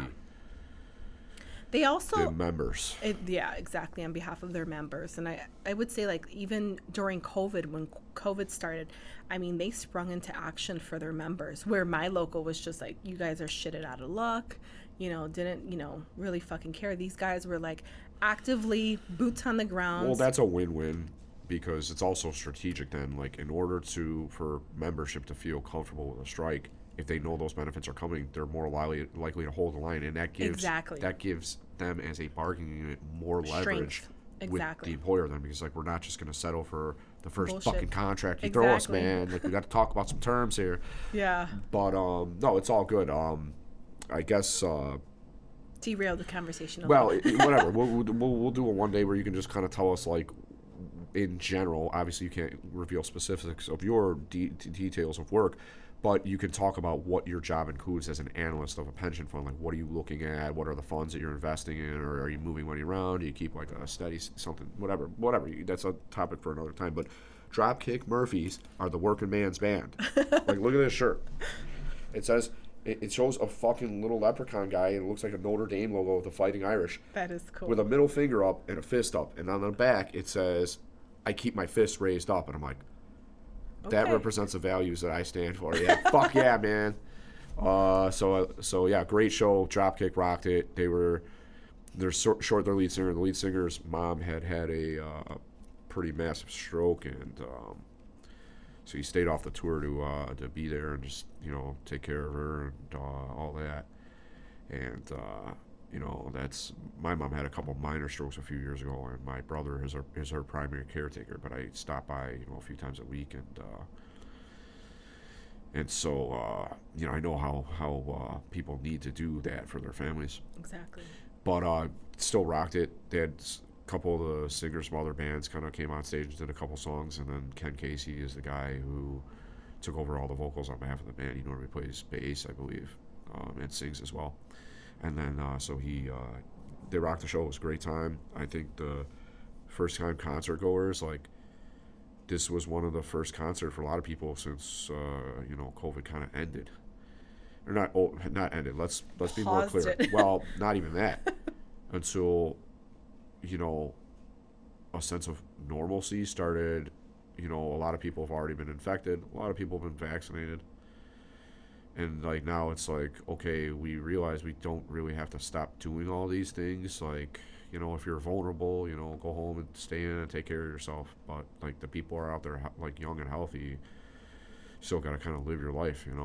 They also the members. Exactly, on behalf of their members. And I would say, like, even during COVID, when COVID started, I mean, they sprung into action for their members, where my local was just like, you guys are shitted out of luck, didn't really fucking care. These guys were like actively boots on the ground. Well, that's a win-win because it's also strategic then. Like, in order for membership to feel comfortable with a strike, if they know those benefits are coming, they're more likely to hold the line, and that gives them as a bargaining unit more leverage with the employer then, because like we're not just going to settle for the first fucking contract you throw us, man. Like, we got to talk about some terms here. Yeah. But no, it's all good. I guess derailed the conversation. Whatever. We'll do it one day where you can just kind of tell us, like, in general. Obviously, you can't reveal specifics of your details of work, but you can talk about what your job includes as an analyst of a pension fund. Like, what are you looking at? What are the funds that you're investing in? Or are you moving money around? Do you keep like a steady something? Whatever. That's a topic for another time. But Dropkick Murphys are the working man's band. Like, look at this shirt. It says, it shows a fucking little leprechaun guy, and it looks like a Notre Dame logo with the Fighting Irish. That is cool. With a middle finger up and a fist up. And on the back, it says, I keep my fist raised up. And I'm like, that represents the values that I stand for. Yeah, fuck yeah, man. So yeah, great show. Dropkick rocked it. They're short their lead singer. The lead singer's mom had a pretty massive stroke, and so he stayed off the tour to be there and just take care of her and all that. And that's, my mom had a couple minor strokes a few years ago, and my brother is her primary caretaker. But I stop by a few times a week, and so I know how people need to do that for their families. Exactly. But still rocked it. They had a couple of the singers from other bands kind of came on stage and did a couple songs, and then Ken Casey is the guy who took over all the vocals on behalf of the band. He normally plays bass, I believe, and sings as well. And then they rocked the show. It was a great time. I think the first time concert goers, like, this was one of the first concerts for a lot of people since COVID kind of ended, or not ended. Let's be more clear. Well, not even that until a sense of normalcy started. A lot of people have already been infected. A lot of people have been vaccinated. And, like, now it's like, okay, we realize we don't really have to stop doing all these things. Like, if you're vulnerable, go home and stay in and take care of yourself. But, like, the people are out there, like, young and healthy, you still got to kind of live your life, and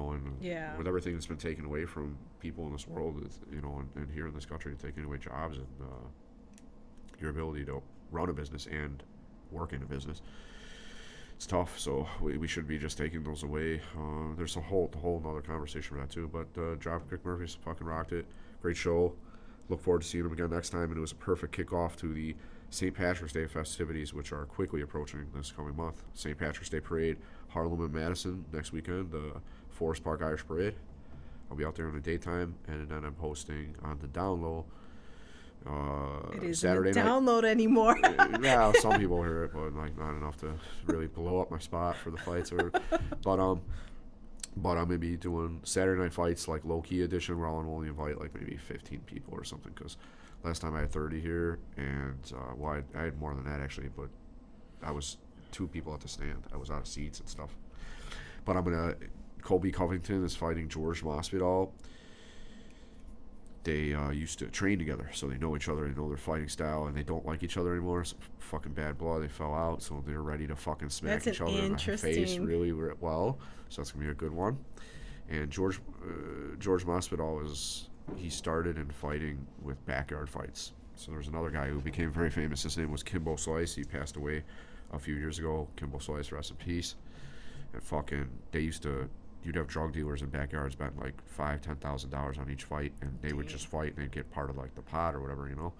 with everything that's been taken away from people in this world, and here in this country, taking away jobs and your ability to run a business and work in a business. It's tough, so we should be just taking those away. There's a whole other conversation for that too. But Dropkick Murphys fucking rocked it. Great show. Look forward to seeing them again next time. And it was a perfect kickoff to the St. Patrick's Day festivities, which are quickly approaching this coming month. St. Patrick's Day Parade, Harlem and Madison next weekend. The Forest Park Irish Parade. I'll be out there in the daytime, and then I'm hosting on the down low. It isn't Saturday a download night. Anymore. Yeah, some people hear it, but like not enough to really blow up my spot for the fights. But I'm gonna be doing Saturday night fights, like low key edition, where I'll only invite like maybe 15 people or something. Because last time I had 30 here, and I had more than that actually, but I was 2 people at the stand. I was out of seats and stuff. But Colby Covington is fighting George Masvidal. they used to train together, so they know each other, they know their fighting style, and they don't like each other anymore. It's fucking bad blood. They fell out, so they're ready to fucking smack That's each other in the face interesting. really well. So that's gonna be a good one. And George Masvidal he started in fighting with backyard fights. So there's another guy who became very famous. His name was Kimbo Slice. He passed away a few years ago. Kimbo Slice, rest in peace. And fucking, you'd have drug dealers in backyards betting like $5,000-$10,000 on each fight, and they would just fight, and they'd get part of like the pot or whatever, you know.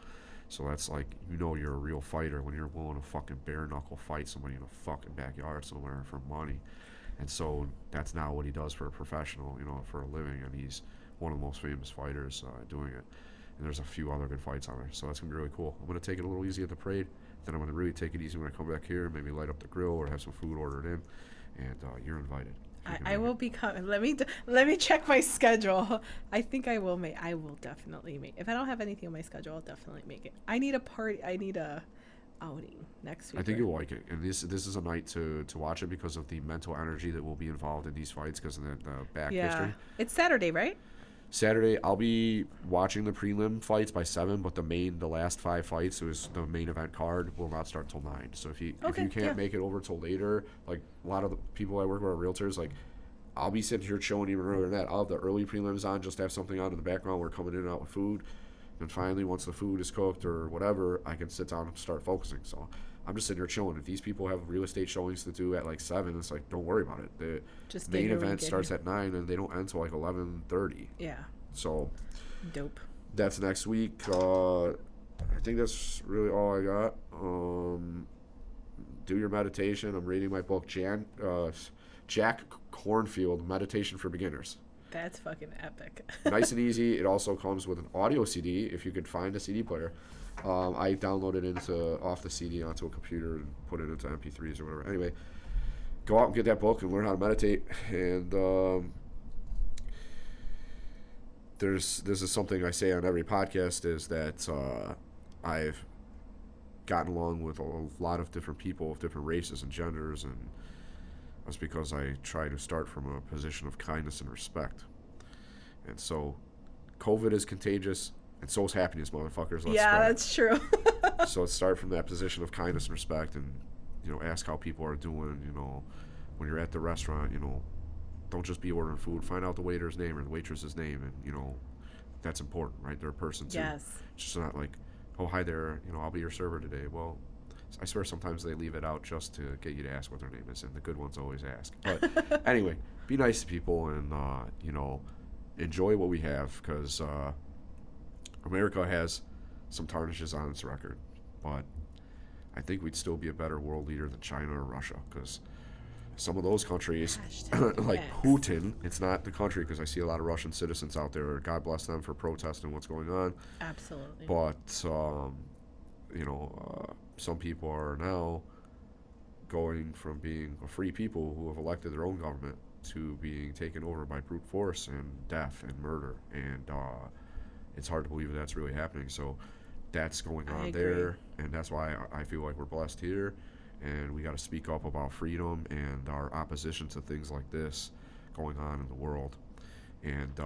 So that's like, you're a real fighter when you're willing to fucking bare knuckle fight somebody in a fucking backyard somewhere for money. And so that's now what he does for a professional, for a living, and he's one of the most famous fighters doing it. And there's a few other good fights on there, so that's gonna be really cool. I'm gonna take it a little easy at the parade, then I'm gonna really take it easy when I come back here, maybe light up the grill or have some food ordered in, and you're invited. I will be coming. Let me check my schedule. I think I will definitely make. If I don't have anything on my schedule, I'll definitely make it. I need a outing next week. I think you'll like it, and this is a night to watch it because of the mental energy that will be involved in these fights because of the back history. It's Saturday, right? Saturday, I'll be watching the prelim fights by 7, but the last 5 fights, the main event card, will not start till 9. So if you can't make it over till later, like a lot of the people I work with are realtors, like I'll be sitting here chilling even earlier than that. I'll have the early prelims on, just have something on in the background. We're coming in and out with food. And finally, once the food is cooked or whatever, I can sit down and start focusing. So I'm just sitting here chilling. If these people have real estate showings to do at like 7, it's like, don't worry about it. The main event starts at 9 and they don't end till like 11:30. Yeah. So dope. That's next week. I think that's really all I got. Do your meditation. I'm reading my book, Jack Cornfield, Meditation for Beginners. That's fucking epic. Nice and easy. It also comes with an audio CD if you could find a CD player. I downloaded it off the CD onto a computer and put it into MP3s or whatever. Anyway, go out and get that book and learn how to meditate. And this is something I say on every podcast, is that I've gotten along with a lot of different people of different races and genders, and that's because I try to start from a position of kindness and respect. And so COVID is contagious, and so is happiness, motherfuckers. Let's spread that's true. So let's start from that position of kindness and respect, and ask how people are doing. When you're at the restaurant, don't just be ordering food. Find out the waiter's name or the waitress's name, and that's important, right? They're a person too. Yes. It's just not like, oh, hi there, I'll be your server today. Well, I swear sometimes they leave it out just to get you to ask what their name is, and the good ones always ask. But anyway, be nice to people, and enjoy what we have, because America has some tarnishes on its record, but I think we'd still be a better world leader than China or Russia, because some of those countries, like Putin, it's not the country, because I see a lot of Russian citizens out there. God bless them for protesting what's going on. Absolutely. But some people are now going from being a free people who have elected their own government to being taken over by brute force and death and murder, and it's hard to believe that's really happening. So that's going on there, and that's why I feel like we're blessed here, and we got to speak up about freedom and our opposition to things like this going on in the world. And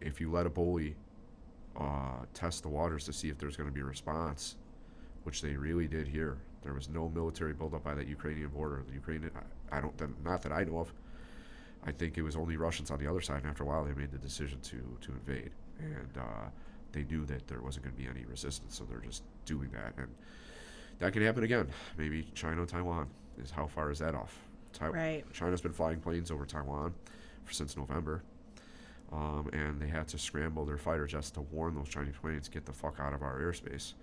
if you let a bully test the waters to see if there's going to be a response, which they really did here. There was no military buildup by that Ukrainian border. The Ukrainian, not that I know of. I think it was only Russians on the other side, and after a while they made the decision to invade. And they knew that there wasn't going to be any resistance, so they're just doing that. And that can happen again. Maybe China, Taiwan. How far is that off? Right. China's been flying planes over Taiwan since November. And they had to scramble their fighter jets to warn those Chinese planes, get the fuck out of our airspace.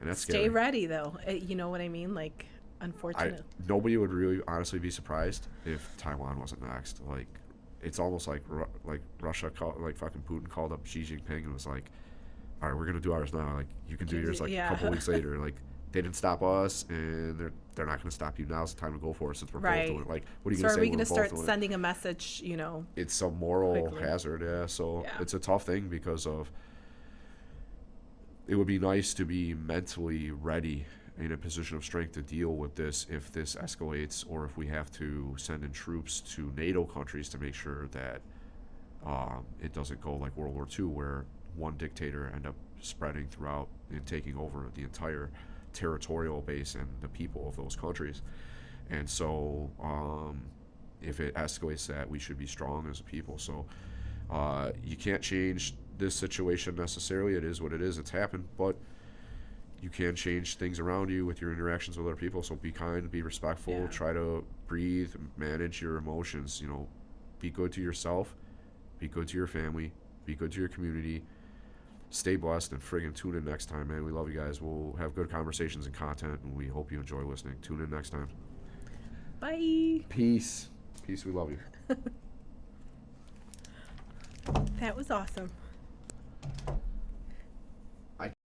And that's Stay scary. ready, though. You know what I mean? Like, unfortunately. Nobody would really honestly be surprised if Taiwan wasn't next. Like, it's almost like Russia fucking Putin called up Xi Jinping and was like, all right, we're gonna do ours now. Like, you can do yours a couple weeks later. Like, they didn't stop us, and they're not gonna stop you. Now's the time to go for it, since we're both doing it. Like, what are you gonna say? So are we gonna start sending a message? It's a moral hazard. Yeah. So it's a tough thing because of. It would be nice to be mentally ready in a position of strength to deal with this if this escalates, or if we have to send in troops to NATO countries to make sure that it doesn't go like World War II, where one dictator end up spreading throughout and taking over the entire territorial base and the people of those countries. And so if it escalates that, we should be strong as a people. So you can't change this situation necessarily. It is what it is. It's happened. But you can change things around you with your interactions with other people. So be kind, be respectful, try to breathe, manage your emotions. Be good to yourself, be good to your family, be good to your community. Stay blessed, and friggin' tune in next time, man. We love you guys. We'll have good conversations and content, and we hope you enjoy listening. Tune in next time. Bye. Peace. Peace. We love you. That was awesome.